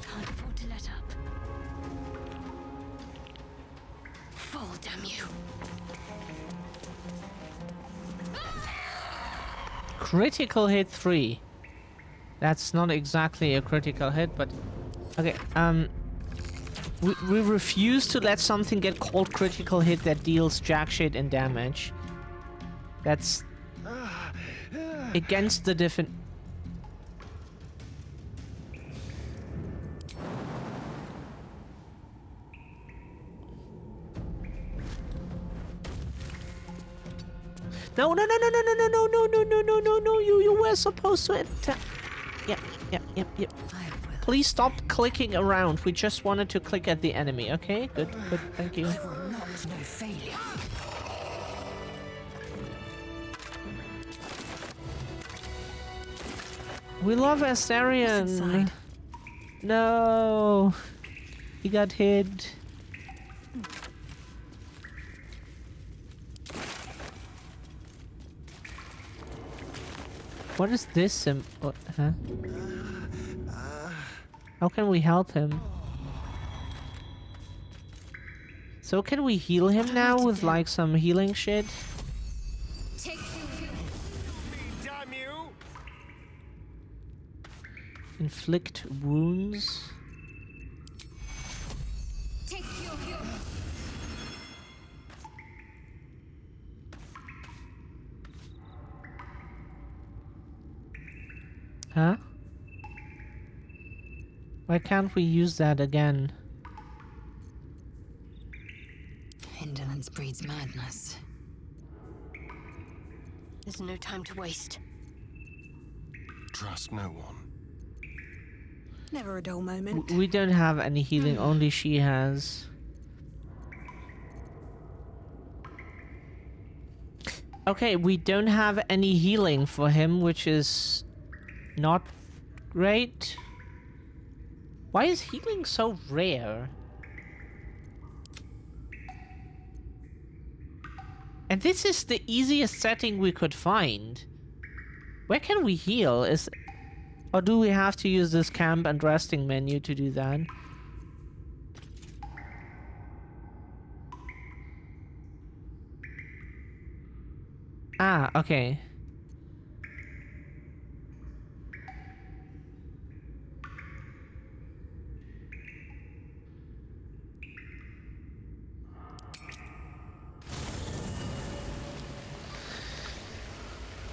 Time
damn you.
Critical hit 3. That's not exactly a critical hit, but okay. We refuse to let something get called critical hit that deals jack shit in damage. That's against the different. No, no, no, no, no, no, no, no, no, no, no, no, no, no, you were supposed to attack. Yep. Please stop clicking around. We just wanted to click at the enemy, okay? Good, thank you.
I will not no failure.
We love Astarion. No. He got hit. What is this? What, huh? How can we help him? So can we heal him now with like some healing shit?
Damn you!
Inflict wounds. Huh? Why can't we use that again?
Indolence breeds madness.
There's no time to waste.
Trust no one.
Never a dull moment.
We don't have any healing, only she has. Okay, we don't have any healing for him, which is not great. Why is healing so rare? And this is the easiest setting we could find. Where can we heal? Or do we have to use this camp and resting menu to do that? Ah, okay.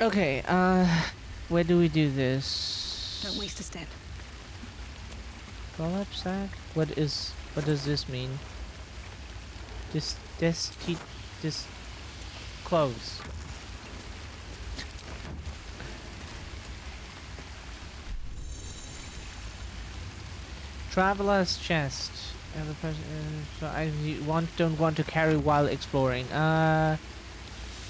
Okay, where do we do this?
Don't waste a step.
Roll up sack? What does this mean? This close. Traveler's chest. Every person, so I don't want to carry while exploring.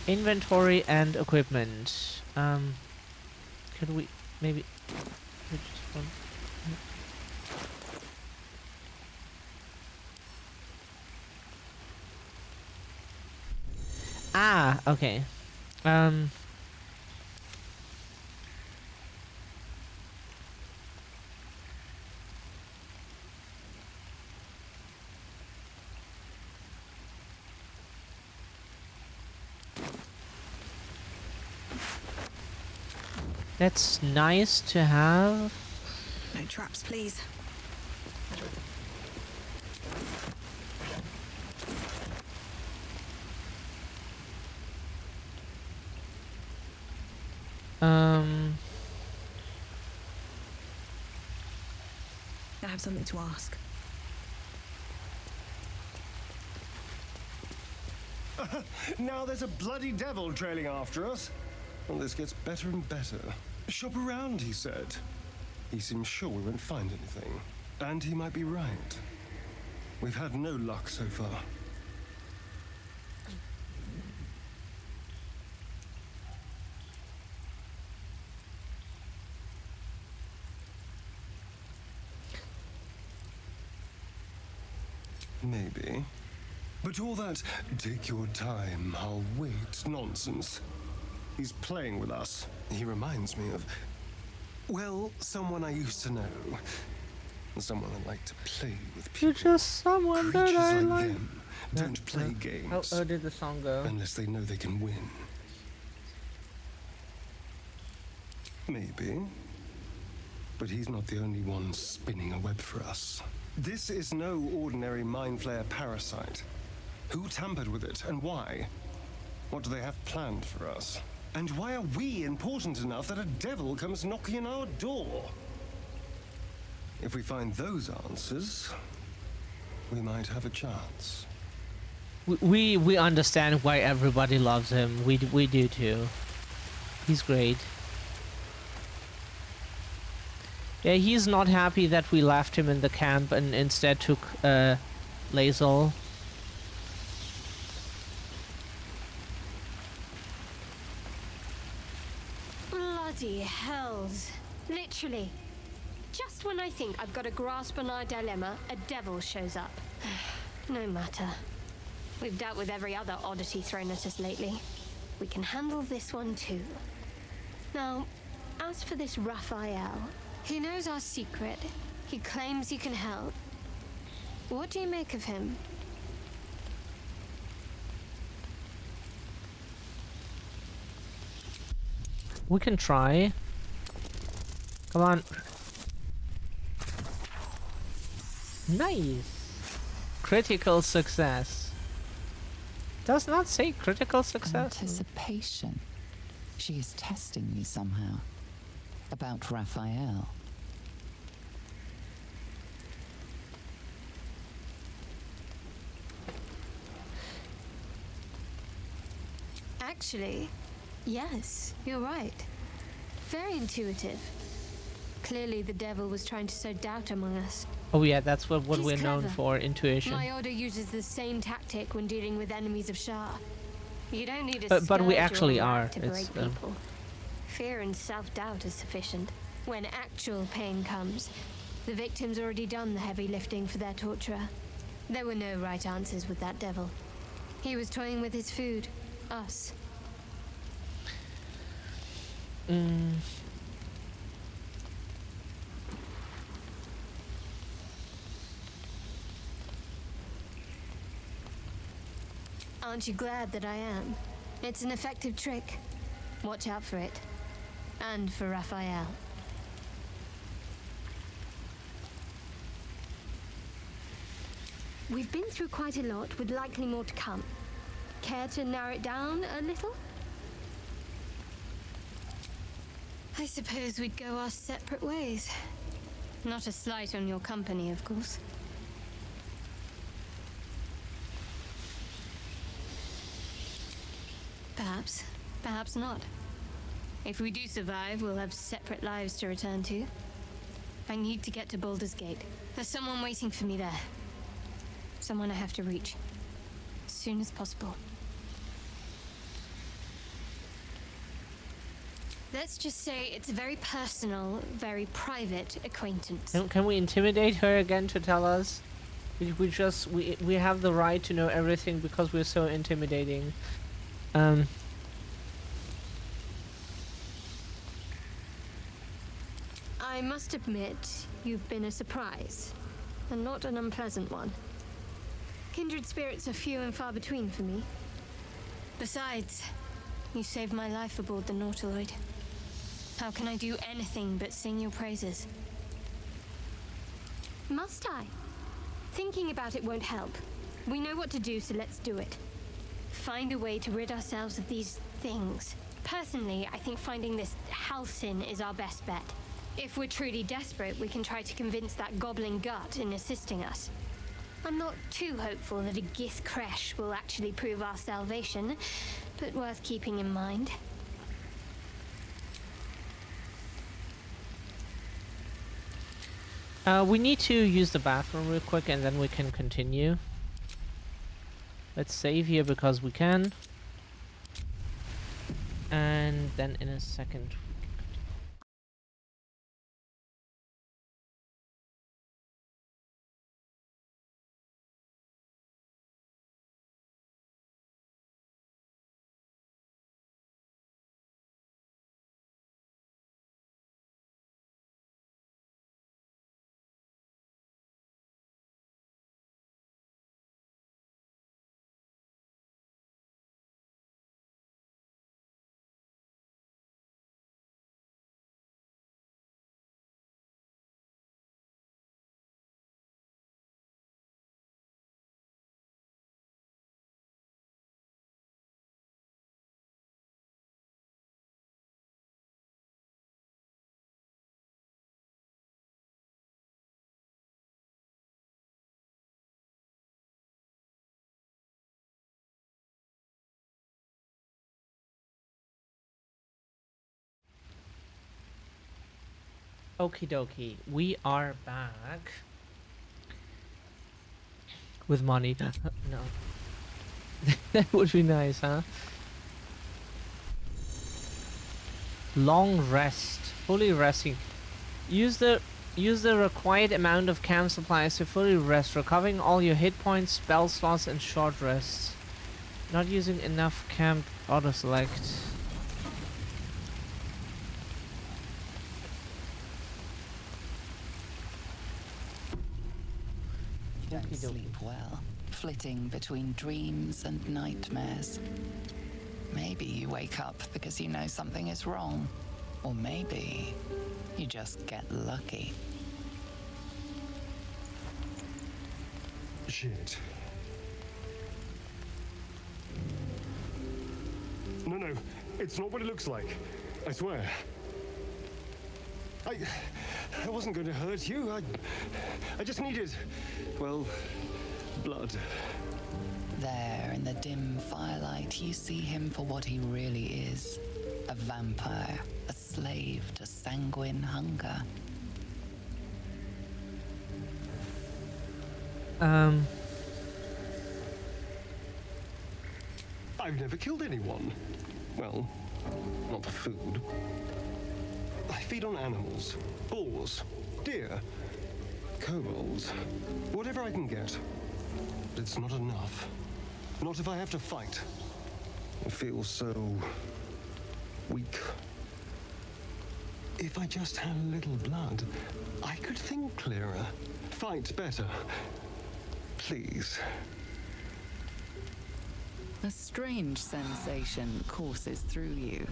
Inventory and equipment. Could we maybe just one? Ah, okay. That's nice to have.
No traps, please. I have something to ask.
Now there's a bloody devil trailing after us. Well, this gets better and better. Shop around, he said. He seems sure we won't find anything. And he might be right. We've had no luck so far. Maybe. But all that, take your time, I'll wait nonsense. He's playing with us. He reminds me of, well, someone I used to know. Someone I like to play with people.
You're just someone that
Creatures
I
like
like.
them don't play games.
How did the song go?
Unless they know they can win. Maybe. But he's not the only one spinning a web for us. This is no ordinary mind flayer parasite. Who tampered with it, and why? What do they have planned for us? And why are we important enough that a devil comes knocking on our door? If we find those answers, we might have a chance.
We understand why everybody loves him. We do too. He's great. Yeah, he's not happy that we left him in the camp and instead took Lae'zel.
Bloody hells. Literally. Just when I think I've got a grasp on our dilemma, a devil shows up. No matter. We've dealt with every other oddity thrown at us lately. We can handle this one too. Now, as for this Raphael, he knows our secret. He claims he can help. What do you make of him?
We can try. Come on. Nice. Critical success. Does not say critical success.
Anticipation. She is testing me somehow. About Raphael.
Actually, yes, you're right. Very intuitive. Clearly the devil was trying to sow doubt among us.
Oh yeah, that's what
He's
we're known
clever.
for, intuition.
My order uses the same tactic when dealing with enemies of Shah. You don't need a
But we
scourge or
actually
a rat
are.
to break people. Fear and self-doubt is sufficient. When actual pain comes, the victim's already done the heavy lifting for their torturer. There were no right answers with that devil. He was toying with his food, us. Aren't you glad that I am? It's an effective trick. Watch out for it. And for Raphael. We've been through quite a lot, with likely more to come. Care to narrow it down a little? I suppose we'd go our separate ways. Not a slight on your company, of course. Perhaps. Perhaps not. If we do survive, we'll have separate lives to return to. I need to get to Baldur's Gate. There's someone waiting for me there. Someone I have to reach. As soon as possible. Let's just say it's a very personal, very private acquaintance.
Can we intimidate her again to tell us? We have the right to know everything because we're so intimidating.
I must admit, you've been a surprise, and not an unpleasant one. Kindred spirits are few and far between for me. Besides, you saved my life aboard the Nautiloid. How can I do anything but sing your praises? Must I? Thinking about it won't help. We know what to do, so let's do it. Find a way to rid ourselves of these things. Personally, I think finding this Halcyon is our best bet. If we're truly desperate, we can try to convince that goblin gut in assisting us. I'm not too hopeful that a Gith Kresh will actually prove our salvation, but worth keeping in mind.
We need to use the bathroom real quick and then we can continue. Let's save here because we can. And then in a second Okie dokie, we are back. With money. No. That would be nice, huh? Long rest. Fully resting. Use the required amount of camp supplies to fully rest, recovering all your hit points, spell slots, and short rests. Not using enough camp auto-select.
You don't sleep well, flitting between dreams and nightmares. Maybe you wake up because you know something is wrong. Or maybe you just get lucky.
Shit. No, it's not what it looks like. I swear. I wasn't going to hurt you. I just needed, well, blood.
There, in the dim firelight, you see him for what he really is. A vampire, a slave to sanguine hunger.
I've never killed anyone. Well, not for food. I feed on animals. Boars, deer, kobolds, whatever I can get. But it's not enough. Not if I have to fight. I feel so weak. If I just had a little blood, I could think clearer, fight better. Please.
A strange sensation courses through you,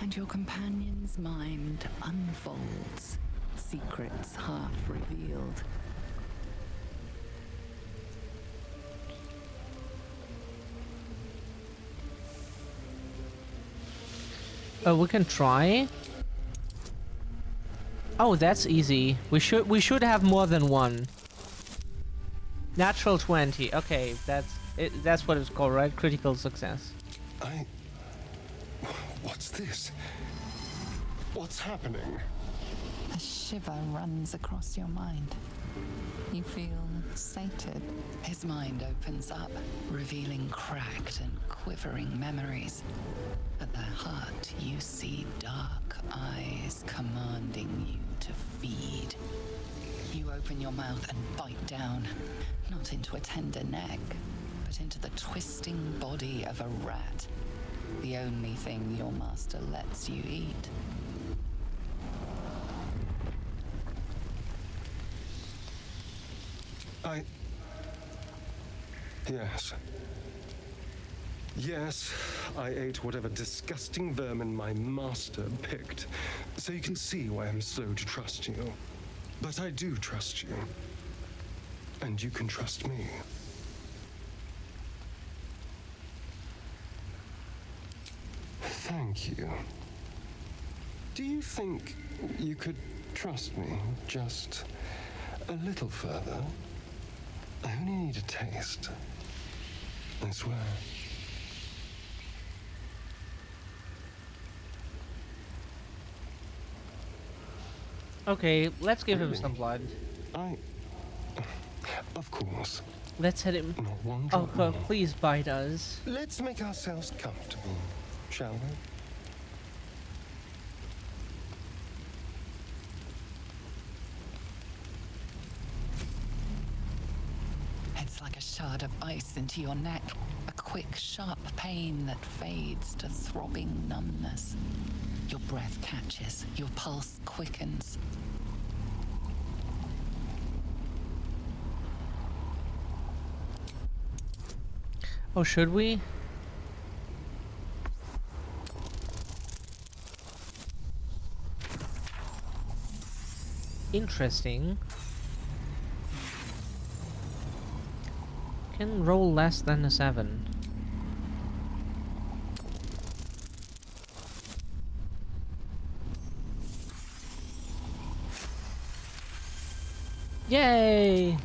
and your companion's mind unfolds, secrets half revealed.
We can try. Oh, that's easy. We should have more than one. Natural 20. Okay, that's what it's called, right? Critical success.
What's this? What's happening?
A shiver runs across your mind. You feel sated. His mind opens up, revealing cracked and quivering memories. At their heart, you see dark eyes commanding you to feed. You open your mouth and bite down, not into a tender neck, but into the twisting body of a rat. The only thing your master lets you eat.
Yes, I ate whatever disgusting vermin my master picked. So you can see why I'm slow to trust you. But I do trust you. And you can trust me. Thank you. Do you think you could trust me just a little further? I only need a taste. I swear.
Okay, let's give him some blood.
Of course.
Let's hit him.
Not one
Oh,
drop
God,
more.
please bite us.
Let's make ourselves comfortable, shall we?
It's like a shard of ice into your neck. A quick, sharp pain that fades to throbbing numbness. Your breath catches, your pulse quickens.
Oh, should we? Interesting. Can roll less than a 7. Yay!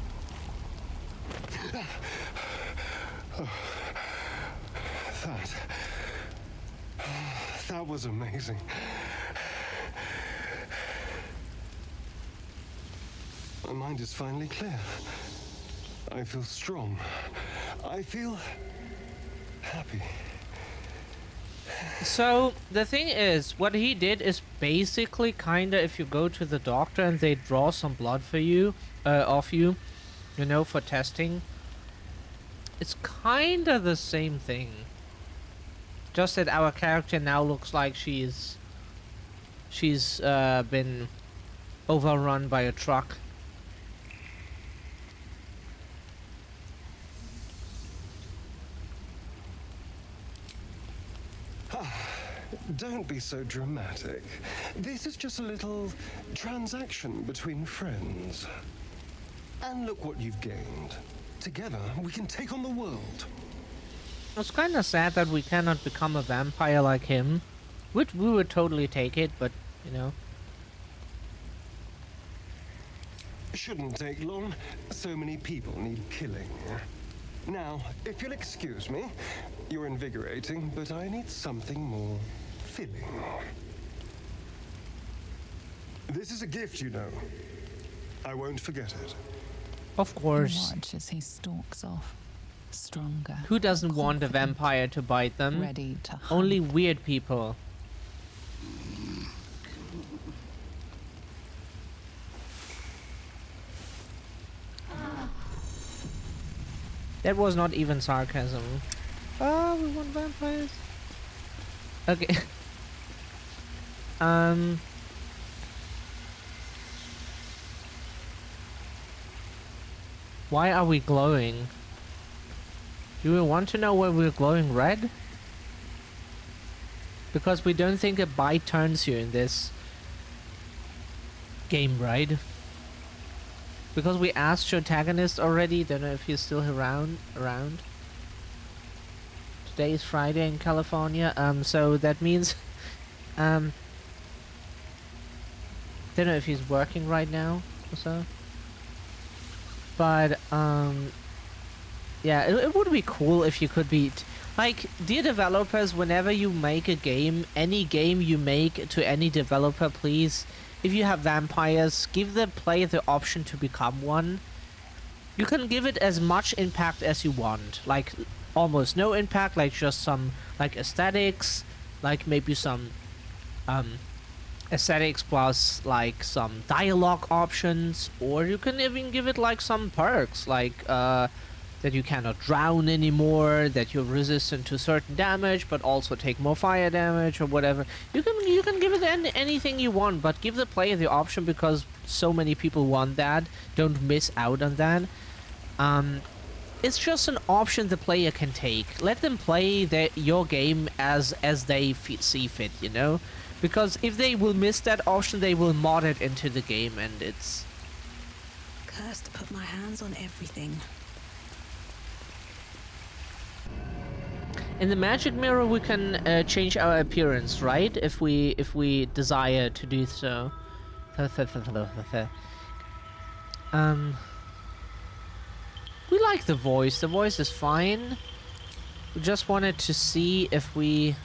That was amazing. My mind is finally clear. I feel strong. I feel happy.
So the thing is, what he did is basically kinda if you go to the doctor and they draw some blood for you, off you, you know, for testing. It's kinda the same thing. Just that our character now looks like she's been overrun by a truck.
Don't be so dramatic. This is just a little transaction between friends. And look what you've gained. Together, we can take on the world.
It's kind of sad that we cannot become a vampire like him. Which we would totally take it, but, you know.
Shouldn't take long. So many people need killing. Now, if you'll excuse me, you're invigorating, but I need something more filling. This is a gift, you know. I won't forget it.
Of course.
Watch as he stalks off, stronger.
Who doesn't want a vampire to bite them?
Ready to hunt.
Only weird people. That was not even sarcasm. Oh, we want vampires. Okay. Why are we glowing? Do we want to know why we're glowing red? Because we don't think a bite turns you in this game, right? Because we asked your antagonist already, don't know if he's still around. Today is Friday in California, so that means, don't know if he's working right now or so. But, yeah, it would be cool if you could be, like, dear developers, whenever you make a game, any game you make to any developer, please, if you have vampires, give the player the option to become one. You can give it as much impact as you want, like almost no impact, like just some like aesthetics, like maybe some aesthetics plus like some dialogue options, or you can even give it like some perks, like that you cannot drown anymore, that you're resistant to certain damage but also take more fire damage or whatever. You can give it anything you want, but give the player the option, because so many people want that. Don't miss out on that. It's just an option the player can take. Let them play your game as they see fit, you know? Because if they will miss that option, they will mod it into the game, and it's...
Cursed to put my hands on everything.
In the magic mirror, we can change our appearance, right? If we desire to do so. We like the voice. The voice is fine. We just wanted to see if we...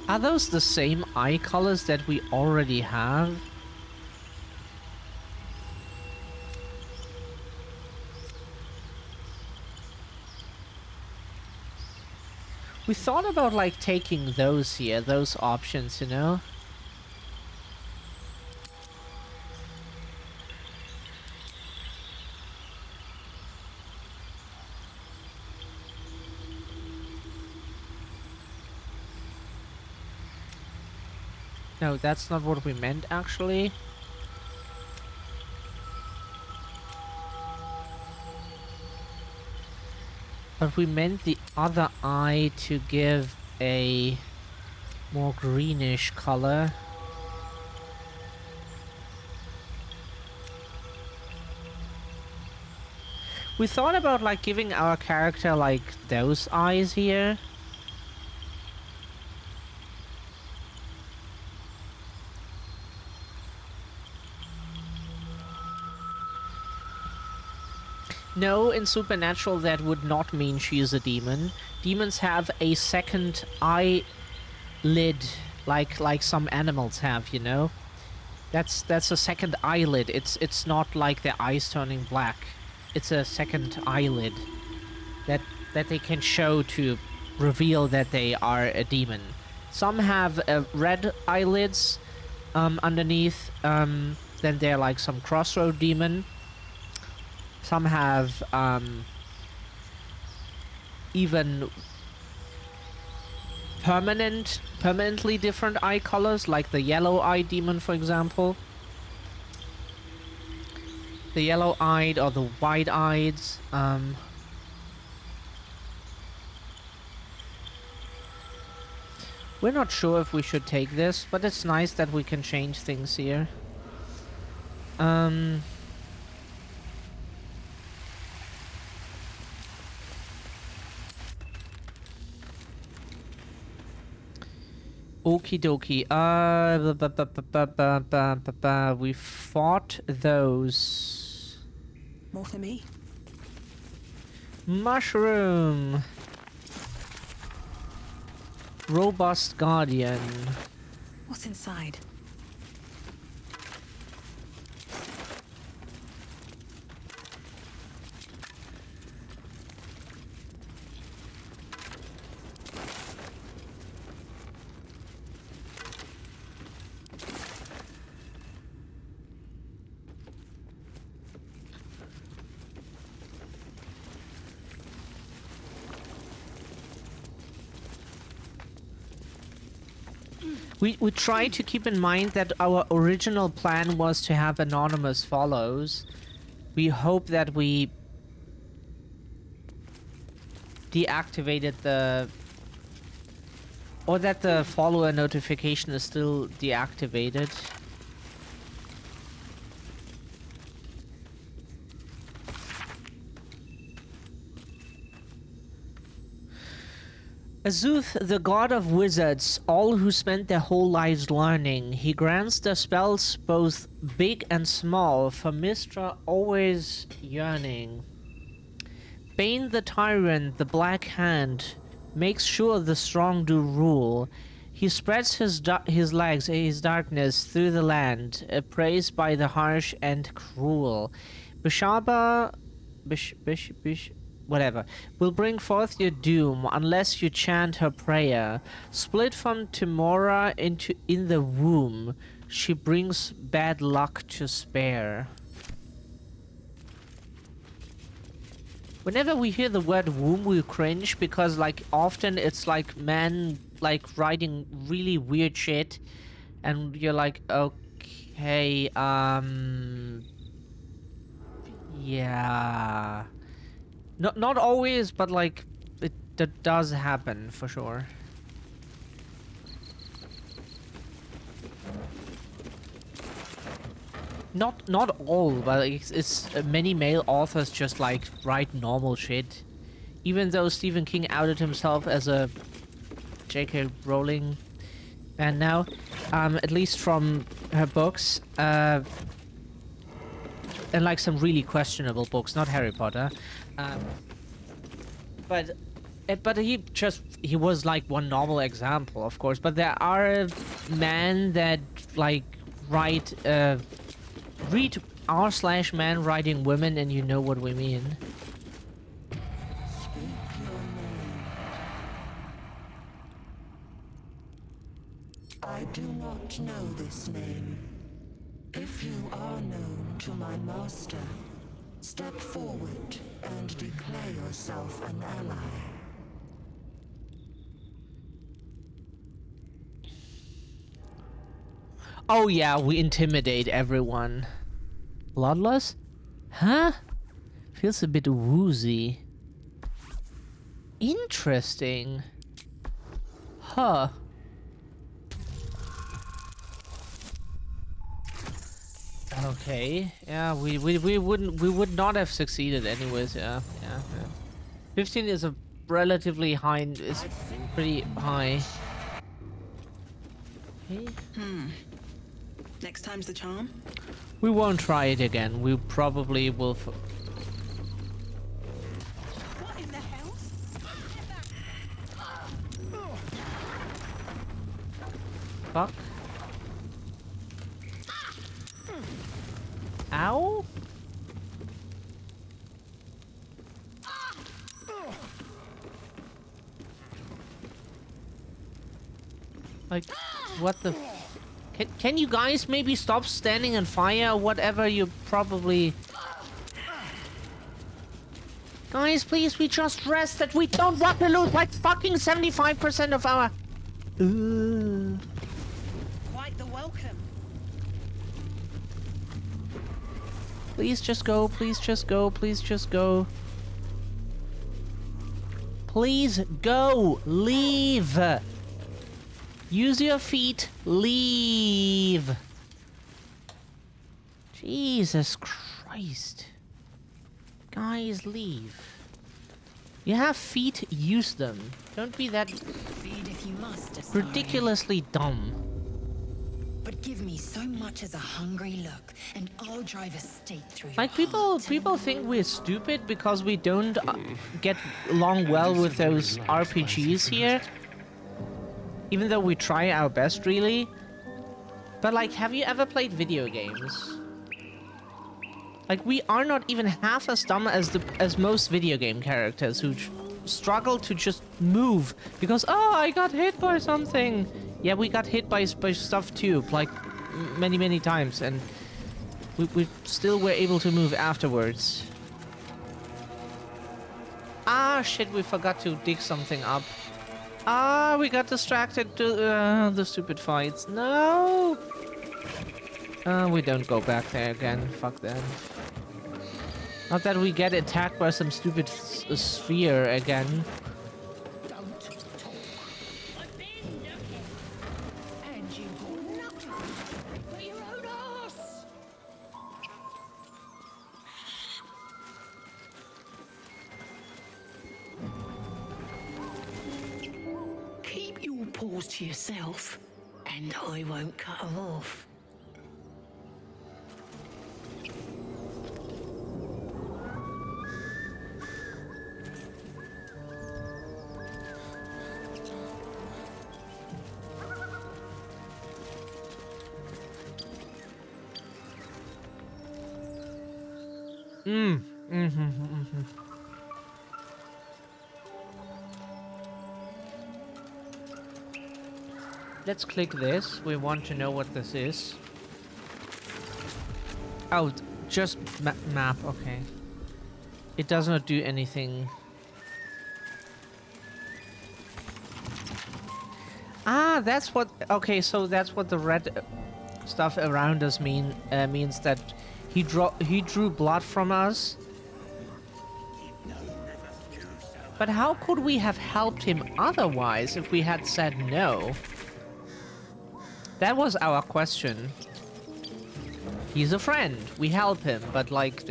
Are those the same eye colors that we already have? We thought about like taking those here, those options, you know? No, that's not what we meant actually. But we meant the other eye to give a more greenish color. We thought about like giving our character like those eyes here. No, in Supernatural that would not mean she is a demon. Demons have a second eye lid like some animals have, you know? That's a second eyelid. It's not like their eyes turning black. It's a second eyelid that they can show to reveal that they are a demon. Some have red eyelids underneath. Then they're like some crossroad demon. Some have even permanently different eye colors, like the yellow eye demon, for example. The yellow-eyed or the white-eyed. We're not sure if we should take this, but it's nice that we can change things here. Okie dokie. We fought those.
More for me.
Mushroom. Robust Guardian.
What's inside?
We try to keep in mind that our original plan was to have anonymous follows. We hope that we deactivated the... or that the follower notification is still deactivated. Azuth, the god of wizards, all who spent their whole lives learning. He grants their spells both big and small, for Mistra always yearning. Bane the tyrant, the black hand, makes sure the strong do rule. He spreads his legs, his darkness through the land, praised by the harsh and cruel. Bishaba... whatever, will bring forth your doom unless you chant her prayer. Split from Timora in the womb, she brings bad luck to spare. Whenever we hear the word womb, we cringe because, like, often it's like men like writing really weird shit, and you're like, okay, yeah. Not always, but like that does happen for sure. Not all, but it's many male authors just like write normal shit. Even though Stephen King outed himself as a J.K. Rowling fan now, at least from her books, and like some really questionable books, not Harry Potter. But he was like one normal example, of course. But there are men that like read r/man writing women, and you know what we mean.
I do not know this name. If you are known to my master, step forward and declare yourself an ally.
Oh yeah, we intimidate everyone. Bloodless? Huh? Feels a bit woozy. Interesting. Huh. Okay. Yeah, we would not have succeeded anyways. Yeah. 15 is a relatively high. It's pretty high. Okay.
Next time's the charm.
We won't try it again. We probably will.
What in the hell?
fuck? Ow? Like, what the... Can you guys maybe stop standing on fire or whatever you probably... Guys, please, we just rested. We don't want to lose like fucking 75% of our...
Quite the welcome.
Please just go, please just go, please just go. Please go, leave. Use your feet, leave. Jesus Christ. Guys, leave. You have feet, use them. Don't be that
Feed if you must,
ridiculously dumb.
But give me so much as a hungry look, and I'll drive a stake through
Like
your
people think we're stupid because we don't get along well with those RPGs here. Even though we try our best, really. But like, have you ever played video games? Like, we are not even half as dumb as most video game characters who struggle to just move because, oh, I got hit by something. Yeah, we got hit by stuff too, like many times, and we still were able to move afterwards. Ah, shit, we forgot to dig something up. Ah, we got distracted to the stupid fights. No! We don't go back there again. Fuck that. Not that we get attacked by some stupid sphere again.
Keep your paws to yourself, and I won't cut them off.
Let's click this. We want to know what this is. Oh, just map. Okay. It does not do anything. Ah, that's what... Okay, so that's what the red stuff around us means that he drew blood from us. But how could we have helped him otherwise if we had said no? That was our question. He's a friend. We help him, but like,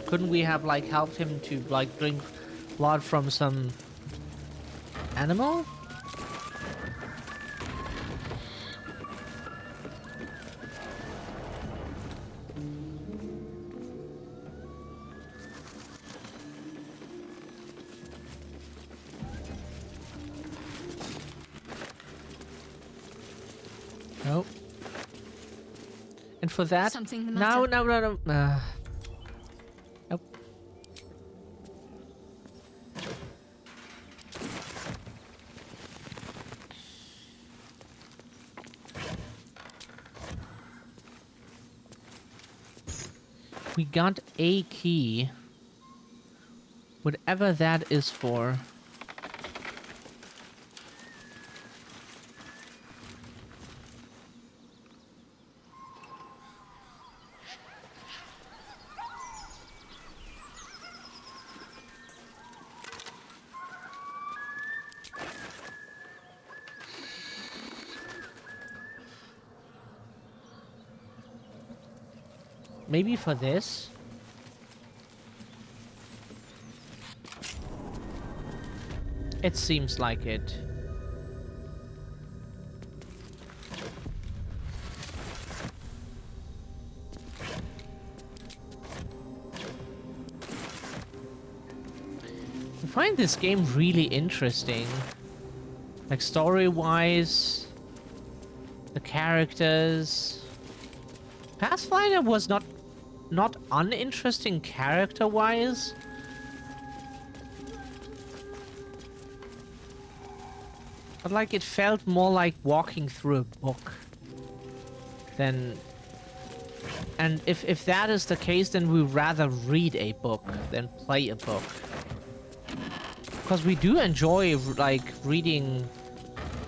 couldn't we have like helped him to like drink blood from some animal? Nope. And for that,
Something the
no.
matter?
Nope. We got a key. Whatever that is for. Maybe for this? It seems like it. I find this game really interesting. Like story-wise. The characters. Pathfinder was not uninteresting character-wise. But like it felt more like walking through a book than. And if that is the case, then we rather read a book than play a book. Because we do enjoy like reading.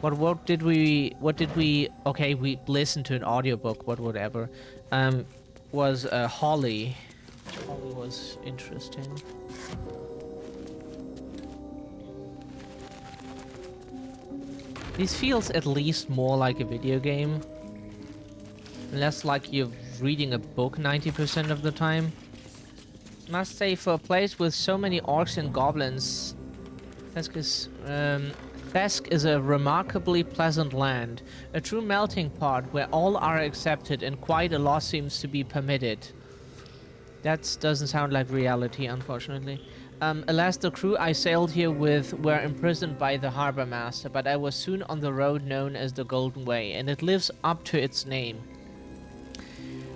What did we okay, we listened to an audiobook, whatever. Was Holly. Holly was interesting. This feels at least more like a video game. Less like you're reading a book 90% of the time. Must say, for a place with so many orcs and goblins, Thesk is a remarkably pleasant land, a true melting pot where all are accepted and quite a lot seems to be permitted. That doesn't sound like reality, unfortunately. Alas, the crew I sailed here with were imprisoned by the harbor master, but I was soon on the road known as the Golden Way, and it lives up to its name.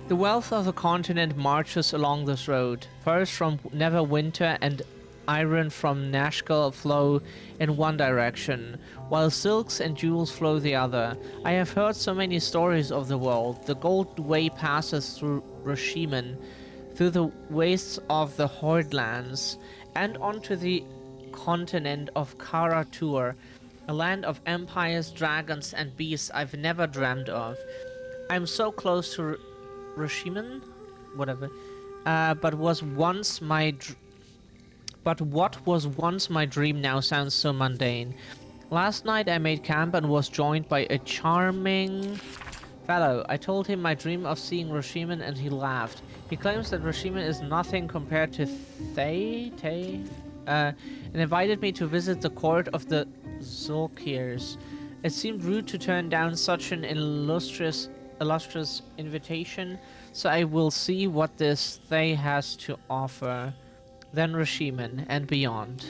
The wealth of the continent marches along this road. Furs from Neverwinter and iron from Nashkel flow in one direction, while silks and jewels flow the other. I have heard so many stories of the world. The Golden Way passes through Roshiman, through the wastes of the Hordlands, and onto the continent of Kara-Tur, a land of empires, dragons, and beasts I've never dreamt of. I'm so close to Roshiman, whatever, but what was once my dream now sounds so mundane. Last night I made camp and was joined by a charming fellow. I told him my dream of seeing Roshiman and he laughed. He claims that Roshiman is nothing compared to and invited me to visit the court of the Zulkirs. It seemed rude to turn down such an illustrious invitation, so I will see what this Thay has to offer. Then Roshiman and beyond.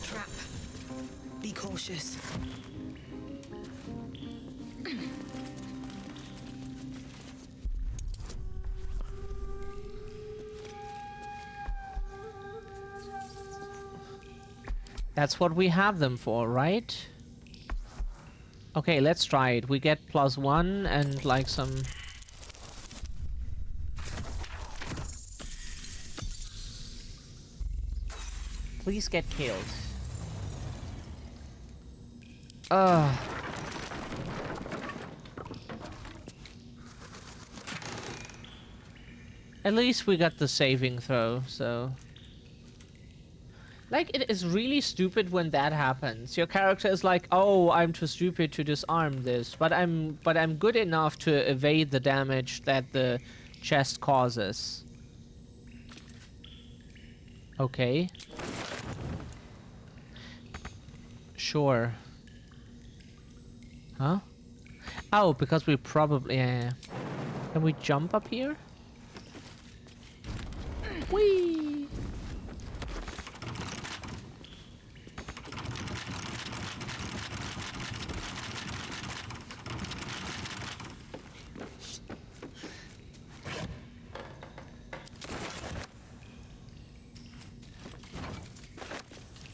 Trap. Be cautious.
That's what we have them for, right? Okay, let's try it. We get +1 and like some... Please get killed. Ugh. At least we got the saving throw, so... Like, it is really stupid when that happens. Your character is like, oh, I'm too stupid to disarm this, but I'm good enough to evade the damage that the chest causes. Okay. Sure. Huh? Oh, because we probably... Yeah. Can we jump up here? Whee!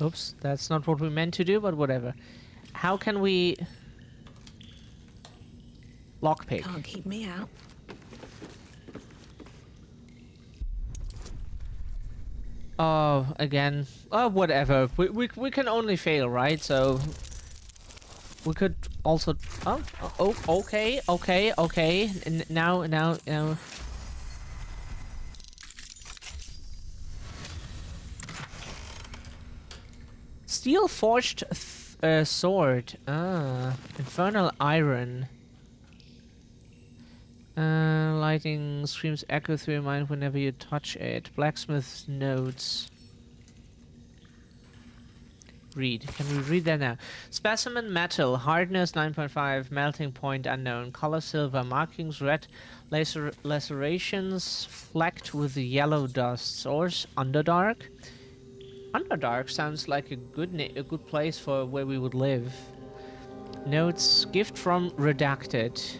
Oops, that's not what we meant to do, but whatever. How can we... Lockpick.
Can't keep me out.
Oh, again. Oh, whatever. We can only fail, right? So... We could also... Oh, okay. Now. Steel forged sword. Ah, infernal iron. Lightning screams echo through your mind whenever you touch it. Blacksmith's notes. read. Can we read that now? Specimen metal, hardness 9.5, melting point unknown, color silver, markings red, lacerations flecked with yellow dust. Source Underdark. Underdark sounds like a good place for where we would live. Notes, gift from Redacted.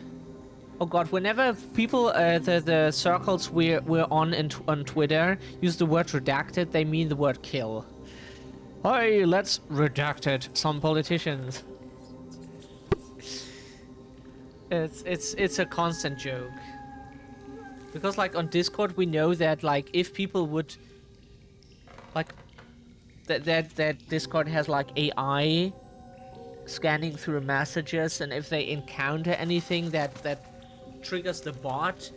Oh god, whenever people, the circles we're on on Twitter use the word redacted, they mean the word kill. Hey, let's redact it, some politicians. It's a constant joke. Because like on Discord we know that like if people would like that Discord has like AI scanning through messages, and if they encounter anything that triggers the bot,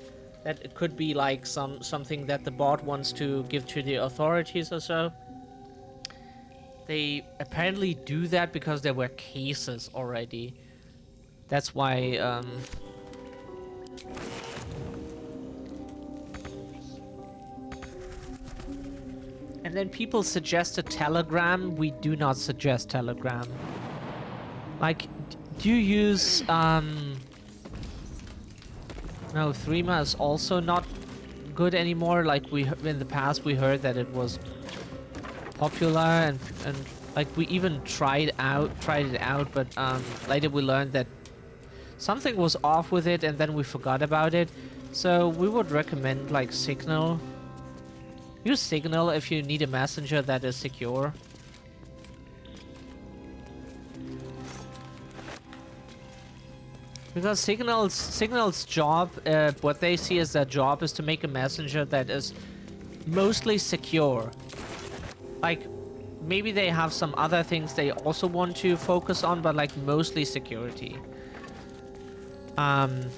that it could be like something that the bot wants to give to the authorities or so. They apparently do that because there were cases already. That's why and then people suggested Telegram. We do not suggest Telegram. Like, do you use no, Threema is also not good anymore. Like in the past we heard that it was popular and like we even tried it out, but later we learned that something was off with it and then we forgot about it. So we would recommend like Signal. Use Signal if you need a messenger that is secure. Because Signal's job, what they see as their job is to make a messenger that is mostly secure. Like, maybe they have some other things they also want to focus on, but like mostly security. And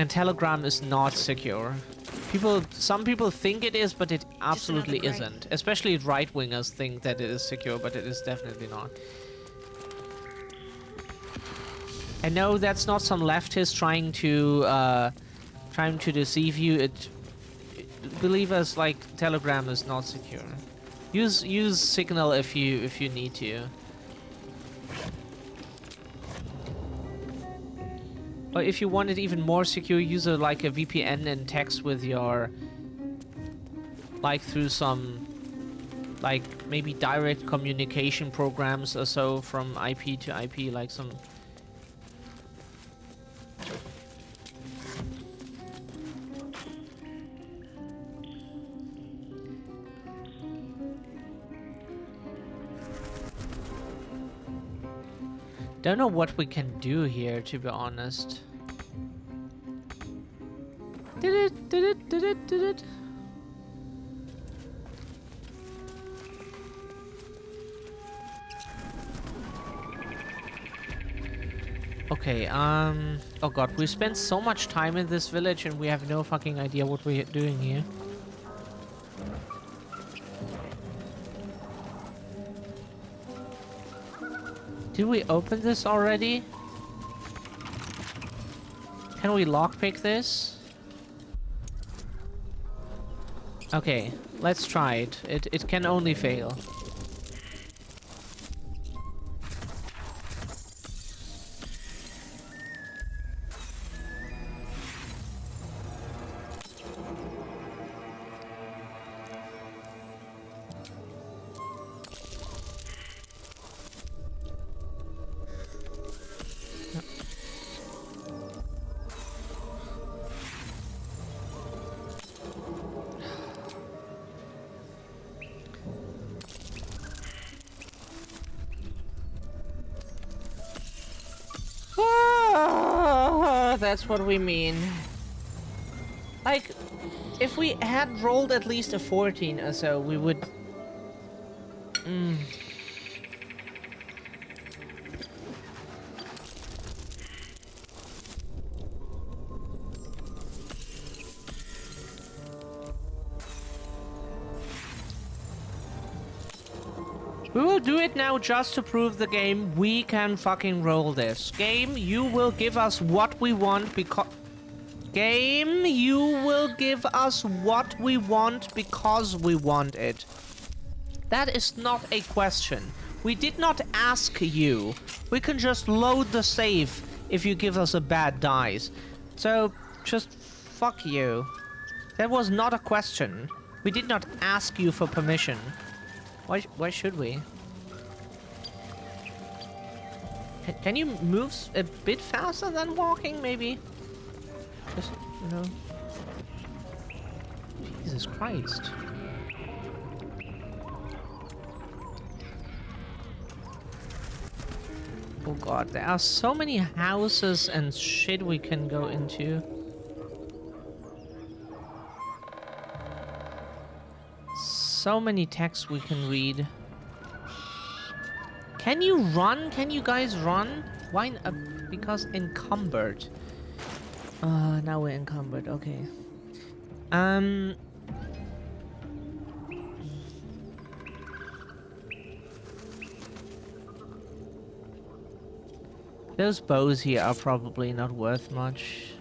Telegram is not secure. Some people think it is, but it absolutely isn't. Especially right-wingers think that it is secure, but it is definitely not. I know that's not some leftist trying to deceive you. Believe us, like Telegram is not secure. Use Signal if you need to. Or if you want it even more secure, use like a VPN and text with your like through some like maybe direct communication programs or so from IP to IP, like some. Don't know what we can do here, to be honest. Did it? Okay, oh god, we spent so much time in this village and we have no fucking idea what we're doing here. Did we open this already? Can we lockpick this? Okay, let's try it. It can only fail. That's what we mean. Like, if we had rolled at least a 14 or so, we would... We will do it now just to prove the game we can fucking roll this. Game, you will give us what we want because... Game, you will give us what we want because we want it. That is not a question. We did not ask you. We can just load the save if you give us a bad dice. So, just fuck you. That was not a question. We did not ask you for permission. Why should we? Can you move a bit faster than walking, maybe? Just, you know. Jesus Christ. Oh god, there are so many houses and shit we can go into. So many texts we can read. Can you run? Can you guys run? Why? Because encumbered. Now we're encumbered. Okay. Those bows here are probably not worth much.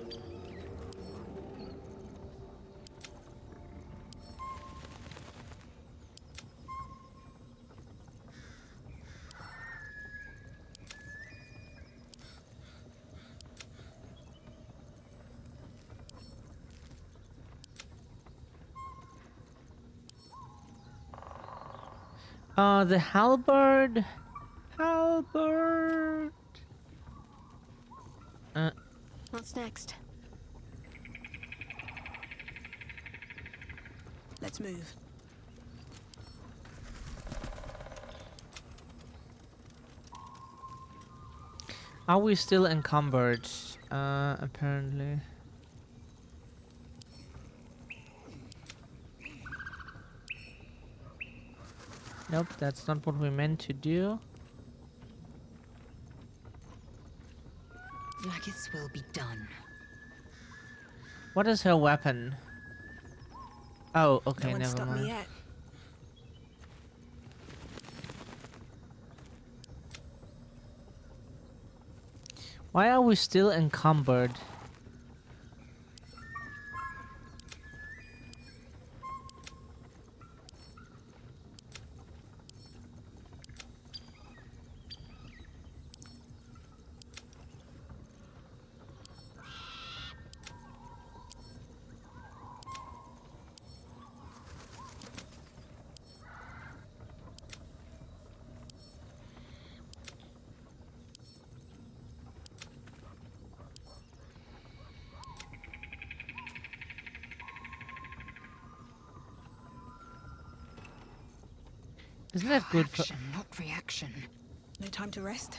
The halberd. Halberd.
What's next?
Let's move.
Are we still encumbered? Apparently. Nope, that's not what we meant to do.
Like will be done.
What is her weapon? Oh, okay,
No one
never
stopped
mind.
me yet.
Why are we still encumbered? Isn't that good for...
Action, not reaction.
No time to rest.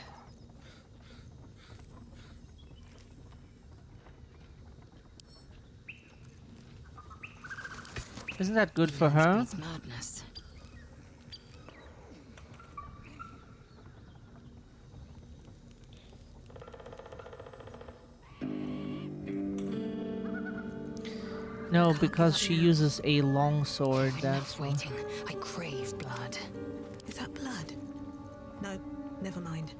Isn't that good for her?
It's madness.
No, because she uses a long sword, that's why.
Waiting. I crave blood.
Is that blood? No, never mind.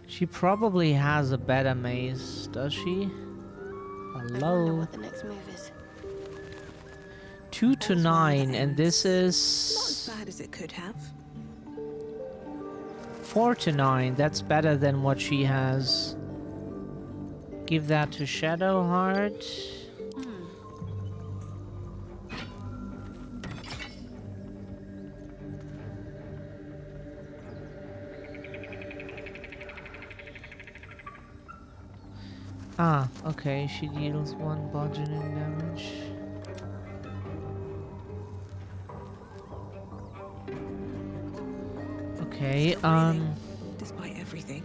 She probably has a better mace, does she?
I wonder
Hello?
what the next move is.
2 to 9, and this
Not
is
as bad as it could have.
4 to 9. That's better than what she has. Give that to Shadowheart. Ah, okay, she deals 1 bludgeoning damage. Okay,
Despite everything.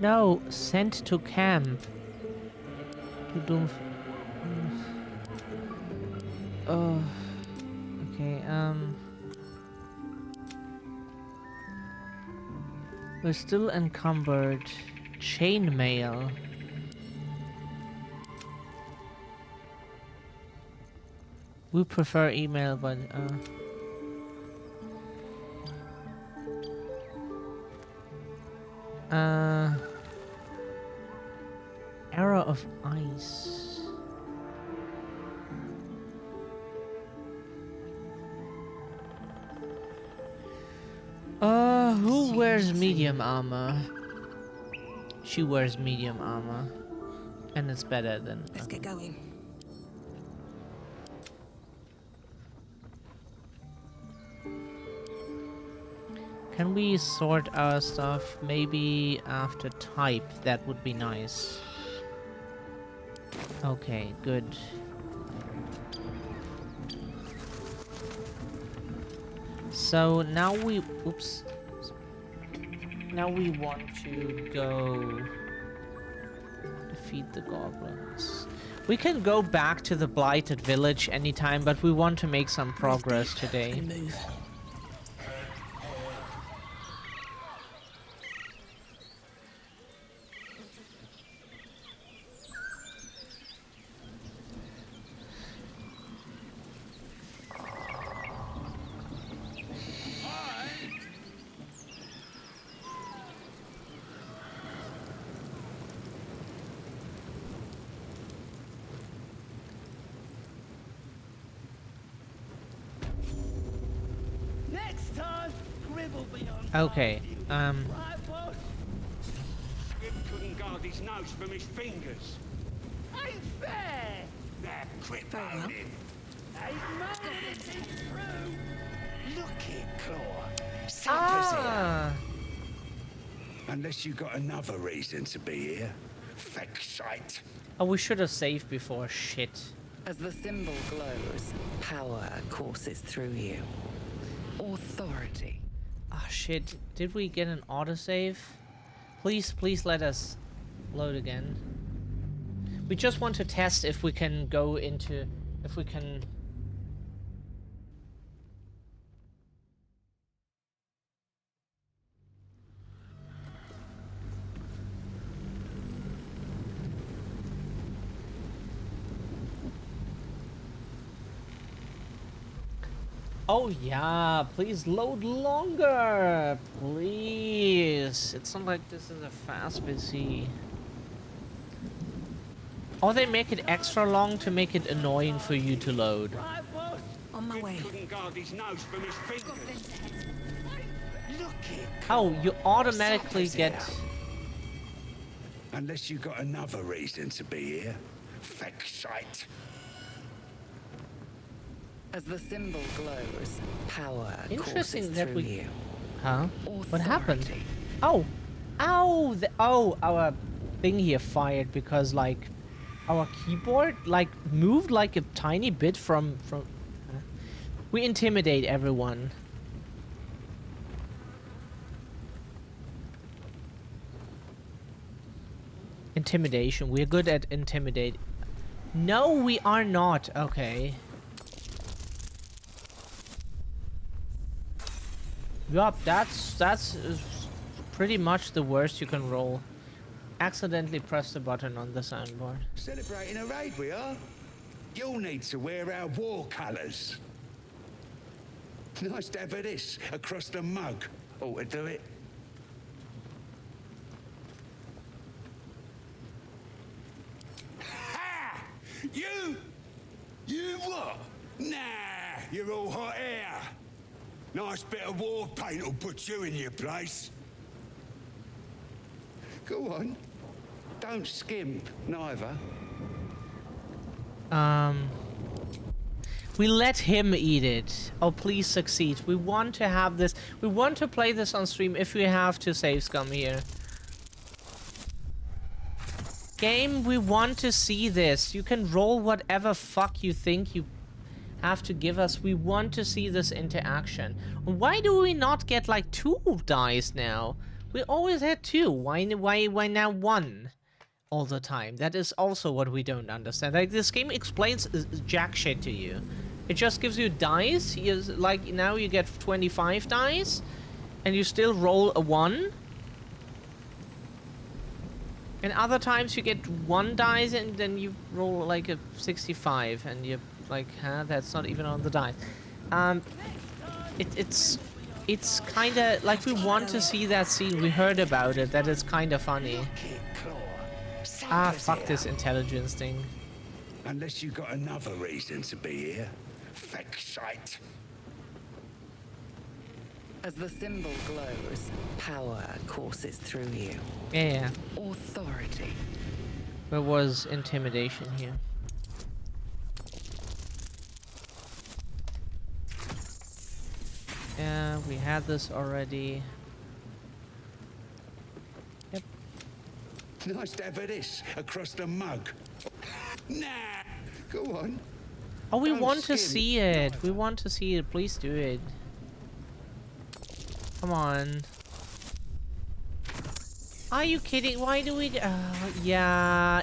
no, sent to camp. To Doom. Okay, we're still encumbered. Chainmail. We prefer email, but Era of Ice. Who wears medium armor? She wears medium armor. And it's better than...
Let's get going.
Can we sort our stuff? Maybe after type. That would be nice. Okay, good. So now we... Oops. Now we want to go... defeat the goblins. We can go back to the Blighted Village anytime, but we want to make some progress today. Okay,
Right, boss? Skip couldn't guard his nose from his fingers. Ain't fair! That quit moaning. Ain't moaning, it's true. Look it, Claw.
Ah!
Unless you got another reason to be here. Feck sight.
Oh, we should have saved before. Shit.
As the symbol glows, power courses through you. Authority.
Ah, shit. Did we get an autosave? Please, please let us load again. We just want to test if we can go into... if we can... Oh yeah, please load longer, please. It's not like this is a fast PC. Or they make it extra long to make it annoying for you to load.
Right, boss?
On my way.
Couldn't guard his nose from his fingers. Look it.
Oh, you automatically get...
Unless you got another reason to be here. Feck sight.
As the symbol glows, power
Interesting
courses
that
through
we...
you.
Huh? What happened? Oh! Ow! Oh, our thing here fired because, like, our keyboard, like, moved like a tiny bit from... We intimidate everyone. Intimidation. We're good at intimidate. No, we are not. Okay. Yup, that's pretty much the worst you can roll. Accidentally press the button on the soundboard.
Celebrating a raid, we are. You'll need to wear our war colours. Nice to have this across the mug. Ought to do it. Ha! You what? Nah, you're all hot air. Nice bit of war paint will put you in your place. Go on. Don't skimp, neither.
We let him eat it. Oh, please succeed. We want to have this. We want to play this on stream if we have to save scum here. Game, we want to see this. You can roll whatever fuck you think you have to give us. We want to see this interaction. Why do we not get like 2 dice now? We always had 2. Why now 1 all the time? That is also what we don't understand. Like, this game explains jack shit to you. It just gives you dice. Like now you get 25 dice, and you still roll a 1. And other times you get 1 dice and then you roll like a 65, and you're like, huh, that's not even on the dice. It's kind of like we want to see that scene. We heard about it, that it's kind of funny. Ah, fuck this intelligence thing.
Unless you got another reason to be here. Fexite.
As the symbol glows, power courses through you.
Yeah.
Authority.
There was intimidation here. Yeah, we had this already. Yep.
Nice to have this across the mug. Nah, go on.
Oh, we
Don't
want to
skim.
see it. We want to see it. Please do it. Come on. Are you kidding? Why do we... yeah,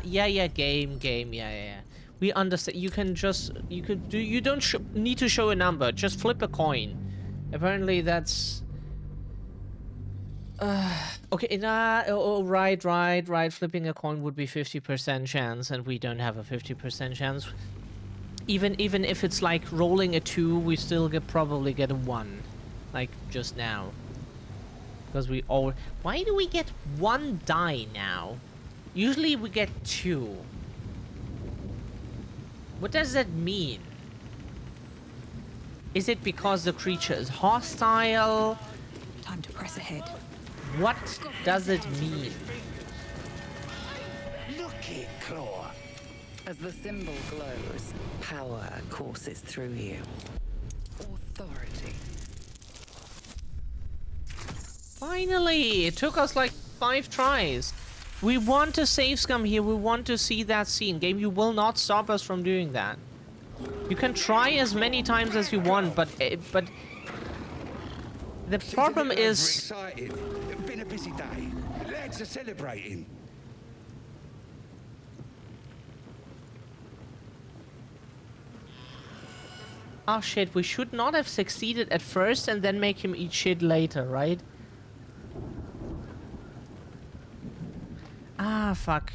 game, yeah. We understand. You can just... You don't need to show a number. Just flip a coin. Apparently that's... okay, right. Flipping a coin would be 50% chance, and we don't have a 50% chance. Even if it's like rolling a 2, we still probably get a 1. Like, just now. Because we all... Why do we get 1 die now? Usually we get 2. What does that mean? Is it because the creature is hostile?
Time to press ahead.
What does it mean?
Look it, Claw.
As the symbol glows, power courses through you. Authority.
Finally! It took us like 5 tries. We want to save scum here. We want to see that scene. Game, you will not stop us from doing that. You can try as many times as you want, but the problem is...
Excited. Been a busy day. Lads are celebrating.
Oh shit, we should not have succeeded at first and then make him eat shit later, right? Ah, fuck.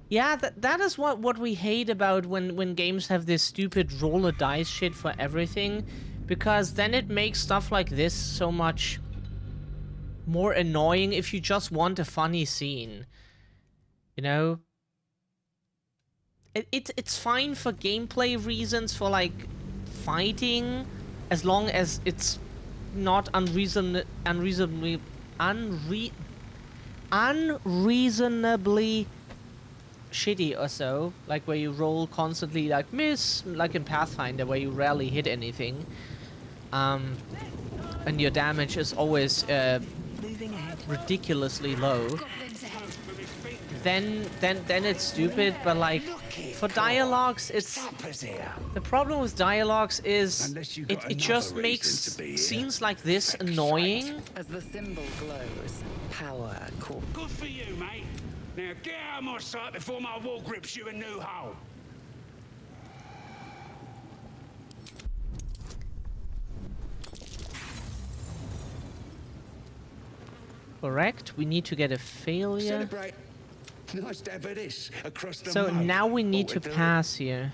Yeah, that is what we hate about when games have this stupid roll a dice shit for everything. Because then it makes stuff like this so much more annoying if you just want a funny scene. You know? It's fine for gameplay reasons, for like fighting, as long as it's not unreasonably shitty or so, like where you roll constantly, like miss, like in Pathfinder where you rarely hit anything, and your damage is always ridiculously low. Then it's stupid, but like for dialogues, it's the problem with dialogues is it just makes scenes like this annoying.
As the symbol glows, power core.
Good for you, mate. Now get out of my sight before my wall grips you a new hole.
Correct. We need to get a failure.
Celebrate. Nice to have this across the
So
mug.
now we need to pass here.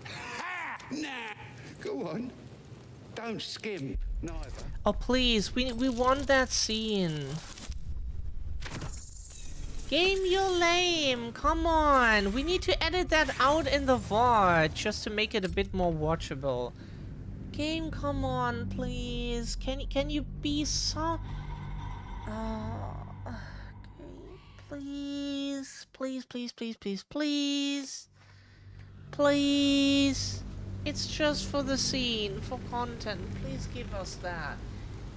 Ha! Nah. Go on. Don't skim. Neither.
Oh please, we want that scene. Game, you're lame. Come on. We need to edit that out in the VOD just to make it a bit more watchable. Game, come on, please. Can you be so... Please. Please. It's just for the scene, for content. Please give us that.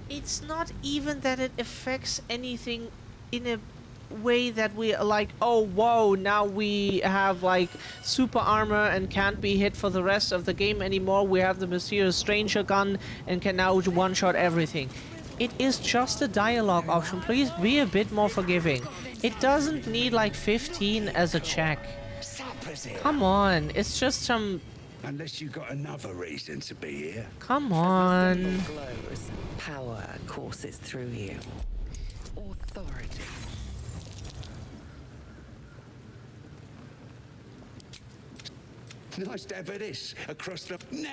It's not even that it affects anything in a way that we are like, oh whoa, now we have like super armor and can't be hit for the rest of the game anymore. We have the mysterious stranger gun and can now one-shot everything. It is just a dialogue option. Please be a bit more forgiving. It doesn't need like 15 as a check.
Supper's here.
Come on, it's just some...
Unless you got another reason to be here.
Come
As the
on.
symbol glows, power courses through you. Authority.
Nice to have this across the... Nah,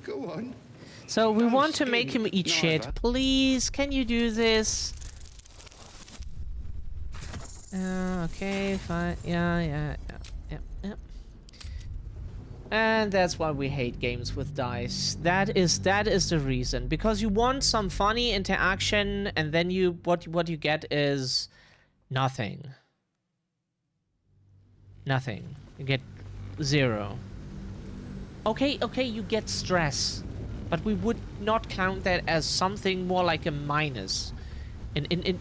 go on.
So we
No
want to make
skin,
him eat shit.
neither.
Please, can you do this? Okay, fine. Yeah. And that's why we hate games with dice. That is the reason. Because you want some funny interaction, and then what you get is nothing. Nothing. You get 0. Okay, you get stress. But we would not count that as something more like a minus. In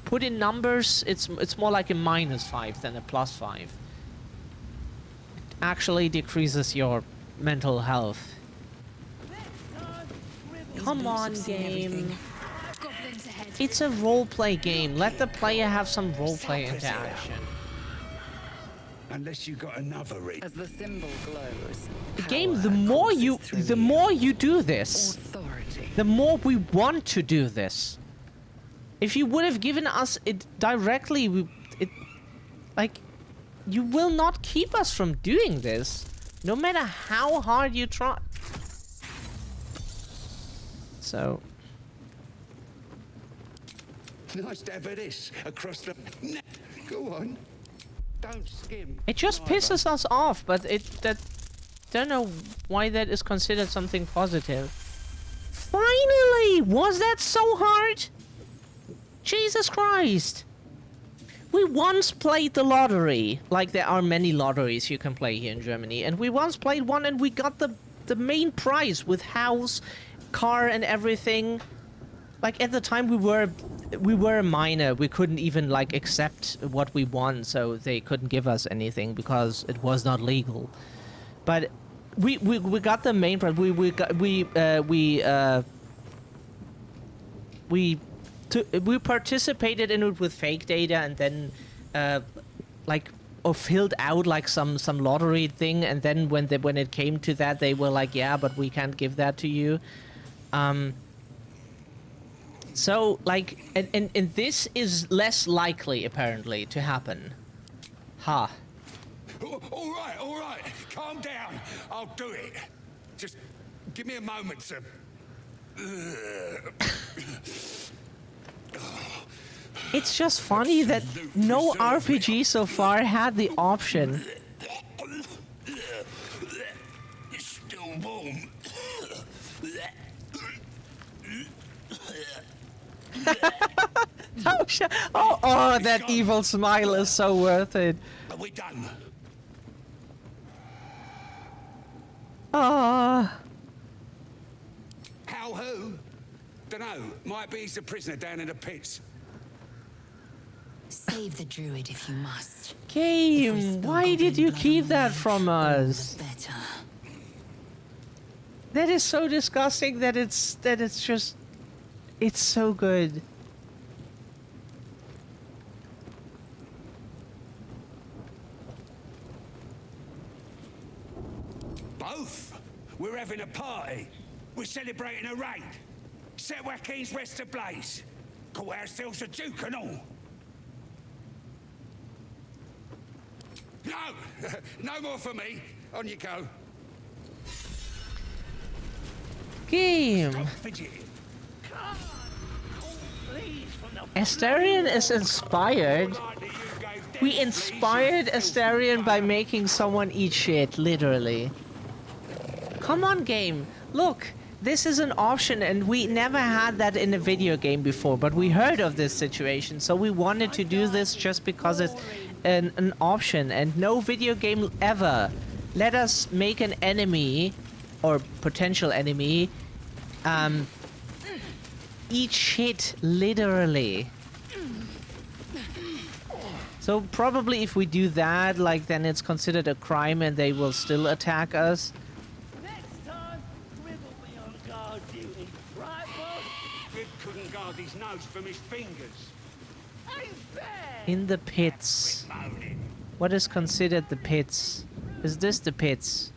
put in numbers, it's more like a -5 than a +5. It actually decreases your mental health. Come on, game. It's a roleplay game. Let the player have some roleplay interaction.
Unless you got another reason.
As the symbol glows,
The game, the more you do this,
authority.
the more we want to do this. If you would have given us it directly, like, you will not keep us from doing this, no matter how hard you try. So.
Nice to have this across the... Nah, go on. Don't skim.
It just
neither.
pisses us off, but don't know why that is considered something positive. Finally! Was that so hard? Jesus Christ! We once played the lottery. Like, there are many lotteries you can play here in Germany, and we once played one and we got the main prize with house, car and everything. Like, at the time we were a minor. We couldn't even, like, accept what we won, so they couldn't give us anything because it was not legal. But we got the main prize. We participated in it with fake data, and then filled out like some lottery thing, and then when it came to that, they were like, yeah, but we can't give that to you. So, like, and this is less likely, apparently, to happen. Ha.
All right. Calm down. I'll do it. Just give me a moment to...
It's just funny that no RPG so far had the option.
It's still warm.
Oh, that evil smile is so worth it.
Are we done?
Ah.
How who? Dunno. Might be he's a prisoner down in the pits.
Save the druid if you must.
Game, why did you keep that from us?
Better.
That is so disgusting that it's just... It's so good.
Both? We're having a party. We're celebrating a raid. Set Joaquin's rest ablaze. Call ourselves a duke and all. No! No more for me. On you go.
Game.
Stop fidgeting.
Astarion is inspired. We inspired Astarion by making someone eat shit, literally. Come on, game. Look, this is an option, and we never had that in a video game before, but we heard of this situation, so we wanted to do this just because it's an option, and no video game ever let us make an enemy, or potential enemy, eat shit, literally. So probably if we do that, like, then it's considered a crime and they will still attack us.
Next time, Grib will be on guard duty. Right, boss? Grib couldn't guard his nose from his fingers. Ain't fair!
In the pits.
Moaning.
What is considered the pits? Is this the pits?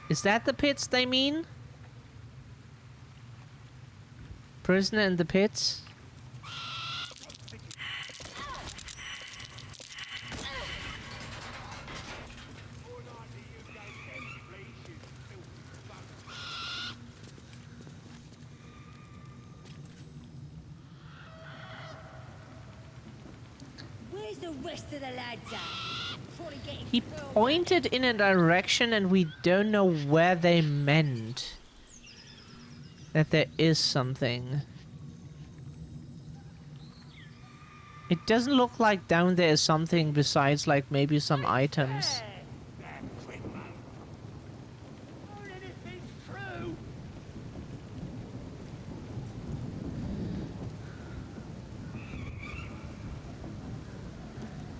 Is that the pits they mean? Prisoner in the pits?
Where's the rest of the lads at? Probably getting
He pointed in a direction and we don't know where they meant. That there is something. It doesn't look like down there is something besides like maybe some items.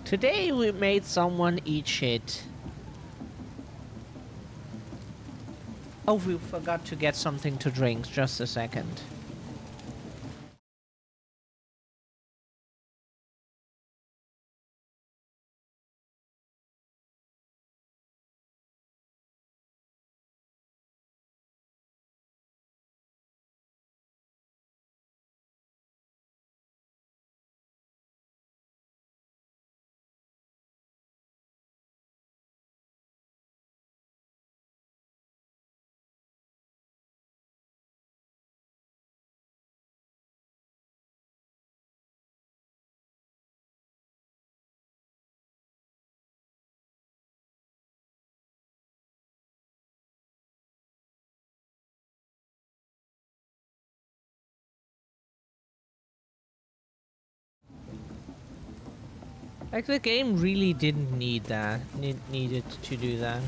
Today we made someone eat shit. Oh, we forgot to get something to drink. Just a second. Like the game really didn't need that. Needed to do that.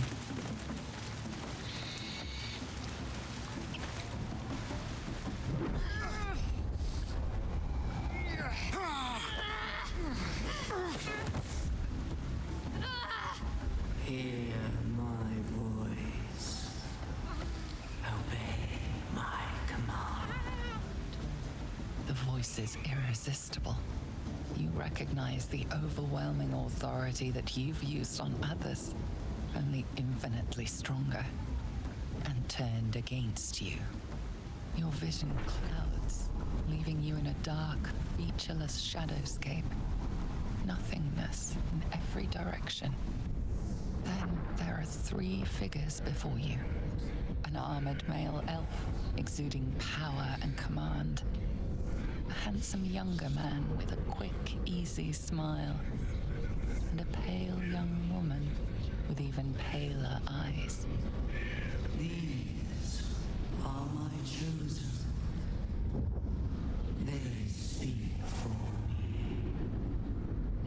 Hear my voice. Obey my command.
The voice is irresistible. You recognize the overwhelming authority that you've used on others, only infinitely stronger, and turned against you. Your vision clouds, leaving you in a dark, featureless shadowscape. Nothingness in every direction. Then there are three figures before you. An armored male elf, exuding power and command. A handsome younger man with a quick, easy smile. And a pale young woman with even paler eyes.
These are my chosen. They speak for me.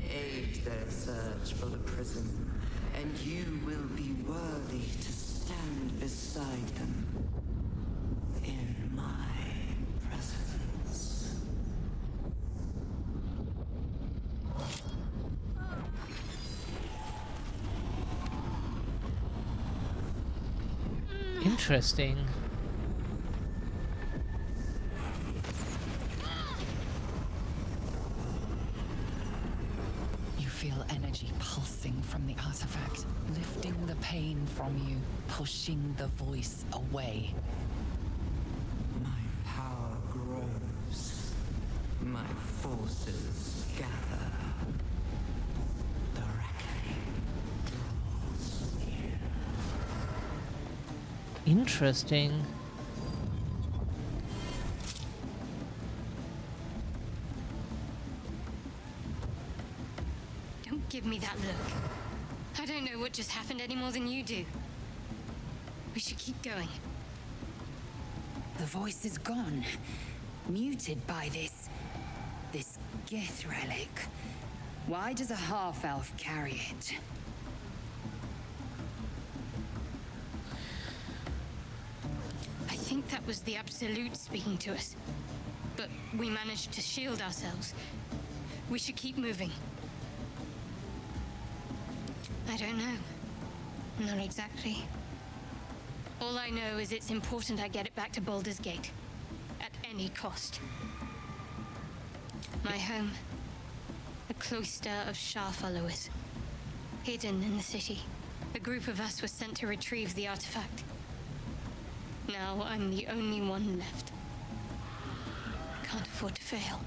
Aid their search for the prison, and you will be worthy to stand beside them in my presence.
Interesting.
You feel energy pulsing from the artifact, lifting the pain from you, pushing the voice away.
My power grows. My forces gather. The reckoning draws near.
Interesting.
Don't give me that look. I don't know what just happened any more than you do. We should keep going.
The voice is gone. Muted by this Gith relic. Why does a half-elf carry it?
I think that was the Absolute speaking to us. But we managed to shield ourselves. We should keep moving. I don't know. Not exactly. All I know is it's important I get it back to Baldur's Gate. At any cost. My home. A cloister of Shah followers. Hidden in the city. A group of us was sent to retrieve the artifact. Now I'm the only one left. Can't afford to fail.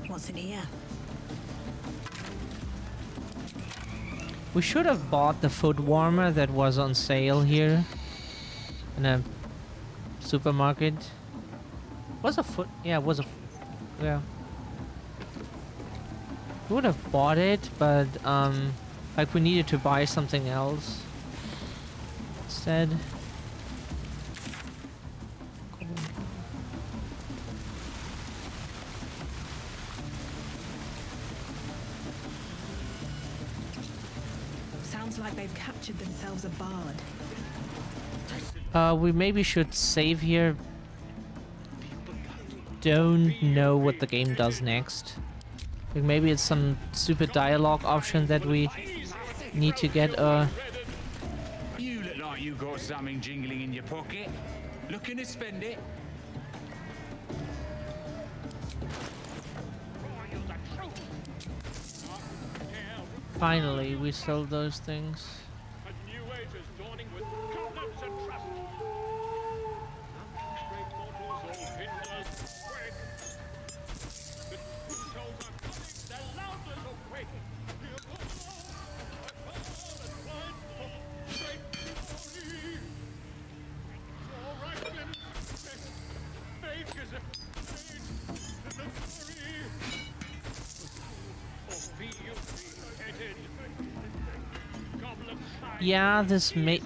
What's in here?
We should have bought the foot warmer that was on sale here in a supermarket. Was a foot? Yeah, it was a. Yeah. We would have bought it, but like we needed to buy something else instead.
Sounds like they've captured themselves a bard.
We maybe should save here. Don't know what the game does next. Like maybe it's some stupid dialogue option that we need to get.
You look like you got something jingling in your pocket. Looking to spend it?
Finally, we sold those things. Yeah, this may.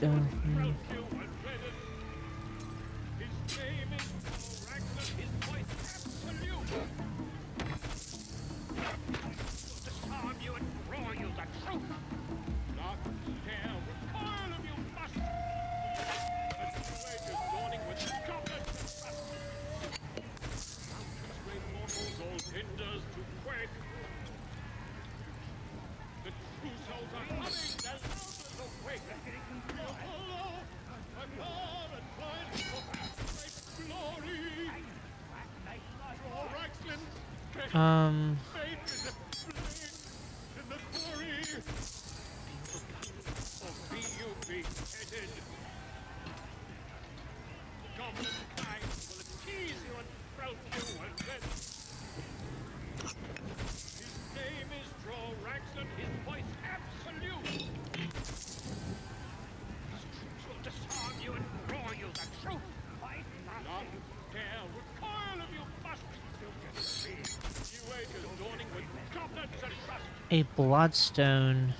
A bloodstone.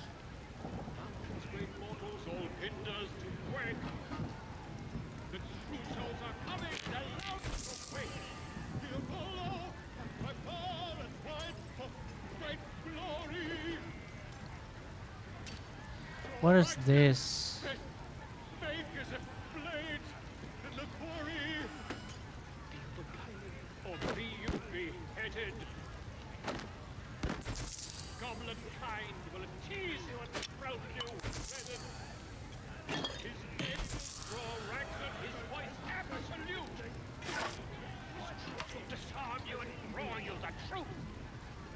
What is this?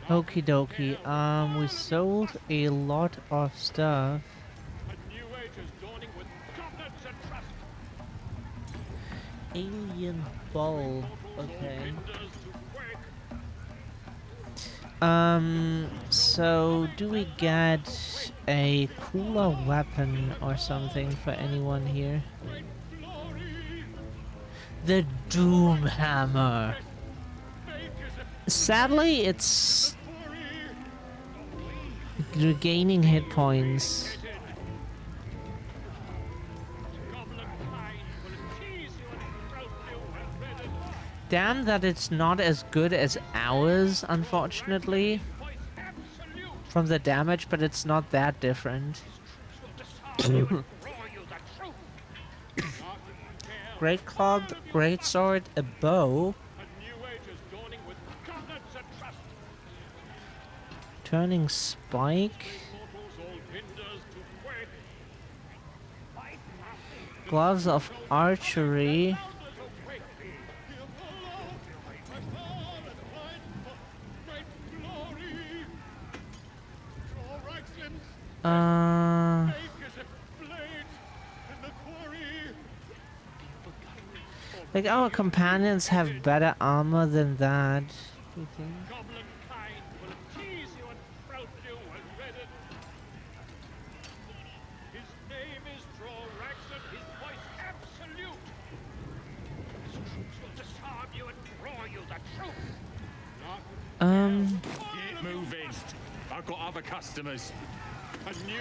Okie dokie. We sold a lot of stuff. Alien bulb. Okay. So do we get a cooler weapon or something for anyone here? The Doom Hammer. Sadly, it's regaining hit points. Damn that it's not as good as ours, unfortunately. From the damage, but it's not that different. Great club, great sword, a bow. Turning spike. Gloves of archery. Like our companions have better armor than that. You think?
Get moving. I've got other customers.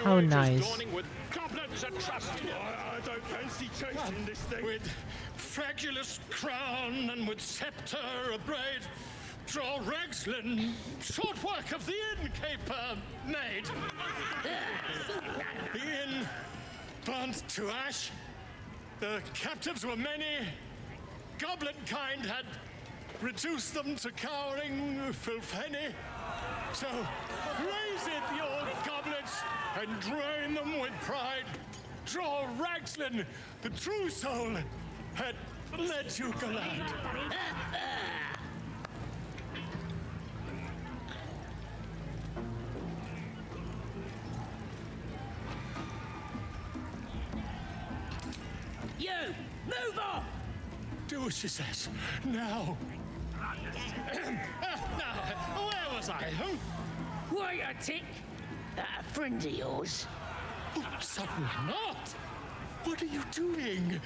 How nice.
Goblins and trust. I don't fancy chasing this thing. With fragulous crown and with scepter abraid, draw Ragslin, short work of the innkeeper made. The inn burnt to ash. The captives were many. Goblin kind had reduced them to cowering filthenny. So raise it, your goblets, and drain them with pride. Draw Ragslin, the true soul, had led you gallant.
You! Move off!
Do as she says. Now. Now, where was I?
Wait a tick. A friend of yours?
Certainly not. What are you doing?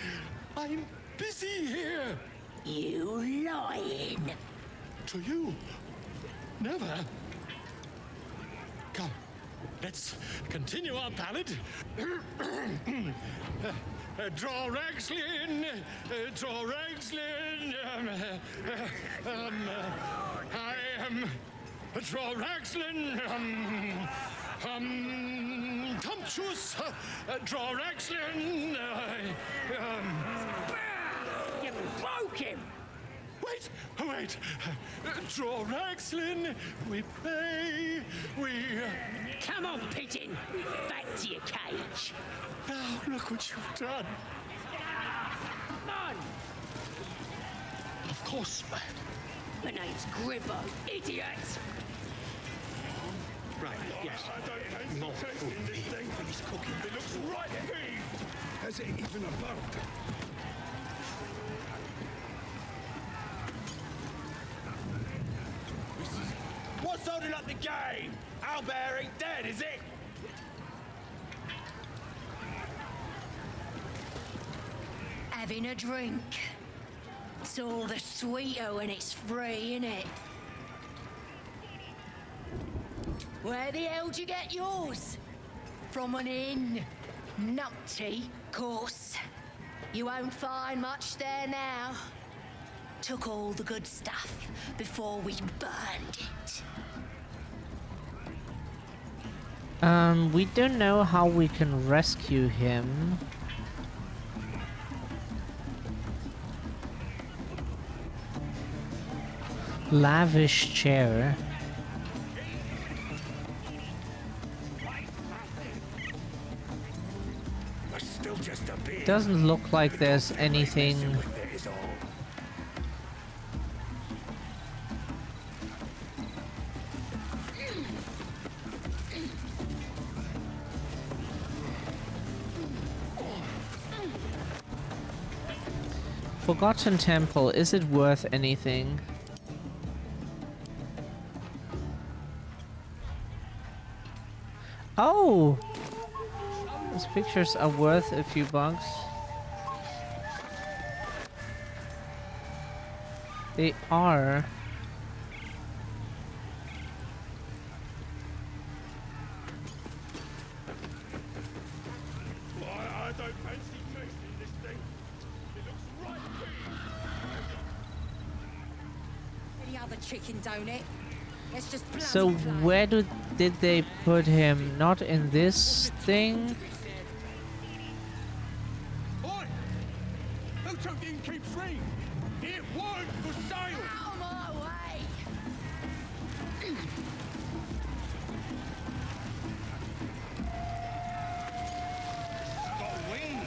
I'm busy here.
You lying.
To you? Never. Come, let's continue our ballad. Draw Ragslin, draw Ragslin. I am draw Ragslin. Tumptuous. Draw Ragslin.
You broke him.
Wait. Draw Ragslin. We pray. We.
Come on, pigeon. Back to your cage.
Now look what you've done.
Man!
Of course, man.
My name's Gribbo, idiot.
Right, yes. More food. This thing for his cooking. It looks right peeved. Has it even a bone?
What's holding up the game? Albert ain't dead, is it?
Having a drink. It's all the sweeter when it's free, innit? Where the hell did you get yours? From an inn. Numpty, course. You won't find much there now. Took all the good stuff before we burned it.
We don't know how we can rescue him. Lavish chair. Doesn't look like there's anything. Forgotten Temple, is it worth anything? Oh! These pictures are worth a few bucks. They are.
I don't fancy chasing this thing. It looks right peeved.
Any other chicken donut? Let's just
So where did they put him? Not in this thing?
Oi! Who took the innkeep's ring? It weren't for sale!
Out of my way!
Got a wing!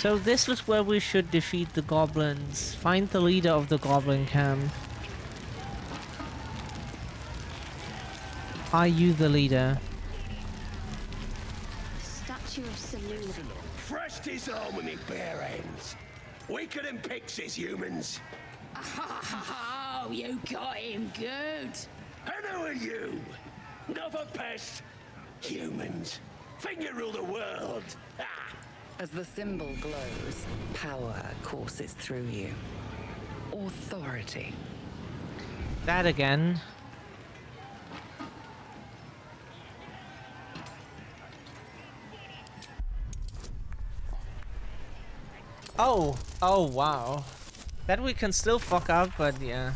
So this is where we should defeat the goblins. Find the leader of the goblin camp. Are you the leader?
Statue of Seluna.
Fresh disarm with me bare hands. Weaker than pixies, humans.
Oh, you got him good.
And who are you? Another pest? Humans. Think you rule the world.
As the symbol glows, power courses through you. Authority.
That again. Oh, oh wow. That we can still fuck up, but yeah.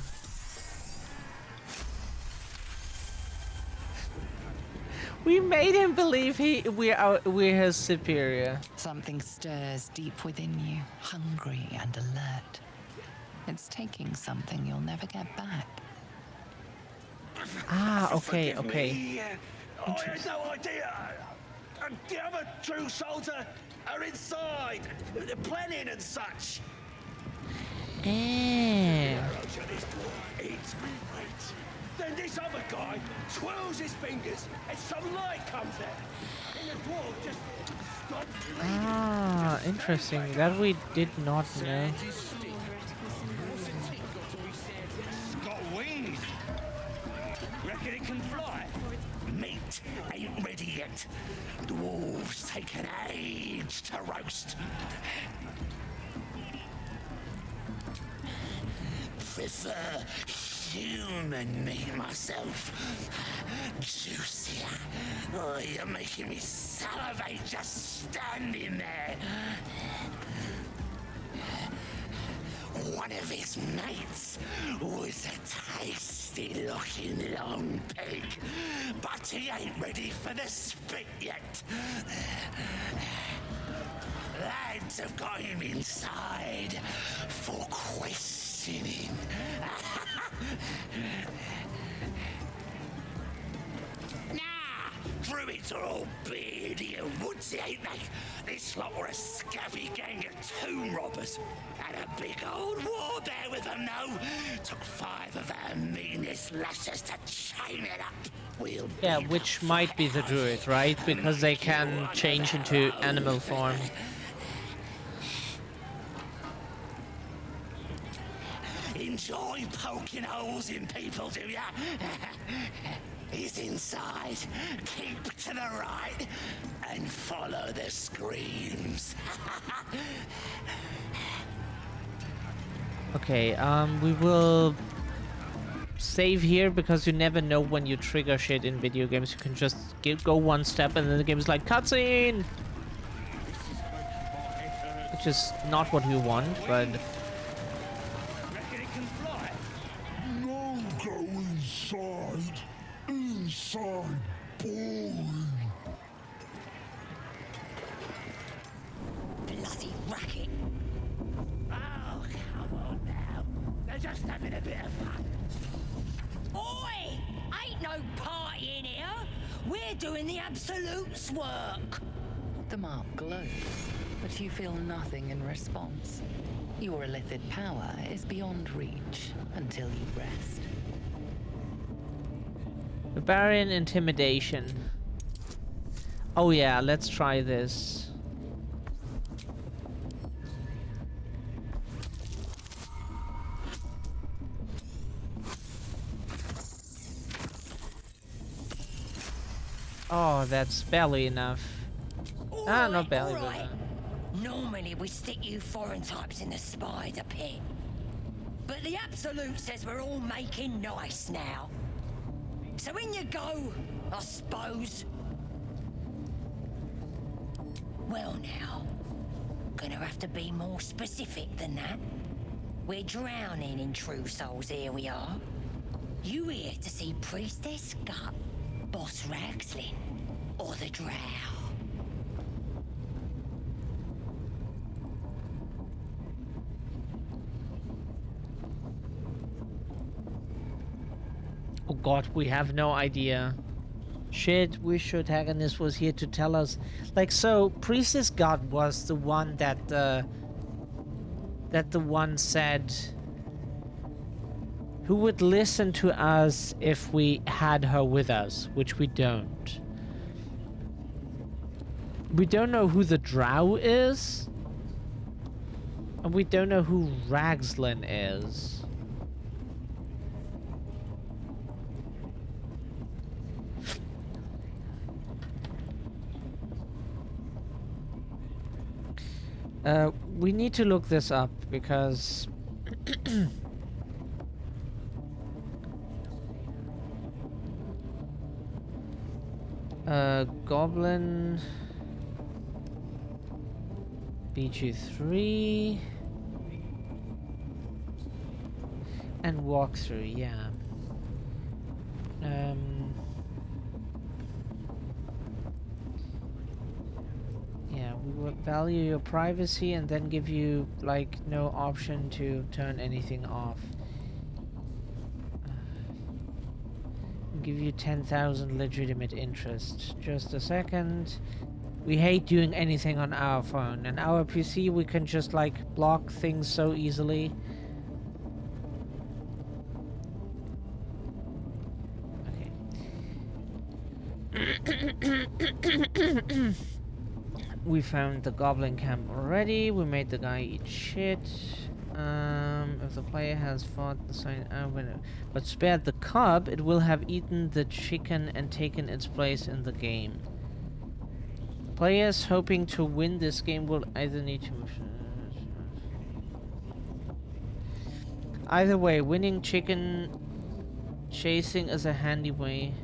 We made him believe we're his superior.
Something stirs deep within you, hungry and alert. It's taking something you'll never get back.
Ah, okay,
Forgive
okay.
me. I had no idea. The other true souls are inside, planning and such. It's great. Then this other guy twirls his fingers and some light comes out. And the dwarf just stops bleeding.
Ah, interesting. That we did not know.
It's got wings. Reckon it can fly? Meat ain't ready yet. Dwarves take an age to roast. Prefer human meat myself. Juicier. Oh, you're making me salivate just standing there. One of his mates was a tasty-looking long pig, but he ain't ready for the spit yet. Lads have got him inside for questioning. Druids are all beardy and woodsy, ain't they? This lot were a scabby gang of tomb robbers. Had a big old war there with them, though. Took 5 of our meanest lashes to chain it up. We'll
Yeah, which might be the druid, right? Because they can change into animal form.
Enjoy poking holes in people, do ya? He's inside. Keep to the right and follow the screams.
Okay, we will save here because you never know when you trigger shit in video games. You can just go one step and then the game is like cutscene, which is not what we want, but.
No, go inside. Inside, boring.
Bloody racket.
Oh, come on now. They're just having a bit of fun.
Oi! Ain't no party in here. We're doing the Absolute's work.
The mark glows, but you feel nothing in response. Your illithid power is beyond reach until you rest.
Barbarian intimidation. Oh yeah, let's try this. Oh, that's barely enough. Ah, not barely, but
Alright. Normally we stick you foreign types in the spider pit. But the Absolute says we're all making nice now. So in you go, I suppose. Well now, gonna have to be more specific than that. We're drowning in true souls, here we are. You here to see Priestess Gut, Boss Ragsling, or the Drow?
Oh god, we have no idea. Shit, wish your antagonist was here to tell us. Like, so, Priestess God was the one that the one said who would listen to us if we had her with us, which we don't. We don't know who the Drow is, and we don't know who Ragslin is. We need to look this up because Goblin BG3 and walkthrough, yeah. Yeah, we will value your privacy and then give you like no option to turn anything off. Give you 10,000 legitimate interest. Just a second. We hate doing anything on our phone, and our PC we can just like block things so easily. Okay. We found the goblin camp already. We made the guy eat shit. If the player has fought the sign but spared the cub, it will have eaten the chicken and taken its place in the game. Players hoping to win this game will either need to... Either way, winning chicken chasing is a handy way.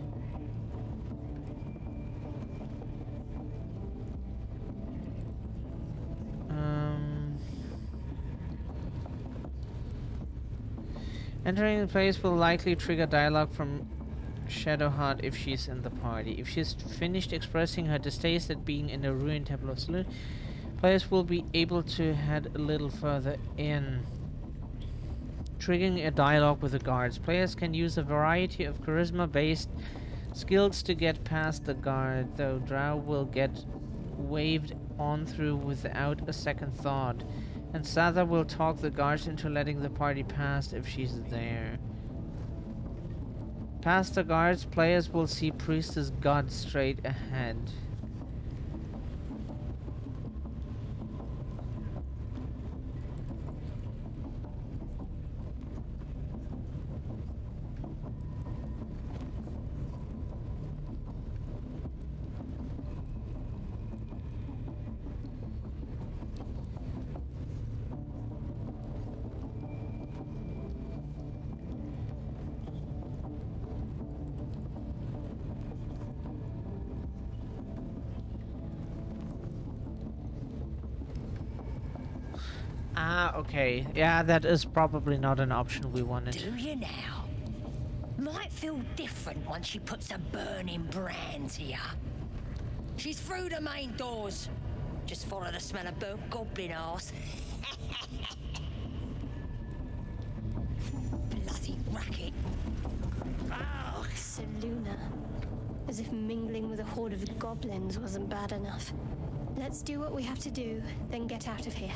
Entering the place will likely trigger dialogue from Shadowheart if she's in the party. If she's finished expressing her distaste at being in the ruined Temple of Salute, players will be able to head a little further in, triggering a dialogue with the guards. Players can use a variety of charisma-based skills to get past the guard, though Drow will get waved on through without a second thought, and Satha will talk the guards into letting the party past if she's there. Past the guards, players will see Priestess God straight ahead. Ah, okay. Yeah, that is probably not an option we wanted.
Do you now? Might feel different once she puts a burning brand here. She's through the main doors. Just follow the smell of burnt goblin arse. Bloody racket.
Oh, Seluna. As if mingling with a horde of goblins wasn't bad enough. Let's do what we have to do, then get out of here.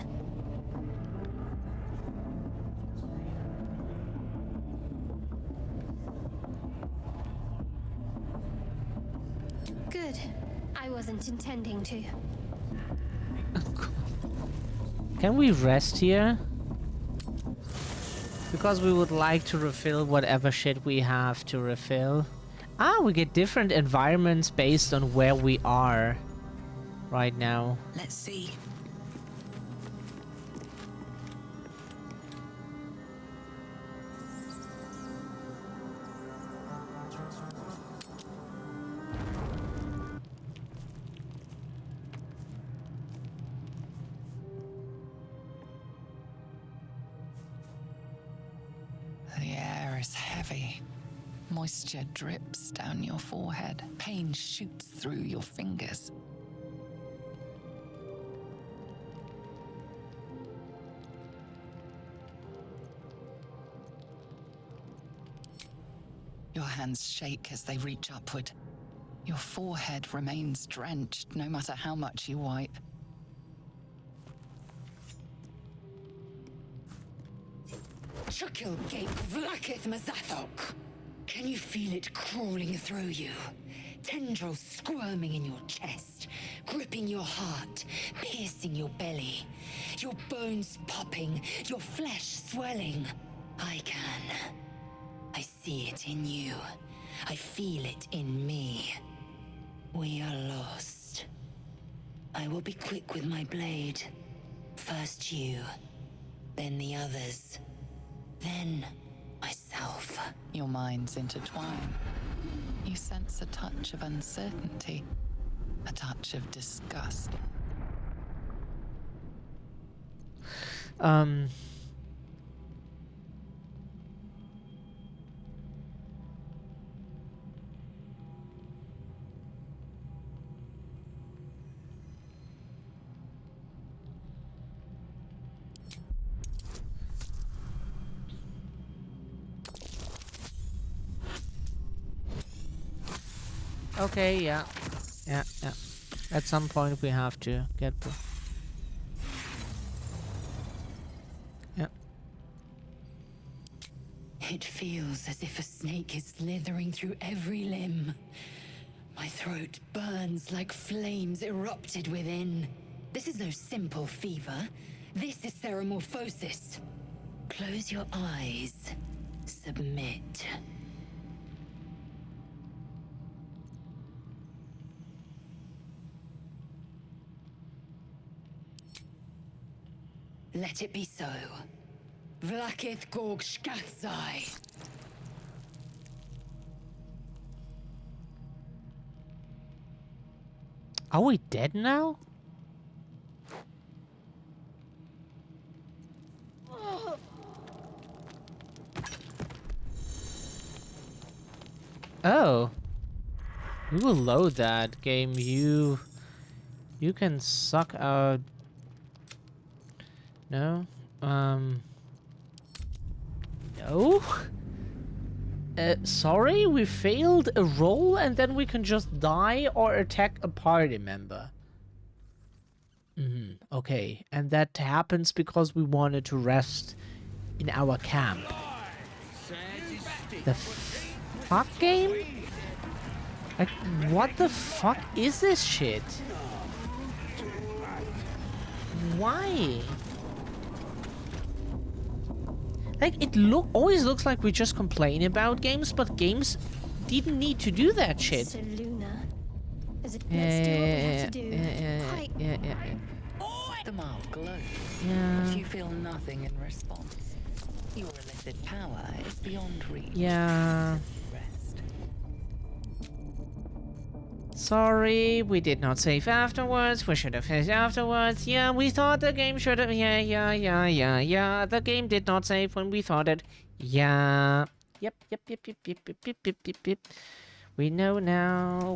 Good. I wasn't intending to.
Can we rest here? Because we would like to refill whatever shit we have to refill. Ah, we get different environments based on where we are right now.
Let's see.
The air is heavy. Moisture drips down your forehead. Pain shoots through your fingers. Your hands shake as they reach upward. Your forehead remains drenched no matter how much you wipe.
Chukilgate Vlakith Mazathok. Can you feel it crawling through you? Tendrils squirming in your chest, gripping your heart, piercing your belly. Your bones popping, your flesh swelling. I can. I see it in you. I feel it in me. We are lost. I will be quick with my blade. First you, then the others, then myself.
Your minds intertwine. You sense a touch of uncertainty, a touch of disgust.
Okay, yeah. Yeah. At some point we have to get the... Yeah.
It feels as if a snake is slithering through every limb. My throat burns like flames erupted within. This is no simple fever. This is ceremorphosis. Close your eyes. Submit. Let it be so. Vlakith Gorg Shkathzai.
Are we dead now? Oh. We will load that game. You can suck out... No? No? Sorry, we failed a roll and then we can just die or attack a party member. Okay, and that happens because we wanted to rest in our camp. The fuck game? Like, what the fuck is this shit? Why? Like, it always looks like we just complain about games, but games didn't need to do that shit.
Seluna. Let's do what we have to do.
Yeah.
The mark glows.
Yeah.
But you feel nothing in response. Your illicit power is beyond reach.
Yeah.
Rest.
Sorry, we did not save afterwards. We should have saved afterwards. Yeah, we thought the game should have... Yeah. The game did not save when we thought it. Yeah. Yep. We know now.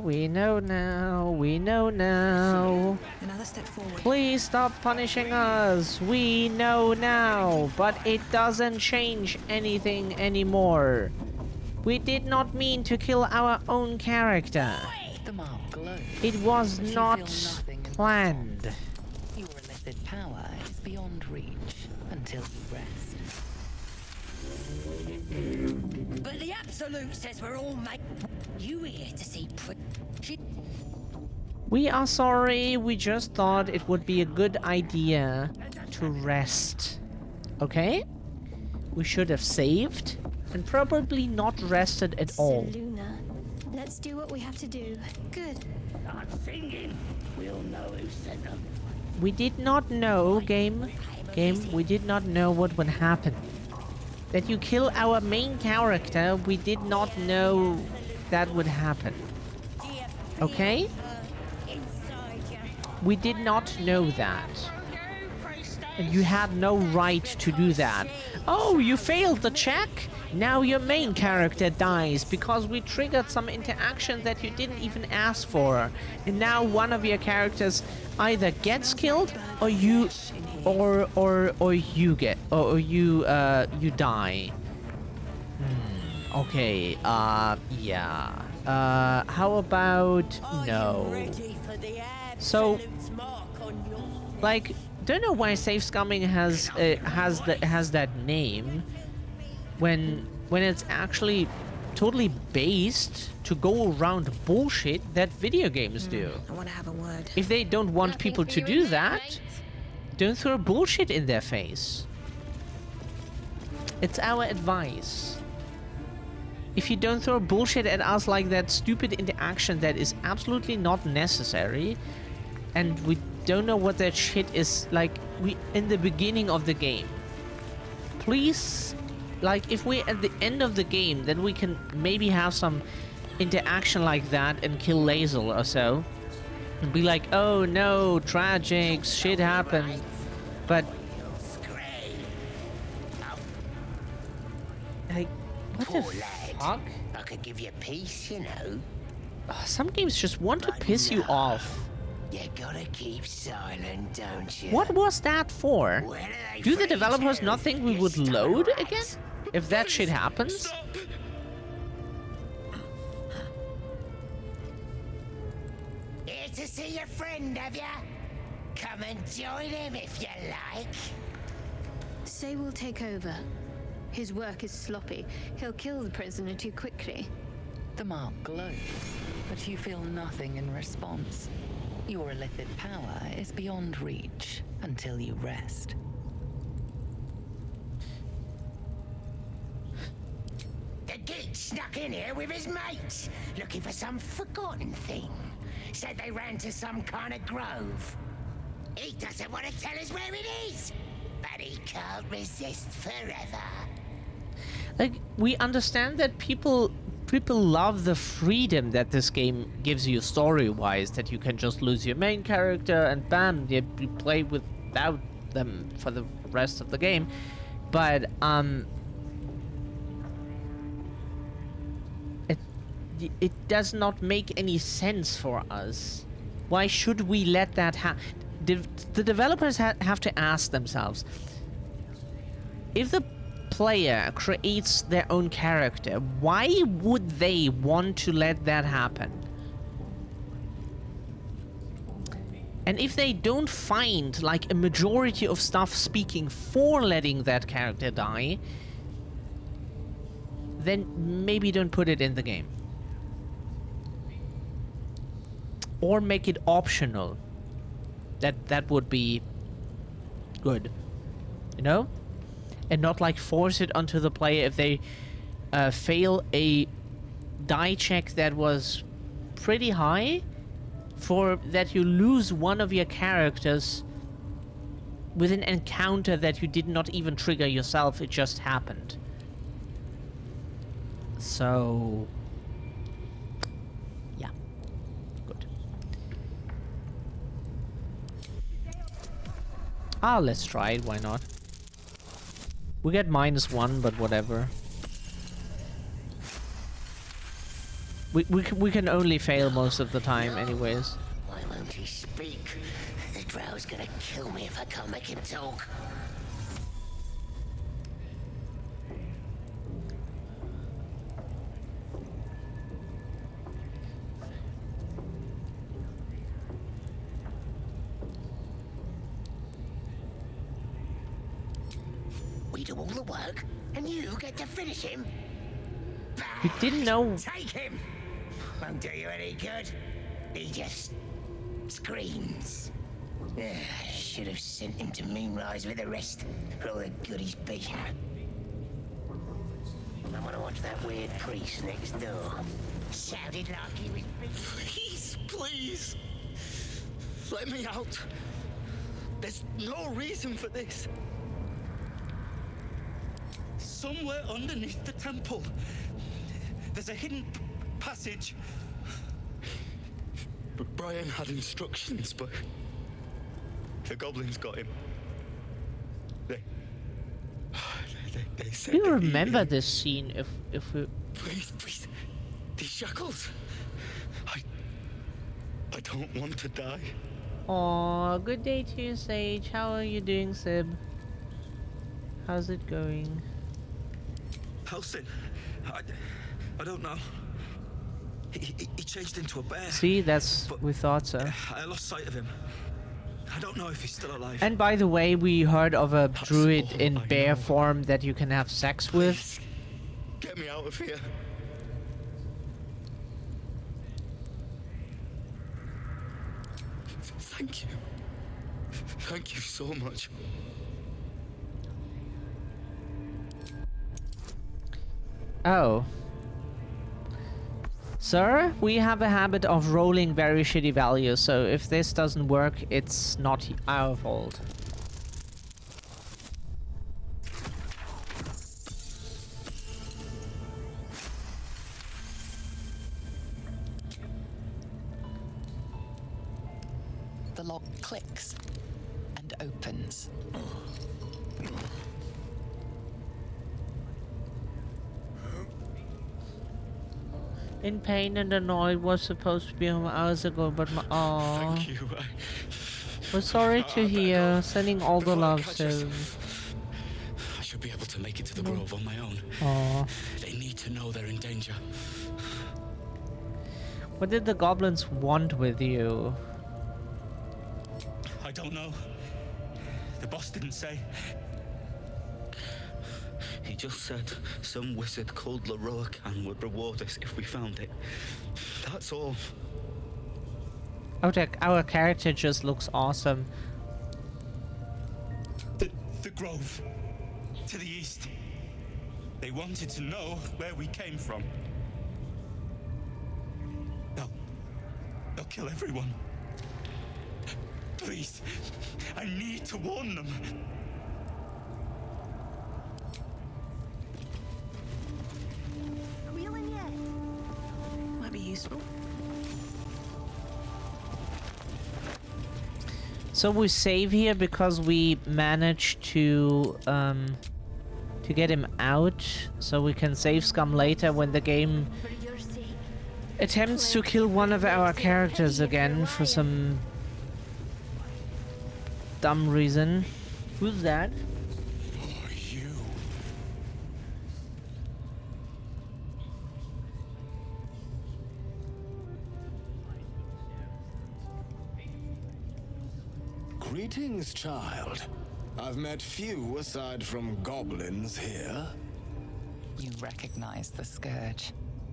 Another step forward.
Please stop punishing us. We know now, but it doesn't change anything anymore. We did not mean to kill our own character.
The mark glows.
It was
but
not
you feel nothing in
planned.
response. Your illicit power is beyond reach until you rest.
But the Absolute says we're all made. You here to see
We are sorry, we just thought it would be a good idea to rest. Okay? We should have saved and probably not rested at all.
Seluna. Let's do what we have to do. Good.
I'm thinking we'll know who sent them.
We did not know, game, we did not know what would happen. That you kill our main character, we did not know that would happen. Okay? We did not know that. And you had no right to do that. Oh, you failed the check? Now your main character dies because we triggered some interaction that you didn't even ask for. And now one of your characters either gets killed or you you die. Okay, yeah. How about no? So, like, don't know why Safe Scumming has that name when it's actually totally based to go around bullshit that video games do.
I want to have a word.
If they don't want people to do that, don't throw bullshit in their face. It's our advice. If you don't throw bullshit at us like that stupid interaction that is absolutely not necessary, and we don't know what that shit is like in the beginning of the game, please, like, if we're at the end of the game, then we can maybe have some interaction like that and kill Lae'zel or so. And be like, oh no, tragic, shit happened. But... like, what the fuck?
I could give you peace, you know.
Some games just want to piss you off.
You gotta keep silent, don't you?
What was that for? Do the developers not think we would load again? If that shit happens?
Here to see your friend, have ya? Come and join him if you like.
Say we'll take over. His work is sloppy. He'll kill the prisoner too quickly.
The mark glows, but you feel nothing in response. Your illithid power is beyond reach until you rest.
The geek snuck in here with his mates, looking for some forgotten thing. Said they ran to some kind of grove. He doesn't want to tell us where it is, but he can't resist forever.
Like, we understand that people love the freedom that this game gives you story-wise, that you can just lose your main character and bam, you play without them for the rest of the game. But it does not make any sense for us. Why should we let that happen? The developers have to ask themselves, if the player creates their own character, why would they want to let that happen? And if they don't find like a majority of stuff speaking for letting that character die, then maybe don't put it in the game. Or make it optional. That would be good, you know? And not like force it onto the player if they fail a die check that was pretty high, for that you lose one of your characters with an encounter that you did not even trigger yourself, it just happened. So yeah, good. Let's try it, why not? We get -1, but whatever. We can only fail most of the time anyways.
Why won't he speak? The drow's gonna kill me if I can't make him talk. We do all the work, and you get to finish him?
You didn't know.
Take him! Won't do you any good. He just screams. Should have sent him to Moonrise with the rest for all the good he's been. I want to watch that weird priest next door. Sounded like he was...
Please, please. Let me out. There's no reason for this. Somewhere underneath the temple, there's a hidden passage. But Brian had instructions, but the goblins got him. They said.
Do you remember this scene? If we...
Please, these shackles. I don't want to die.
Aw, good day to you, Sage. How are you doing, Sib? How's it going?
Halsin, I don't know.
He changed into a bear.
See, we thought so.
I lost sight of him. I don't know if he's still alive.
And by the way, we heard of a druid in bear form that you can have sex with.
Get me out of here. Thank you. Thank you so much.
Oh. Sir, we have a habit of rolling very shitty values, so if this doesn't work, it's not our fault.
The lock clicks and opens.
In pain and annoyed, was supposed to be home hours ago, but my
Thank you.
We're sorry to hear. Sending all the love soon.
I should be able to make it to the grove on my own.
Aw.
They need to know they're in danger.
What did the goblins want with you?
I don't know. The boss didn't say. He just said some wizard called Leroacan would reward us if we found it. That's all.
Oh, our character just looks awesome.
The grove. To the east. They wanted to know where we came from. They'll kill everyone. Please, I need to warn them.
Wheeling yet? Might be useful.
So we save here because we managed to get him out, so we can save scum later when the game attempts to kill one of our characters again for some dumb reason. Who's that?
For you.
Greetings, child. I've met few aside from goblins here.
You recognize the Scourge.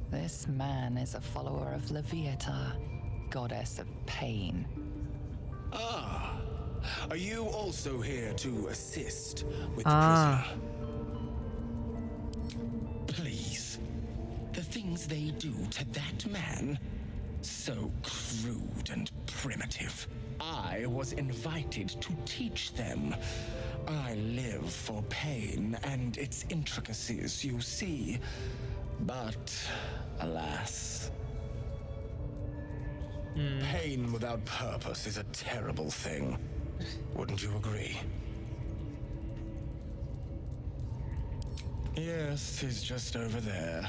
This man is a follower of Leviatha, goddess of pain.
Ah, are you also here to assist with the prisoner? Please, the things they do to that man, so crude and primitive. I was invited to teach them. I live for pain and its intricacies, you see. But, alas, pain without purpose is a terrible thing. Wouldn't you agree? Yes, he's just over there.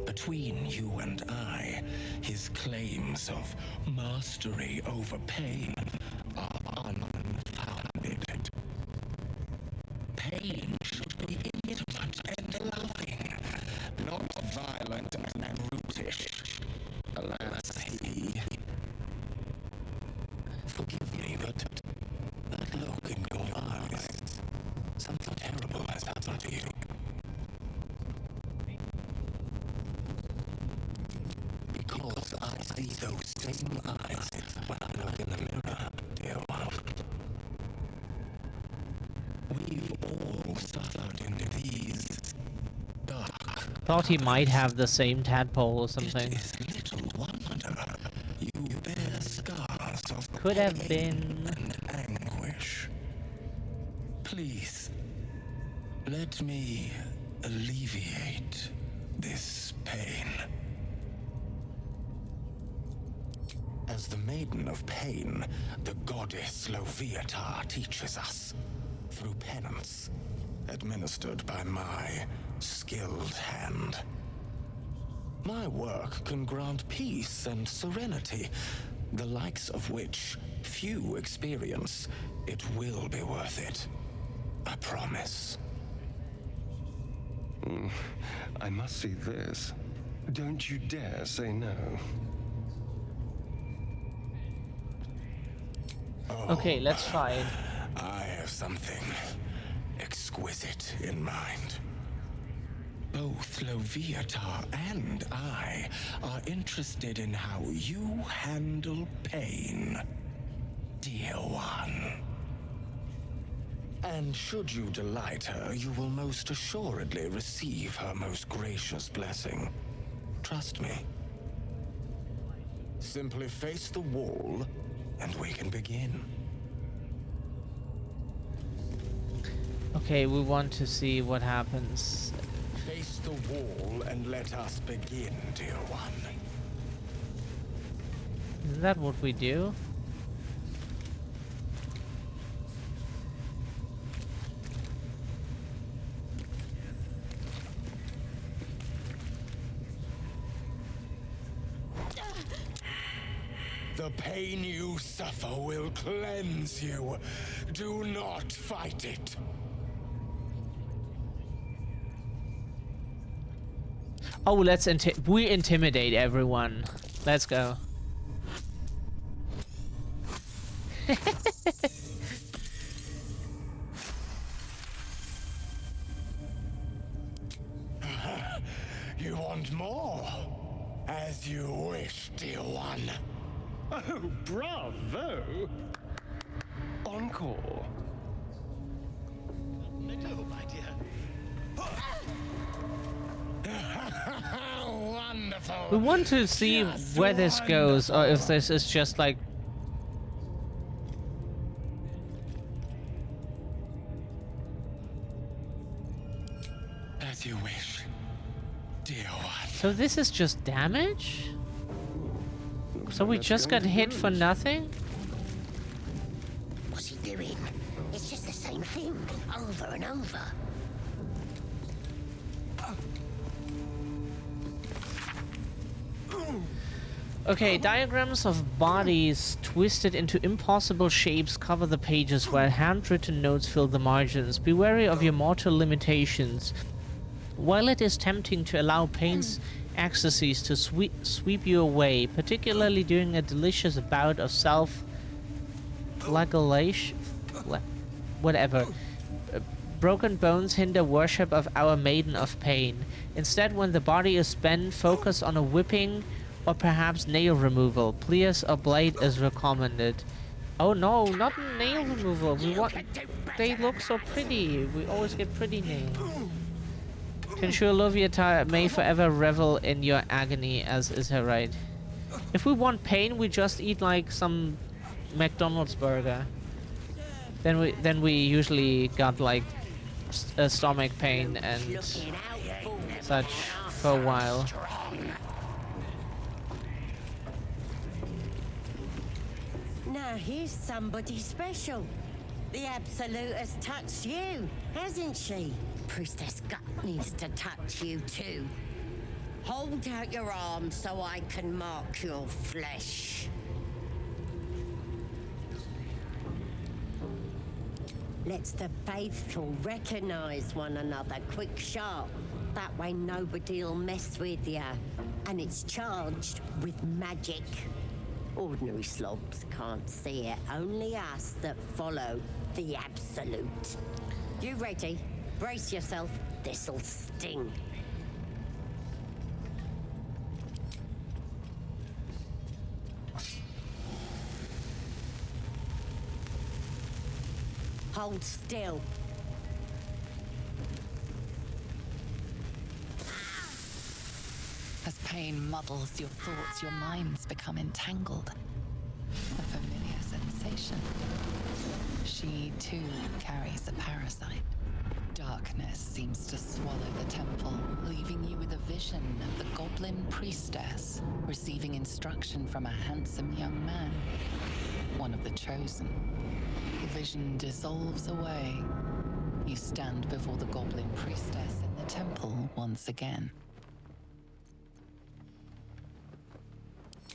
Between you and I, his claims of mastery over pain are unfounded. Pain should be intimate and loving, not violent and brutish. Alas, he... Forgive me, but that look in your eyes, something terrible has happened to you. Because I see those same eyes when I look in the mirror, dear one. We've all suffered in these dark...
Thought he might have the same tadpole or something.
It is little wonder you bear scars of
Could have been
and anguish. Please, let me alleviate this pain. As the Maiden of Pain, the goddess Leviatha teaches us through penance, administered by my skilled hand. My work can grant peace and serenity, the likes of which few experience. It will be worth it. I promise.
I must see this. Don't you dare say no.
Okay, let's try it.
I have something exquisite in mind. Both Loviatar and I are interested in how you handle pain, dear one. And should you delight her, you will most assuredly receive her most gracious blessing. Trust me. Simply face the wall, and we can begin.
Okay, we want to see what happens.
Face the wall and let us begin, dear one.
Isn't that what we do?
The pain you suffer will cleanse you. Do not fight it.
Oh, let's we intimidate everyone. Let's go.
You want more? As you wish, dear one.
Oh, bravo! Encore.
No, my dear. Wonderful.
We want to see where this goes, or if this is just like...
As you wish, dear one.
So this is just damage? So we just got hit for nothing?
What's he doing? It's just the same thing, over and over.
Okay, diagrams of bodies twisted into impossible shapes cover the pages while handwritten notes fill the margins. Be wary of your mortal limitations. While it is tempting to allow pain's ecstasies to sweep you away, particularly during a delicious bout of self-flagellation, whatever, broken bones hinder worship of our Maiden of Pain. Instead, when the body is spent, focus on a whipping or perhaps nail removal. Pliers or blade is recommended. Oh no, not nail removal. We want... They look so pretty. We always get pretty nails. To ensure Loviatar may forever revel in your agony, as is her right. If we want pain, we just eat like some McDonald's burger. Then we usually got like a stomach pain and such for a while.
Now here's somebody special. The Absolute has touched you, hasn't she? Priestess Gut needs to touch you too. Hold out your arm so I can mark your flesh. Lets the faithful recognize one another quick sharp. That way nobody'll mess with you. And it's charged with magic. Ordinary slobs can't see it, only us that follow the Absolute. You ready? Brace yourself, this'll sting. Hold still.
As pain muddles your thoughts, your minds become entangled. A familiar sensation. She too carries a parasite. Darkness seems to swallow the temple, leaving you with a vision of the goblin priestess receiving instruction from a handsome young man, one of the chosen. The vision dissolves away. You stand before the goblin priestess in the temple once again.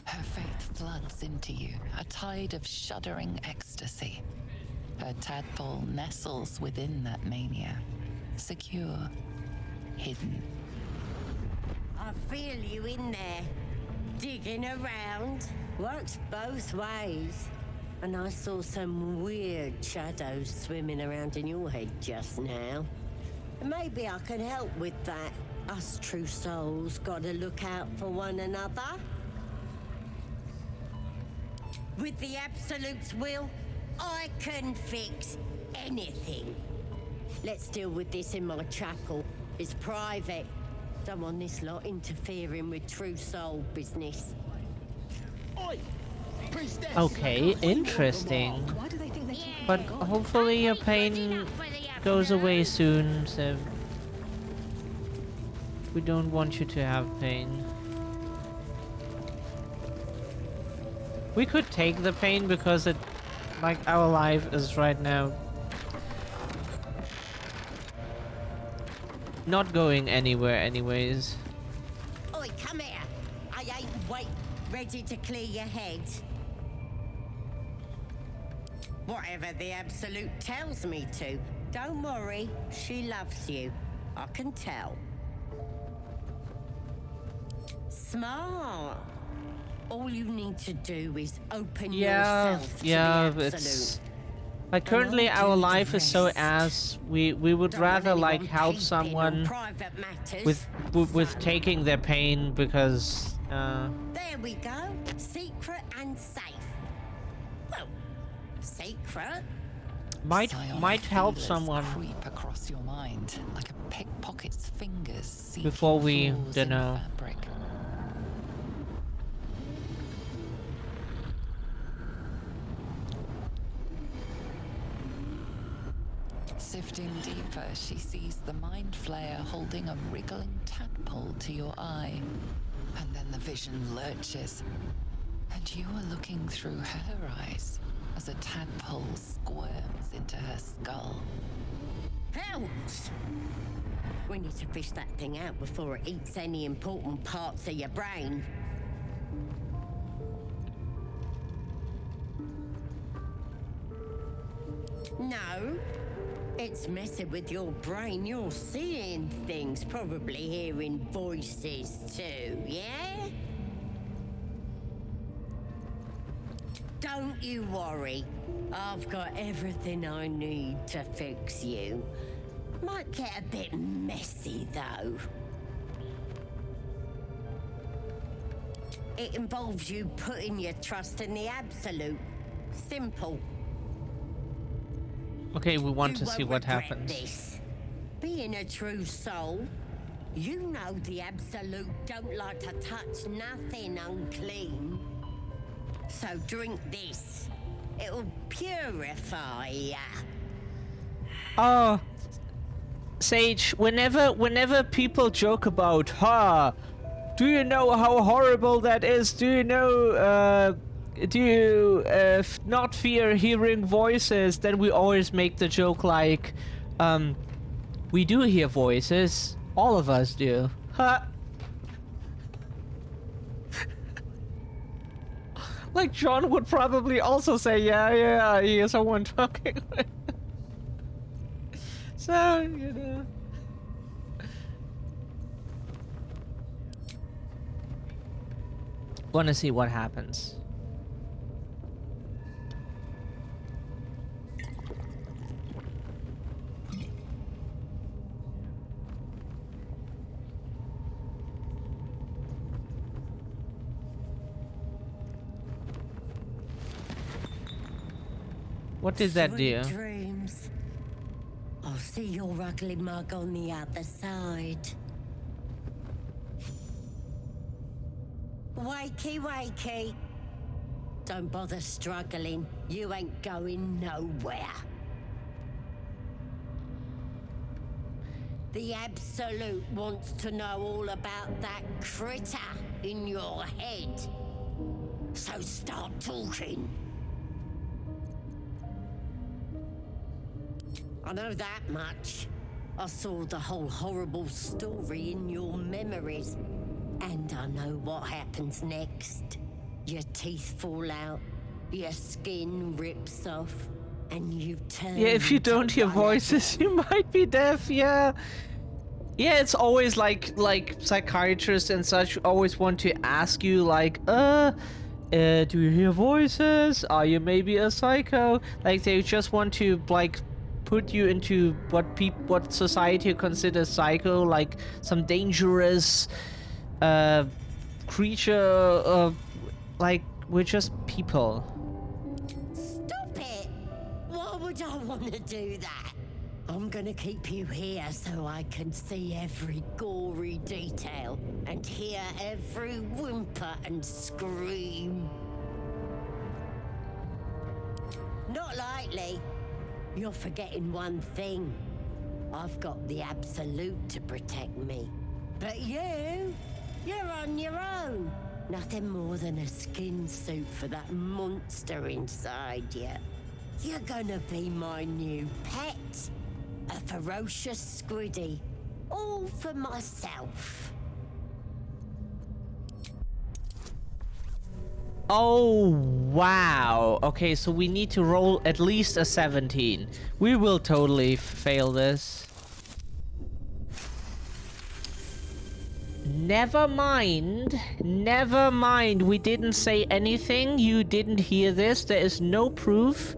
Her faith floods into you, a tide of shuddering ecstasy. Her tadpole nestles within that mania, secure, hidden.
I feel you in there. Digging around. Works both ways. And I saw some weird shadows swimming around in your head just now. Maybe I can help with that. Us true souls gotta look out for one another. With the Absolute's will, I can fix anything. Let's deal with this in my chapel. It's private. Don't want this lot interfering with true soul business.
Oi! Priestess!
Okay, interesting.
Why do they think they're taking
But
the god?
hopefully your pain goes away soon, so we don't want you to have pain. We could take the pain because it, like, our life is right now not going anywhere anyways.
Oi, come here. I ain't ready to clear your head. Whatever the Absolute tells me to. Don't worry, she loves you. I can tell. Smart. All you need to do is open yourself to the Absolute.
It's like currently our life is so ass. We would rather like help someone with taking their pain because
There we go. Secret and safe. Well, secret.
might help
Feelers
someone
creep across your mind like a pickpocket's fingers seeking
before we
flaws
don't
in
know.
fabric. Sifting deeper, she sees the mind flayer holding a wriggling tadpole to your eye. And then the vision lurches. And you are looking through her eyes as a tadpole squirms into her skull.
Hells! We need to fish that thing out before it eats any important parts of your brain. No. It's messing with your brain. You're seeing things, probably hearing voices too, yeah? Don't you worry. I've got everything I need to fix you. Might get a bit messy, though. It involves you putting your trust in the Absolute. Simple.
Okay, we want
You
to see
won't
what
regret
happens.
this. Being a true soul, you know the Absolute don't like to touch nothing unclean. So drink this. It'll purify ya.
Oh, Sage, whenever people joke about, do you know how horrible that is? Do you know, do you not fear hearing voices? Then we always make the joke like, we do hear voices. All of us do. Ha! Like John would probably also say, yeah, I hear someone talking. So, you know. Wanna see what happens. What did that do?
Sweet dreams. I'll see your ugly mug on the other side. Wakey, wakey. Don't bother struggling. You ain't going nowhere. The Absolute wants to know all about that critter in your head. So start talking. I know that much. I saw the whole horrible story in your memories. And I know what happens next. Your teeth fall out, your skin rips off, and you turn.
Yeah, if you don't hear voices, you might be deaf, yeah. Yeah, it's always like psychiatrists and such always want to ask you like, do you hear voices? Are you maybe a psycho? Like they just want to like put you into what society considers psycho, like some dangerous creature. Like we're just people.
Stop it! Why would I want to do that? I'm gonna keep you here so I can see every gory detail and hear every whimper and scream. Not likely. You're forgetting one thing. I've got the Absolute to protect me. But you're on your own. Nothing more than a skin suit for that monster inside you. You're gonna be my new pet. A ferocious squiddy. All for myself.
Oh, wow. Okay, so we need to roll at least a 17. We will totally fail this. Never mind. Never mind. We didn't say anything. You didn't hear this. There is no proof.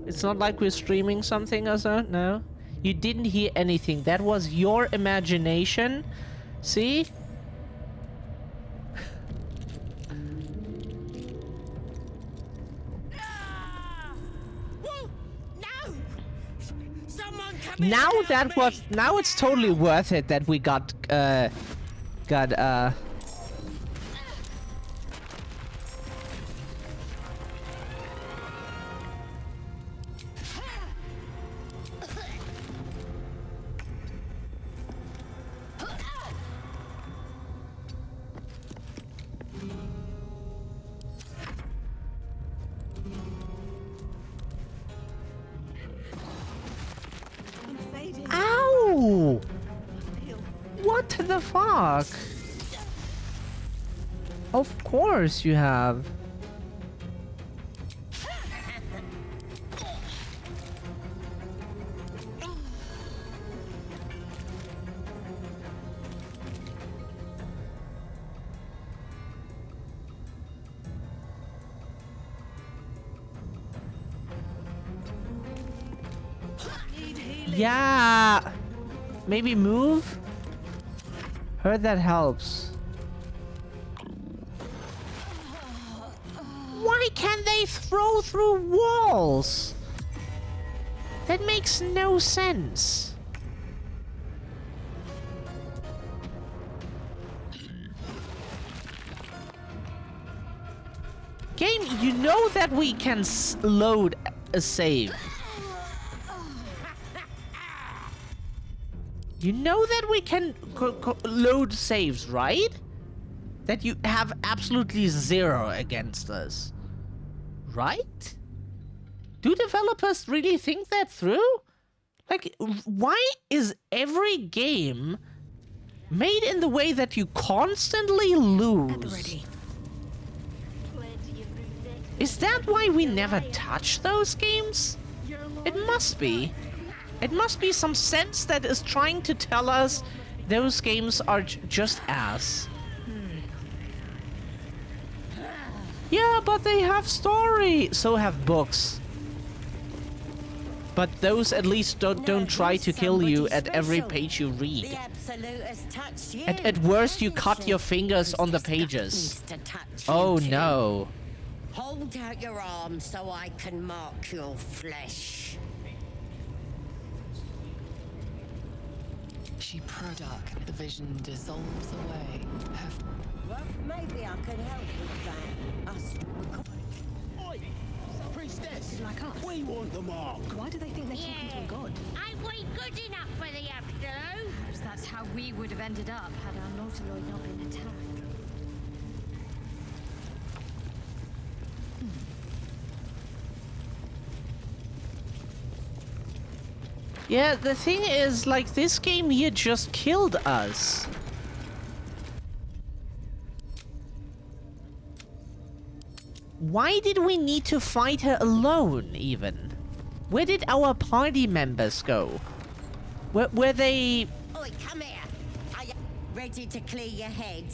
It's not like we're streaming something or so. No. You didn't hear anything. That was your imagination. See? Now now it's totally worth it that we got Ow! What the fuck? Of course you have. Yeah. Maybe move? Heard that helps. Why can't they throw through walls? That makes no sense. Game, you know that we can load a save. You know that we can load saves, right? That you have absolutely 0 against us. Right? Do developers really think that through? Like, why is every game made in the way that you constantly lose? Is that why we never touch those games? It must be. It must be some sense that is trying to tell us those games are just ass. Yeah, but they have story. So have books. But those at least don't try to kill you at every page you read. At worst, you cut your fingers on the pages. Oh no.
Hold out your arm so I can mark your flesh.
She product, the vision dissolves away.
Well, maybe I can help with that. Us.
Oi! Priestess! Like us. We want the mark.
Why do they think they're talking to a god?
Ain't we good enough for the Absolute? Perhaps that's how we would have ended up had our Nautiloid not been attacked.
Yeah, the thing is, like, this game here just killed us. Why did we need to fight her alone, even? Where did our party members go? Were they...
Oi, come here. Ready to clear your head?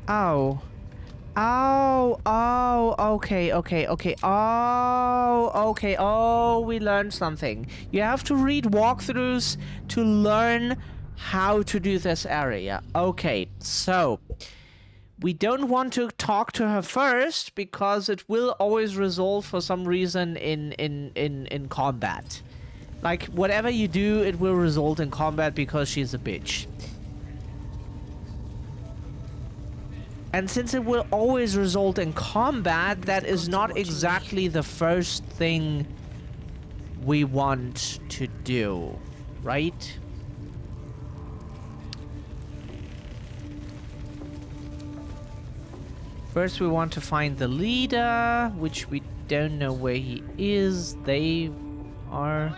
Oh. Oh, okay. Oh, we learned something. You have to read walkthroughs to learn how to do this area. Okay, so we don't want to talk to her first because it will always result for some reason in combat. Like, whatever you do, it will result in combat because she's a bitch. And since it will always result in combat, that is not exactly the first thing we want to do, right? First we want to find the leader, which we don't know where he is. They are...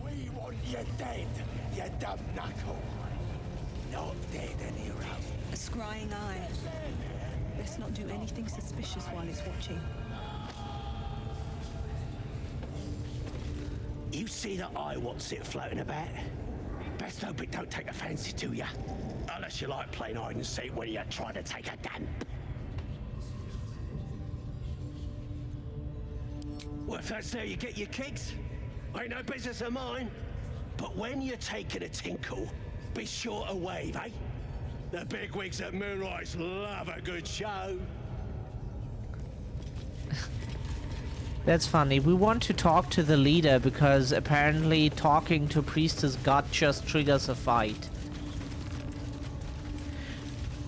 We want you dead, you dumb knuckle. Not dead, hero.
A scrying eye. Let's not do anything suspicious while it's watching.
You see that eye, what's it floating about? Best hope it don't take a fancy to you. Unless you like playing hide and seek when you're trying to take a dump. Well, if that's how you get your kicks, ain't no business of mine. But when you're taking a tinkle, be sure to wave, eh? The bigwigs at Moonrise love a good show.
That's funny. We want to talk to the leader because apparently talking to Priestess God just triggers a fight.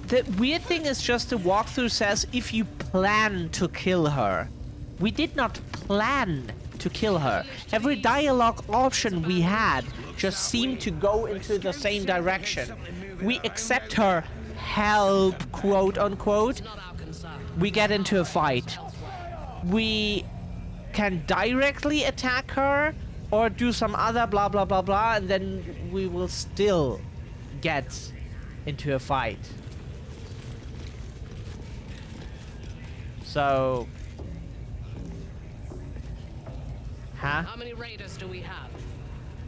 The weird thing is just the walkthrough says if you plan to kill her. We did not plan to kill her. Every dialogue option we had just seemed to go into the same direction. We accept her help, quote unquote. We get into a fight. We can directly attack her or do some other blah blah blah blah, and then we will still get into a fight. So,
How many raiders do we have?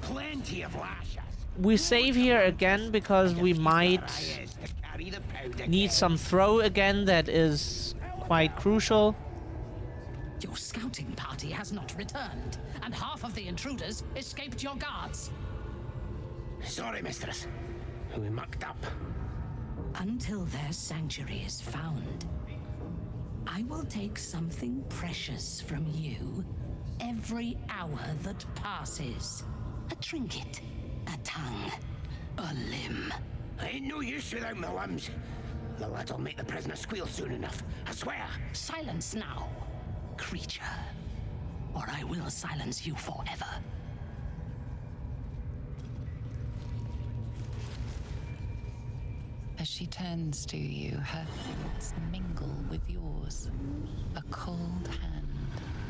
Plenty of lashes.
We save here again because we might need some throw again that is quite crucial.
Your scouting party has not returned, and half of the intruders escaped your guards.
Sorry, mistress. We mucked up.
Until their sanctuary is found, I will take something precious from you every hour that passes. A trinket, a tongue, a limb.
Ain't no use without my limbs. The lad'll make the prisoner squeal soon enough, I swear.
Silence now, creature, or I will silence you forever.
As she turns to you, her thoughts mingle with yours. A cold hand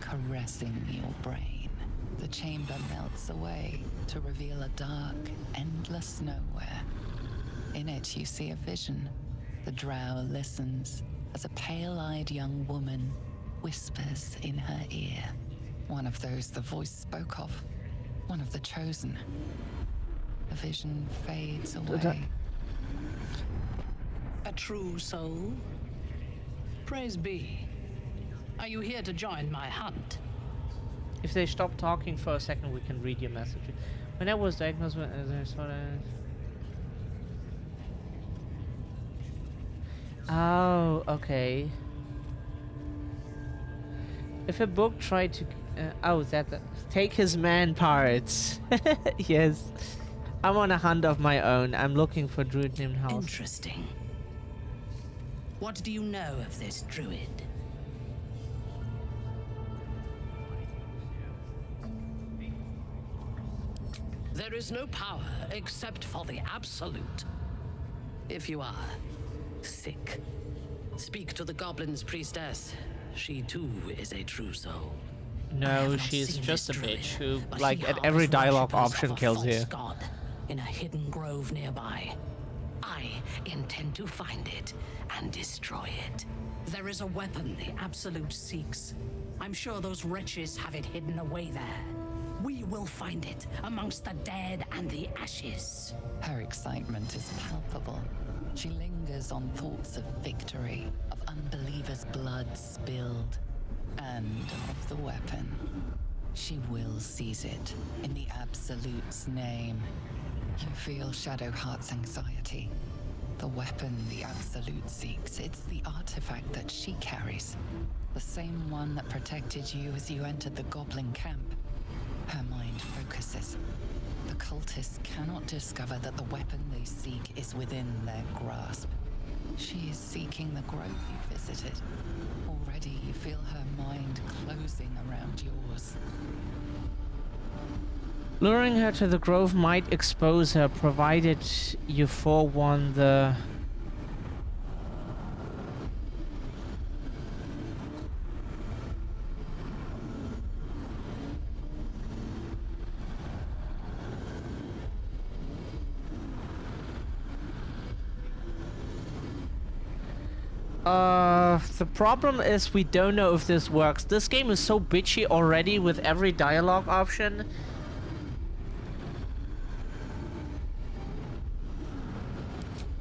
caressing your brain. The chamber melts away to reveal a dark, endless nowhere. In it, you see a vision. The drow listens as a pale-eyed young woman whispers in her ear. One of those the voice spoke of. One of the chosen. The vision fades away.
A true soul? Praise be. Are you here to join my hunt?
If they stop talking for a second, we can read your message. When I was diagnosed with oh, okay. If a book tried to... take his man parts. Yes. I'm on a hunt of my own. I'm looking for druid named House.
Interesting. What do you know of this druid?
There is no power except for the absolute. If you are sick, speak to the goblin's priestess. She too is a true soul.
No, she's just a bitch who, like, at every dialogue option kills you.
God in a hidden grove nearby. I intend to find it and destroy it. There is a weapon the Absolute seeks. I'm sure those wretches have it hidden away there. We will find it amongst the dead and the ashes.
Her excitement is palpable. She lingers on thoughts of victory, of unbelievers' blood spilled, and of the weapon. She will seize it in the Absolute's name. You feel Shadowheart's anxiety. The weapon the Absolute seeks, it's the artifact that she carries. The same one that protected you as you entered the Goblin camp. Her mind focuses. The cultists cannot discover that the weapon they seek is within their grasp. She is seeking the grove you visited. Already you feel her mind closing around yours.
Luring her to the grove might expose her, provided you forewarn the... The problem is we don't know if this works. This game is so bitchy already with every dialogue option.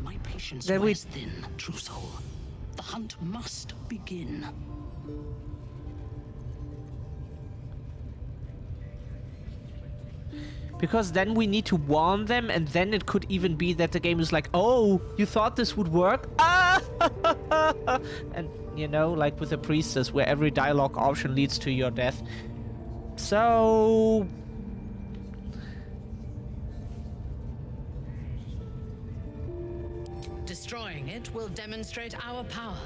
My patience
Then
wears thin, true soul. The hunt must begin.
Because then we need to warn them, and then it could even be that the game is like, oh, you thought this would work? Ah! And, you know, like with the priestess, where every dialogue option leads to your death. So...
Destroying it will demonstrate our power.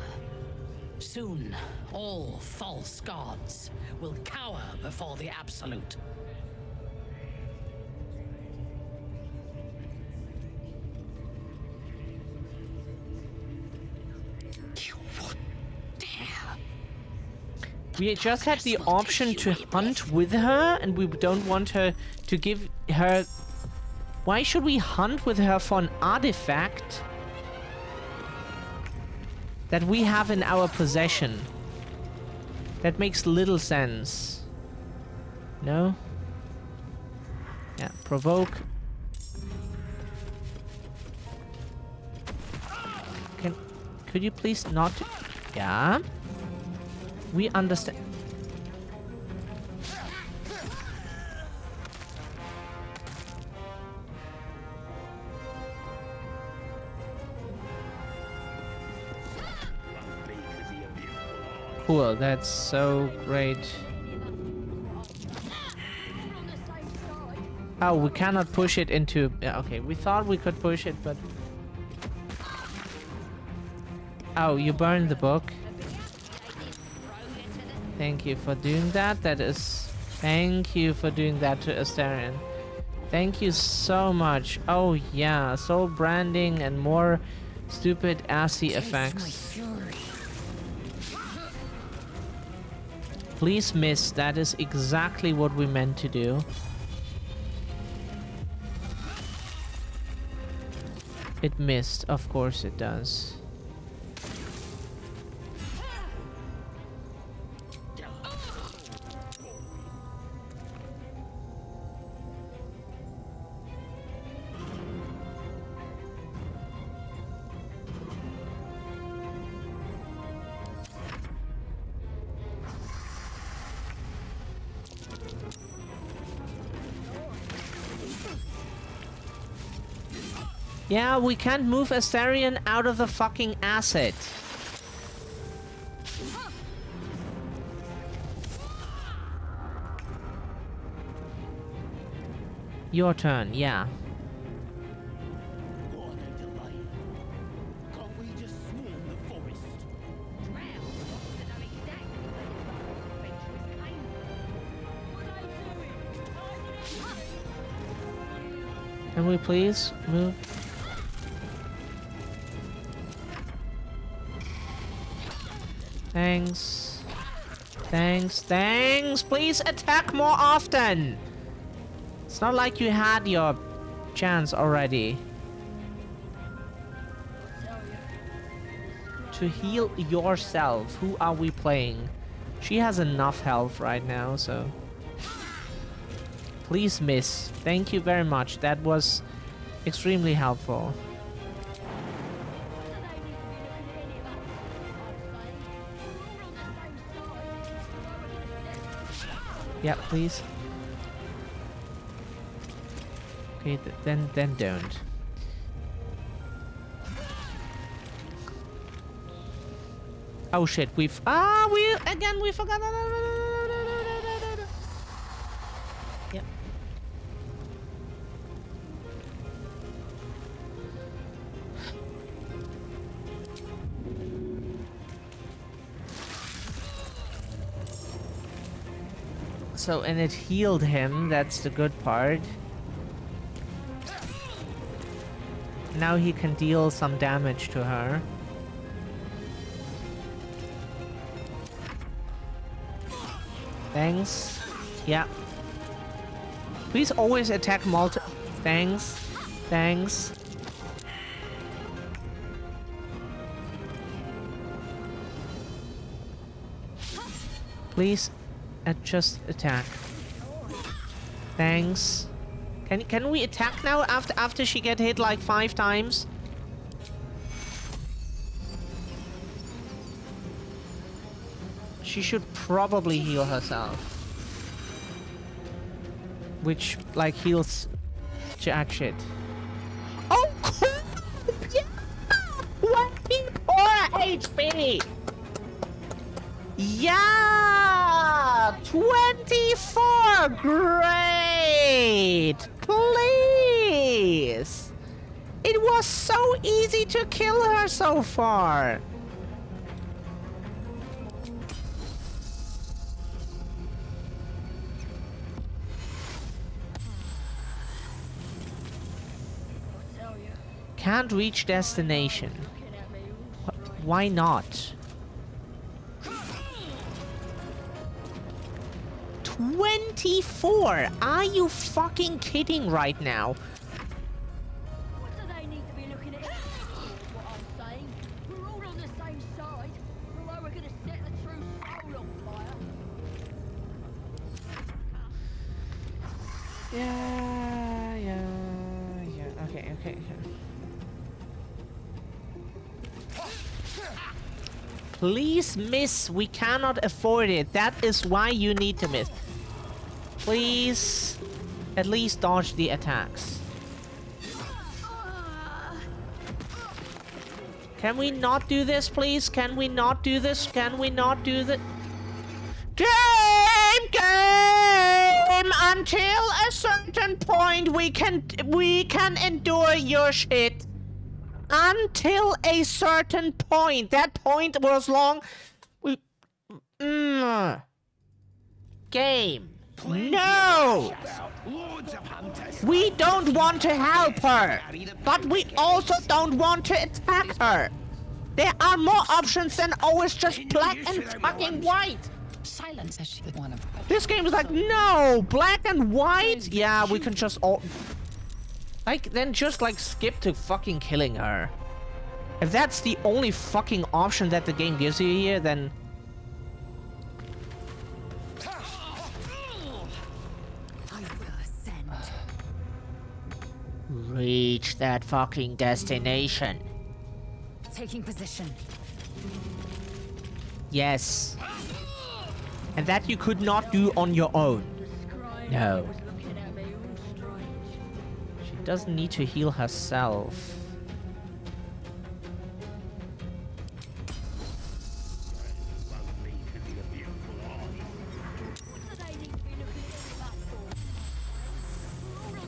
Soon, all false gods will cower before the Absolute.
We just had the option to hunt with her, and we don't want her to give her... Why should we hunt with her for an artifact that we have in our possession? That makes little sense. No? Yeah, provoke. Could you please not... Yeah? We understand. Cool, that's so great. Oh, we cannot push it into... Yeah, okay, we thought we could push it, but... Oh, you burned the book. Thank you for doing that. That is... Thank you for doing that to Astarion. Thank you so much. Oh yeah, soul branding and more stupid assy effects. Please miss. That is exactly what we meant to do. It missed. Of course it does. Yeah, we can't move Astarion out of the fucking asset. Your turn, yeah. Can we please move? Thanks. Thanks, thanks! Please attack more often! It's not like you had your chance already. To heal yourself, who are we playing? She has enough health right now, so... Please miss. Thank you very much. That was extremely helpful. Yeah, please. Okay, then don't. Oh shit, we forgot. Yep. So, and it healed him, that's the good part. Now he can deal some damage to her. Thanks. Yeah. Please always attack Thanks. Thanks. Please just attack. Thanks. Can we attack now after she get hit like 5 times? She should probably heal herself. Which, like, heals jack shit. Oh, cool! Yeah! 24 HP! Yeah! 24! Great! Please! It was so easy to kill her so far! Can't reach destination. Why not? 24! Are you fucking kidding right now?
What do they need to be looking at? What I'm saying. We're all on the same side. Although we're gonna set the true soul on fire.
Yeah. Okay. Please miss. We cannot afford it. That is why you need to miss. Please, at least dodge the attacks. Can we not do this, please? Can we not do this? Can we not do the... Game! Until a certain point, we can endure your shit. Until a certain point. That point was long. Game. No! We don't want to help her, but we also don't want to attack her. There are more options than always just black and fucking white.
Silence as she would one of her.
This game is like, no, black and white? Yeah, we can just all... Like, then just, like, skip to fucking killing her. If that's the only fucking option that the game gives you here, then... Reach that fucking destination.
Taking position.
Yes. And that you could not do on your own. No. She doesn't need to heal herself.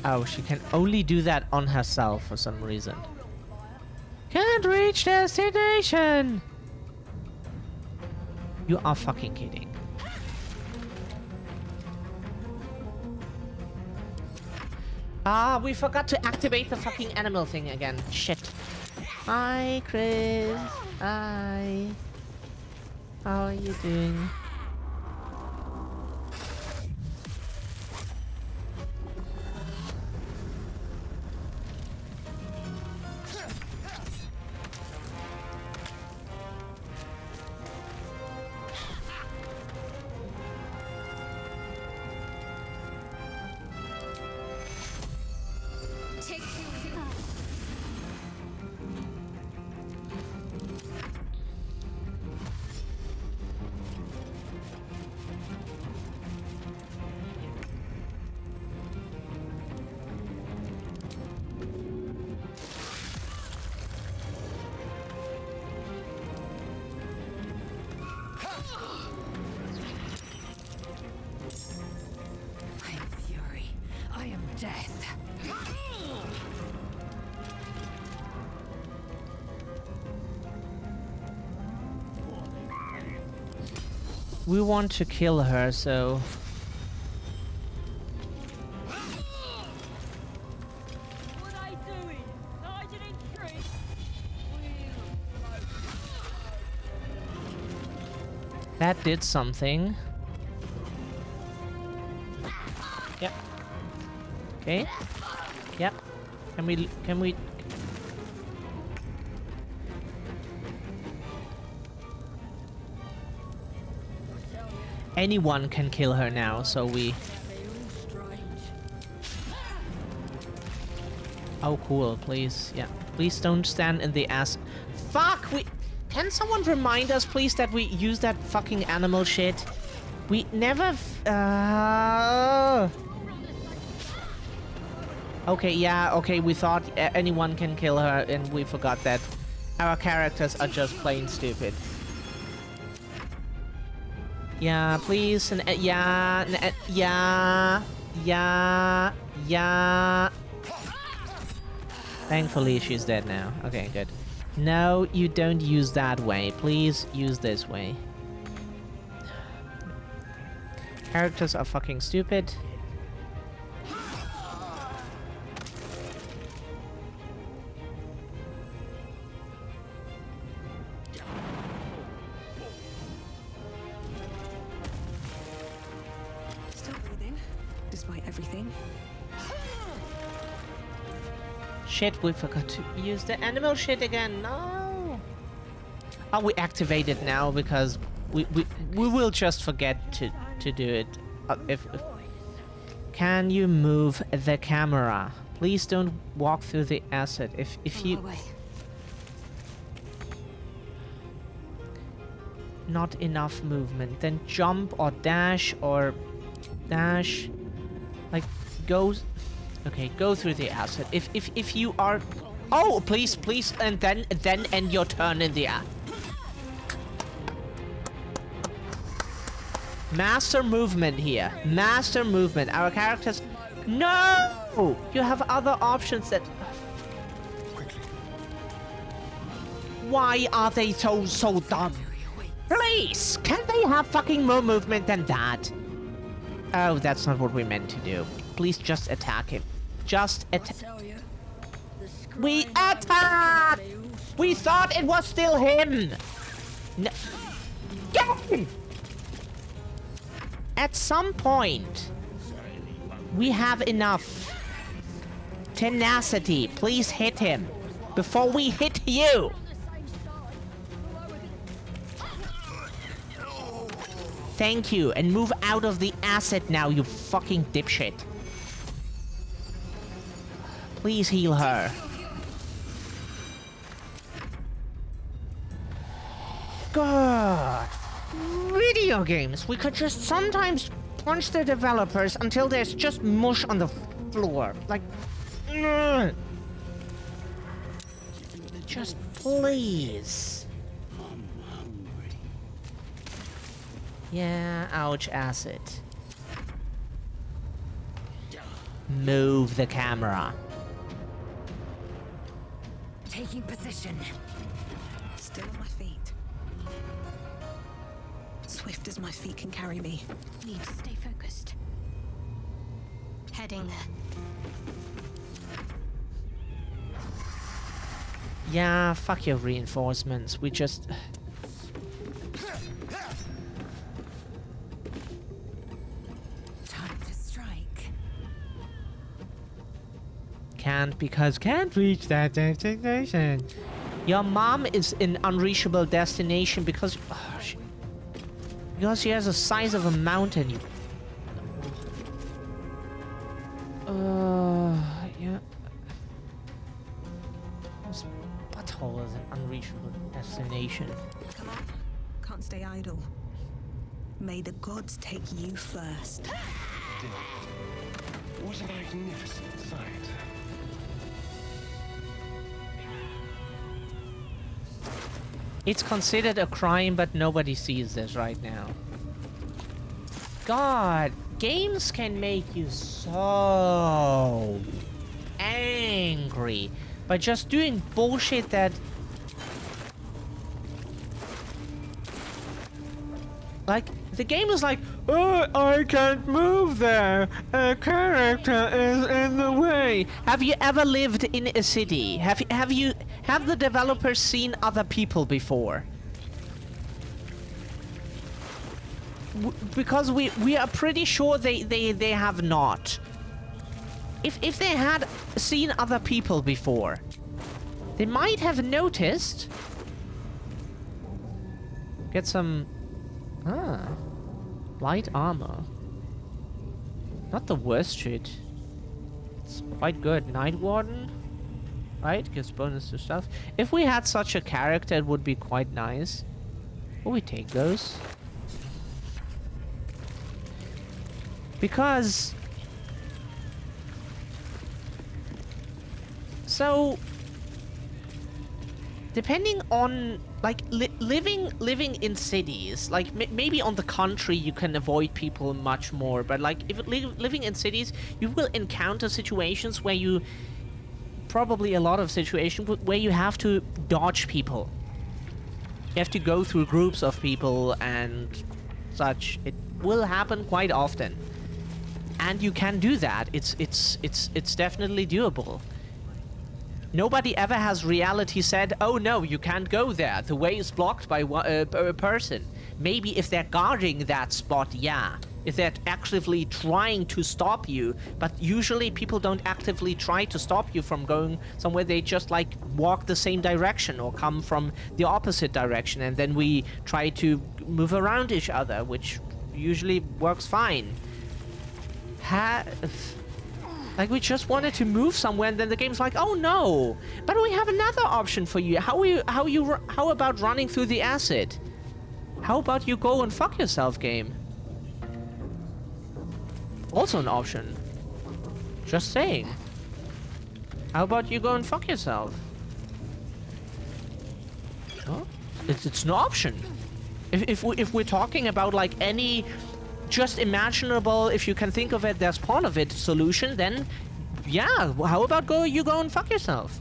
Oh, she can only do that on herself for some reason. Can't reach destination! You are fucking kidding. Ah, we forgot to activate the fucking animal thing again. Shit. Hi, Chris. Hi. How are you doing?
death.
We want to kill her, so...
What are they doing? Hiding in trees?
That did something. Yep. Okay. Yep. Can we... Anyone can kill her now, so we... Oh, cool, please. Yeah. Please don't stand in the ass. Fuck! Can someone remind us, please, that we use that fucking animal shit? We never... Okay, yeah, okay, we thought anyone can kill her, and we forgot that our characters are just plain stupid. Yeah, please, and yeah, yeah. Thankfully, she's dead now. Okay, good. No, you don't use that way. Please use this way. Characters are fucking stupid.
Still breathing, despite everything.
Shit, we forgot to use the animal shit again. No. Oh, we activate it now because we will just forget to do it. If can you move the camera? Please don't walk through the acid. If you not enough movement, then jump or dash or dash. Like go. Okay, go through the acid. If you are... Oh, please, and then end your turn in the air. Master movement here. Master movement. Our characters... No! You have other options that... Why are they so dumb? Please! Can they have fucking more movement than that? Oh, that's not what we meant to do. Please just attack him. Just attack. We attacked! We thought it was still him! No. Get him! At some point, we have enough tenacity. Please hit him before we hit you. Thank you, and move out of the acid now, you fucking dipshit. Please heal her. God. Video games. We could just sometimes punch the developers until there's just mush on the floor. Like... Just please. Yeah, ouch, acid. Move the camera.
Taking position.
Still on my feet. Swift as my feet can carry me.
Need to stay focused. Heading there.
Yeah, fuck your reinforcements. We just...
Time to strike.
Can't reach that destination. Your mom is in unreachable destination because... because she has the size of a mountain. Yeah. This butthole is an unreachable destination.
Come on. Can't stay idle. May the gods take you first.
What a magnificent sight.
It's considered a crime, but nobody sees this right now. God games can make you so angry by just doing bullshit that... Like, the game is like, oh, I can't move there. A character is in the way. Have you ever lived in a city? Have the developers seen other people before? Because we are pretty sure they have not. If they had seen other people before, they might have noticed. Get some... Ah, light armor. Not the worst shit. It's quite good. Night Warden, right? Gives bonus to stuff. If we had such a character, it would be quite nice. Will we take those? Because... So... Depending on... Like, living in cities, like, maybe on the country you can avoid people much more, but, like, if living in cities, you will encounter situations where you... Probably a lot of situations where you have to dodge people. You have to go through groups of people and such. It will happen quite often. And you can do that. It's definitely doable. Nobody ever has reality said, oh no, you can't go there. The way is blocked by a person. Maybe if they're guarding that spot, yeah. If they're actively trying to stop you. But usually people don't actively try to stop you from going somewhere. They just like walk the same direction or come from the opposite direction. And then we try to move around each other, which usually works fine. Like, we just wanted to move somewhere, and then the game's like, oh no, but we have another option for you. How about running through the acid? How about you go and fuck yourself, game? Also an option. Just saying. How about you go and fuck yourself? Oh, it's an option. If we're talking about like any just imaginable, if you can think of it, there's part of it solution, then yeah, how about you go and fuck yourself?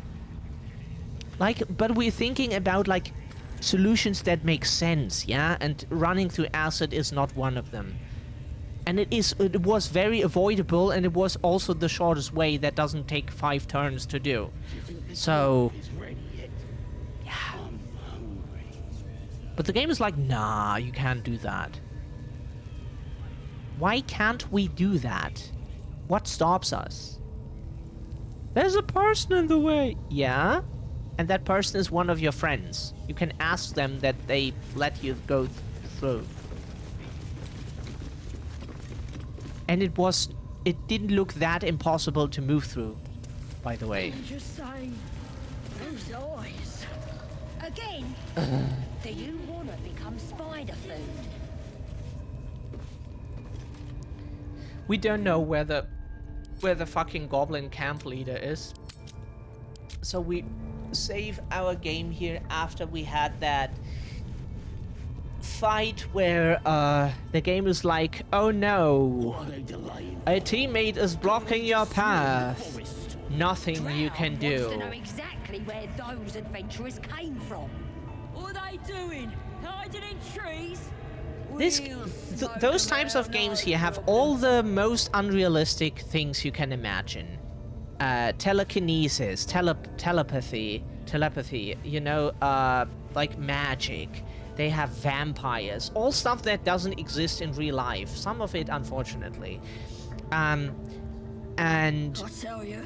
Like, but we're thinking about like solutions that make sense, yeah? And running through acid is not one of them. And it was very avoidable, and it was also the shortest way that doesn't take 5 turns to do. So yeah. But the game is like, nah, you can't do that. Why can't we do that? What stops us? There's a person in the way. Yeah? And that person is one of your friends. You can ask them that they let you go through. And it didn't look that impossible to move through, by the way.
I'm just saying, those eyes.
Again? Do you want to become spider food?
We don't know where the fucking goblin camp leader is. So we save our game here after we had that fight where the game is like, oh no, a teammate is blocking your path. Nothing you can do.
Wants to know exactly where those adventurers came from.
What are they doing? Hiding in trees?
Those types of games here have all the most unrealistic things you can imagine. Telekinesis, telepathy, you know, like magic. They have vampires, all stuff that doesn't exist in real life. Some of it, unfortunately. And
I tell you,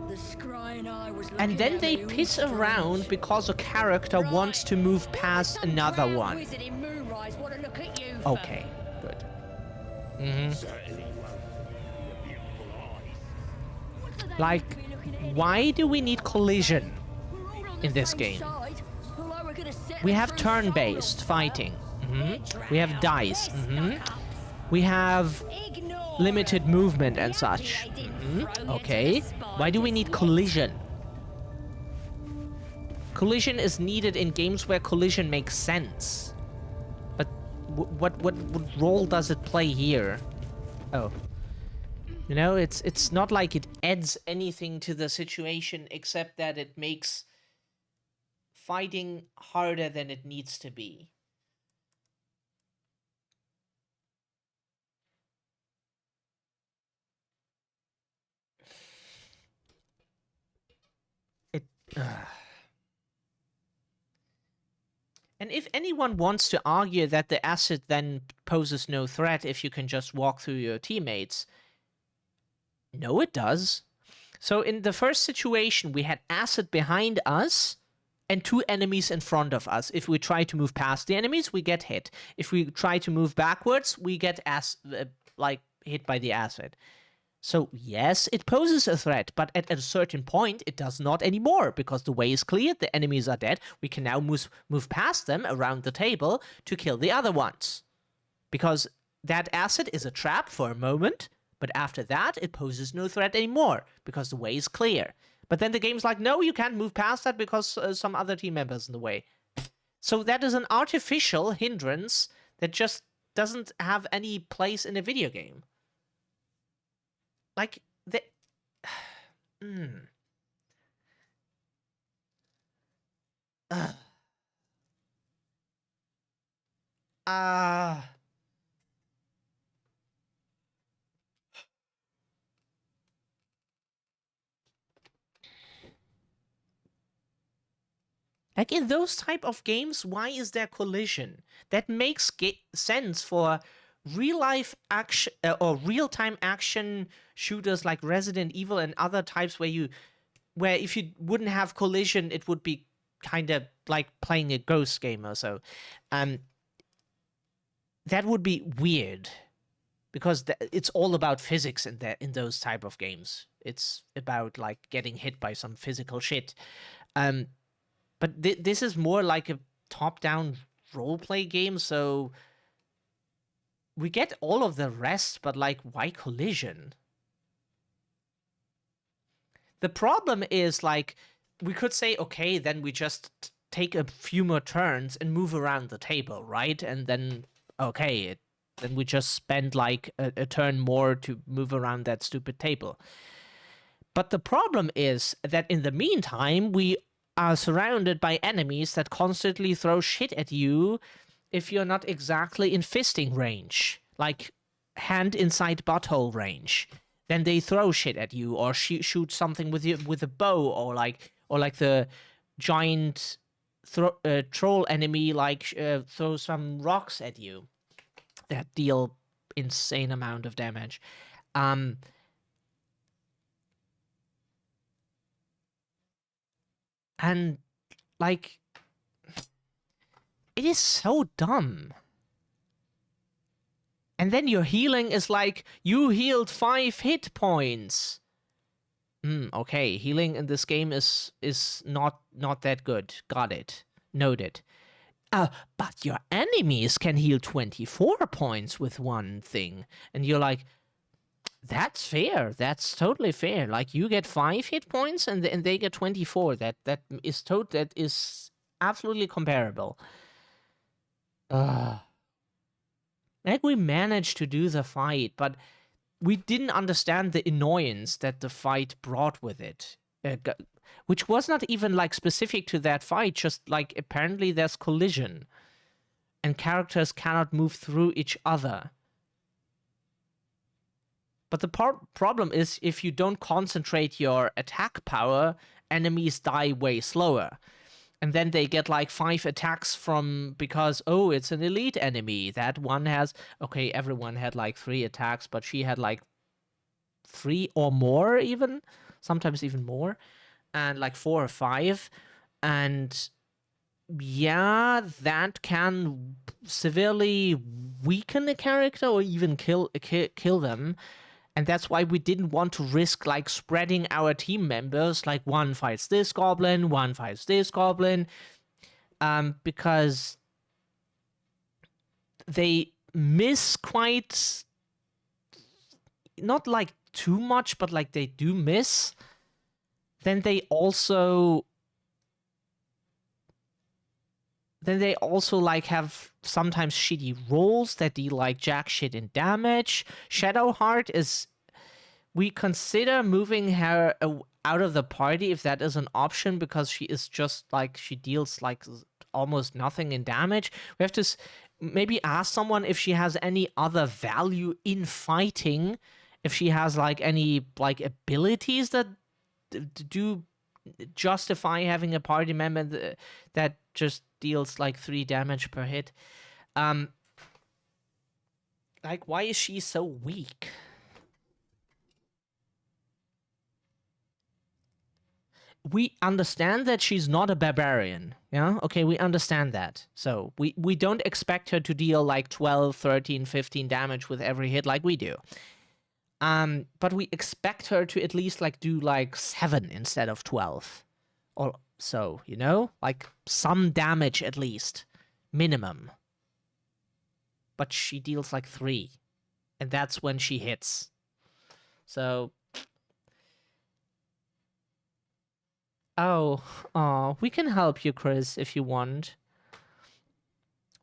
the scrying eye was
and then they piss around because a character wants to move past another one. Okay, good. Like, why do we need collision in this game? We have turn-based fighting. We have dice. We have limited movement and such. Okay. Why do we need collision? Collision is needed in games where collision makes sense. But what role does it play here? Oh. You know, it's not like it adds anything to the situation except that it makes fighting harder than it needs to be. It And if anyone wants to argue that the acid then poses no threat if you can just walk through your teammates, no, it does. So in the first situation, we had acid behind us and 2 enemies in front of us. If we try to move past the enemies, we get hit. If we try to move backwards, we get hit by the acid. So yes, it poses a threat, but at a certain point, it does not anymore, because the way is cleared, the enemies are dead, we can now move past them around the table to kill the other ones. Because that acid is a trap for a moment, but after that, it poses no threat anymore, because the way is clear. But then the game's like, no, you can't move past that because some other team member's in the way. So that is an artificial hindrance that just doesn't have any place in a video game. Like, the... Like, in those type of games, why is there collision? That makes sense for real-life action or real-time action shooters like Resident Evil and other types where if you wouldn't have collision, it would be kind of like playing a ghost game or so. That would be weird, because it's all about physics in those type of games. It's about like getting hit by some physical shit. But this is more like a top-down roleplay game, so we get all of the rest, but like, why collision? The problem is, like, we could say, okay, then we just take a few more turns and move around the table, right? And then, okay, then we just spend like a turn more to move around that stupid table. But the problem is that in the meantime, we are surrounded by enemies that constantly throw shit at you if you're not exactly in fisting range, like hand inside butthole range. Then they throw shit at you or shoot something with a bow, or like the giant troll enemy throw some rocks at you that deal insane amount of damage. And like, it is so dumb. And then your healing is like, you healed 5 hit points. Okay, healing in this game is not that good. Got it. Noted. But your enemies can heal 24 points with one thing. And you're like, that's fair. That's totally fair. Like, you get 5 hit points and they get 24. That is absolutely comparable. Like, we managed to do the fight, but we didn't understand the annoyance that the fight brought with it. Which was not even, like, specific to that fight, just, like, apparently there's collision. And characters cannot move through each other. But the problem is, if you don't concentrate your attack power, enemies die way slower. And then they get like 5 attacks because, oh, it's an elite enemy. That one has, okay, everyone had like 3 attacks, but she had like 3 or more even, sometimes even more, and like 4 or 5. And yeah, that can severely weaken a character or even kill them. And that's why we didn't want to risk, like, spreading our team members, like, one fights this goblin, one fights this goblin, because they miss quite, not, like, too much, but, like, they do miss. Then they also then they also like have sometimes shitty rolls that deal like jack shit in damage. Shadowheart is, we consider moving her out of the party if that is an option, because she is just like, she deals like almost nothing in damage. We have to maybe ask someone if she has any other value in fighting, if she has like any like abilities that do justify having a party member that just deals like 3 damage per hit. Like, why is she so weak? We understand that she's not a barbarian. Yeah, okay, we understand that. So we don't expect her to deal like 12, 13, 15 damage with every hit like we do. But we expect her to at least like do like 7 instead of 12. Or so, you know? Like some damage at least. Minimum. But she deals like 3. And that's when she hits. So... Oh, we can help you, Chris, if you want.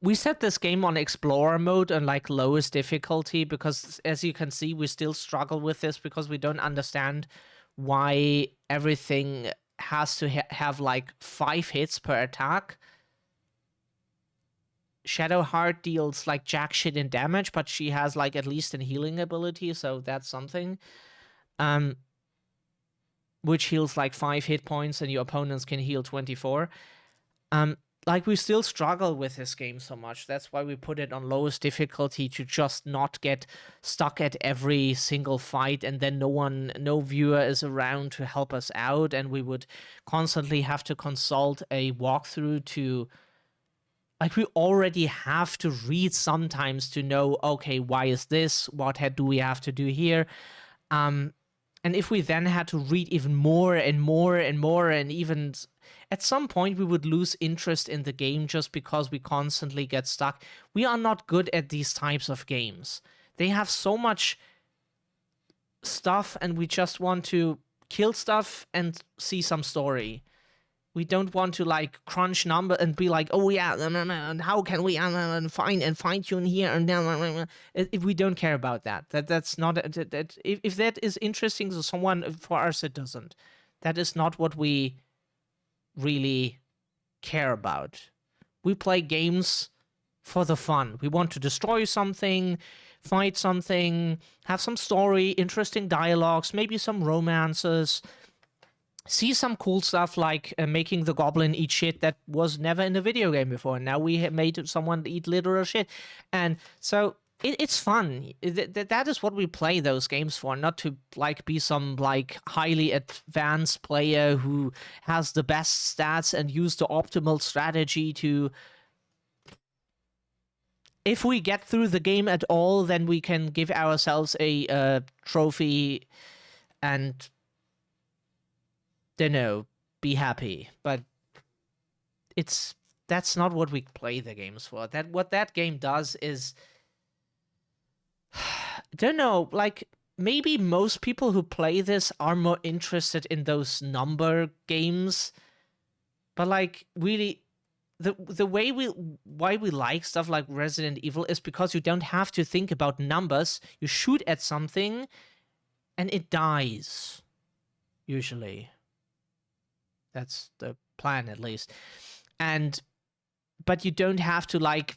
We set this game on Explorer mode and like lowest difficulty because, as you can see, we still struggle with this because we don't understand why everything has to have like 5 hits per attack. Shadowheart deals like jack shit in damage, but she has like at least a healing ability, so that's something. Which heals like 5 hit points and your opponents can heal 24. Like, we still struggle with this game so much. That's why we put it on lowest difficulty, to just not get stuck at every single fight and then no viewer is around to help us out, and we would constantly have to consult a walkthrough to... Like, we already have to read sometimes to know, okay, why is this? What do we have to do here? And if we then had to read even more and more and more, and even at some point we would lose interest in the game just because we constantly get stuck. We are not good at these types of games. They have so much stuff and we just want to kill stuff and see some story. We don't want to like crunch number and be like, oh yeah, and how can we find and fine tune here and if we don't care about that. That's not that. If that is interesting to someone, for us it doesn't. That is not what we really care about. We play games for the fun. We want to destroy something, fight something, have some story, interesting dialogues, maybe some romances. See some cool stuff like making the goblin eat shit that was never in a video game before. Now we have made someone eat literal shit. And so it's fun. That is what we play those games for, not to like be some like highly advanced player who has the best stats and use the optimal strategy to... If we get through the game at all, then we can give ourselves a trophy and... don't know, be happy. But that's not what we play the games for. What that game does is... don't know, like, maybe most people who play this are more interested in those number games. But like, really, the way why we like stuff like Resident Evil is because you don't have to think about numbers. You shoot at something and it dies. Usually. That's the plan, at least. But you don't have to like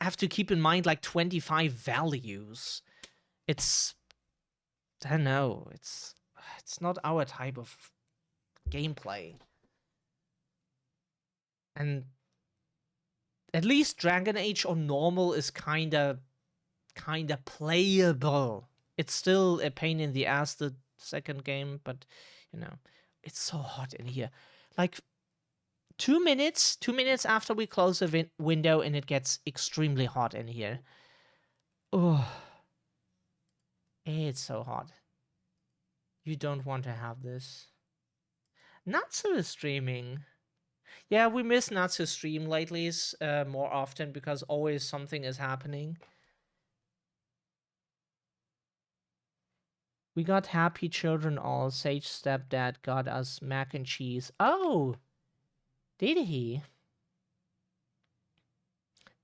have to keep in mind like 25 values. It's... I don't know. It's not our type of gameplay. And at least Dragon Age on normal is kinda playable. It's still a pain in the ass, the second game, but you know, it's so hot in here. Like 2 minutes after we close the window and it gets extremely hot in here. Oh, it's so hot. You don't want to have this. Natsu is streaming. Yeah, we miss Natsu stream lately more often because always something is happening. We got happy children all. Sage stepdad got us mac and cheese. Oh! Did he?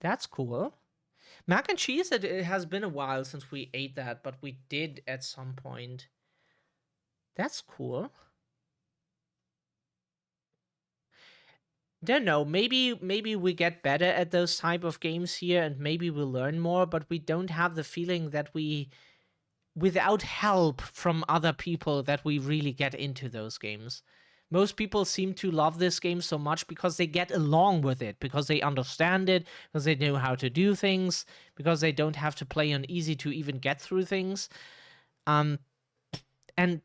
That's cool. Mac and cheese, it has been a while since we ate that, but we did at some point. That's cool. Don't know, maybe we get better at those type of games here and maybe we'll learn more, but we don't have the feeling that we, without help from other people, that we really get into those games. Most people seem to love this game so much because they get along with it, because they understand it, because they know how to do things, because they don't have to play on easy to even get through things. And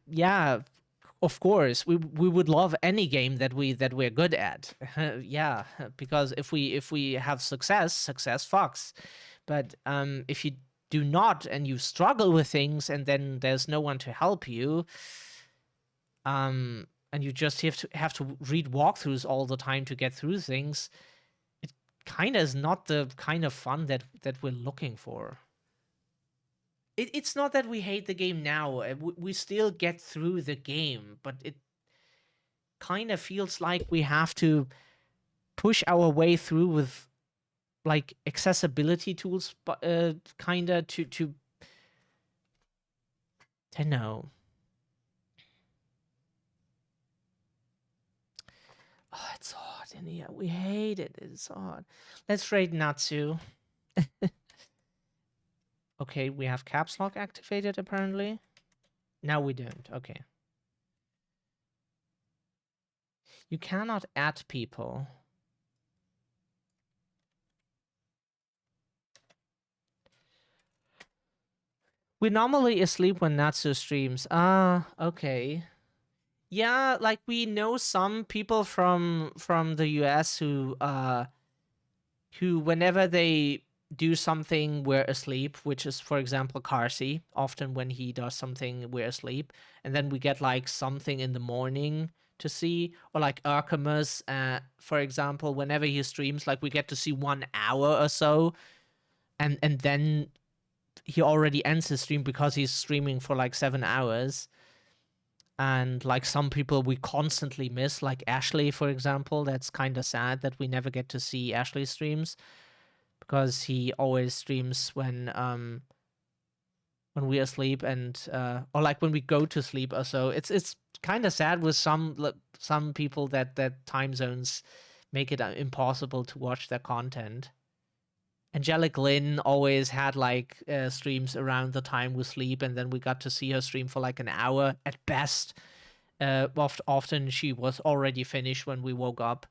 yeah, of course, we would love any game that we're good at. Yeah, because if we have success fucks. But if you do not and you struggle with things and then there's no one to help you, and you just have to read walkthroughs all the time to get through things, it kind of is not the kind of fun that we're looking for. It's not that we hate the game now. We still get through the game, but it kind of feels like we have to push our way through with like accessibility tools, kind of to I know. Oh, it's hot in here. We hate it. It's hot. Let's rate Natsu. Okay, we have caps lock activated apparently. Now we don't. Okay. You cannot add people. We're normally asleep when Natsu streams. Ah, okay. Yeah, like we know some people from the US who whenever they do something we're asleep, which is for example Carsey, often when he does something we're asleep, and then we get like something in the morning to see, or like Arkamus, for example, whenever he streams, like we get to see 1 hour or so, and then he already ends his stream because he's streaming for like 7 hours. And like some people we constantly miss, like Ashley, for example. That's kind of sad that we never get to see Ashley streams because he always streams when we're asleep and or like when we go to sleep or so. It's kind of sad with some people that time zones make it impossible to watch their content. Angelic Lynn always had like streams around the time we sleep, and then we got to see her stream for like an hour at best. Often she was already finished when we woke up.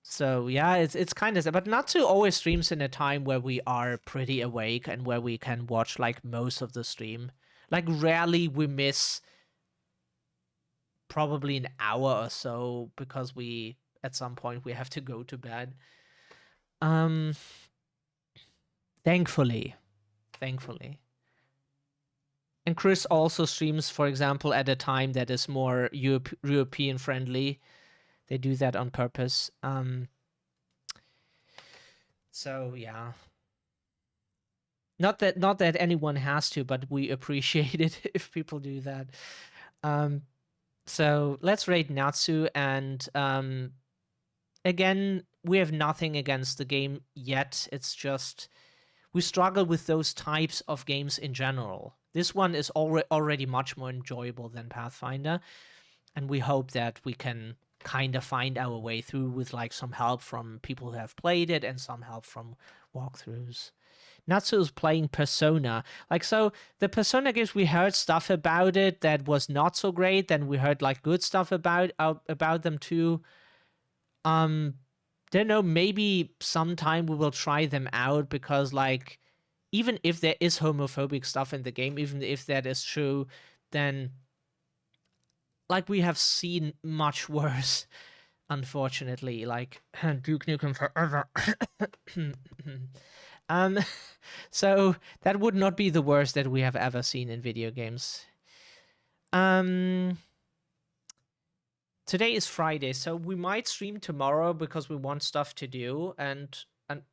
So yeah, it's kind of sad, but Natsu always streams in a time where we are pretty awake and where we can watch like most of the stream. Like rarely we miss probably an hour or so because we at some point we have to go to bed. Thankfully. And Chris also streams, for example, at a time that is more European friendly. They do that on purpose. So yeah. Not that anyone has to, but we appreciate it if people do that. So let's rate Natsu, and again, we have nothing against the game yet. It's just we struggle with those types of games in general. This one is already much more enjoyable than Pathfinder, and we hope that we can kind of find our way through with like some help from people who have played it and some help from walkthroughs. Natsu is playing Persona. Like, so the Persona games, we heard stuff about it that was not so great, then we heard like good stuff about them too. Don't know, maybe sometime we will try them out, because like even if there is homophobic stuff in the game, even if that is true, then like we have seen much worse, unfortunately, like Duke Nukem Forever. So that would not be the worst that we have ever seen in video games. Today is Friday, so we might stream tomorrow because we want stuff to do, and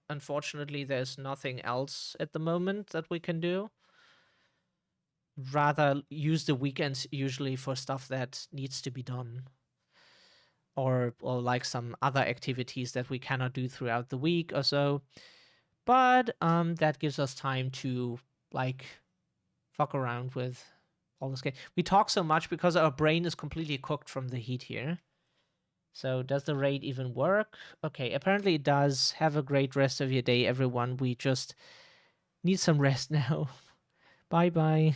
unfortunately there's nothing else at the moment that we can do. Rather use the weekends usually for stuff that needs to be done. or like some other activities that we cannot do throughout the week or so. But that gives us time to like fuck around with all this game. We talk so much because our brain is completely cooked from the heat here. So does the raid even work? Okay, apparently it does. Have a great rest of your day, everyone. We just need some rest now. Bye bye.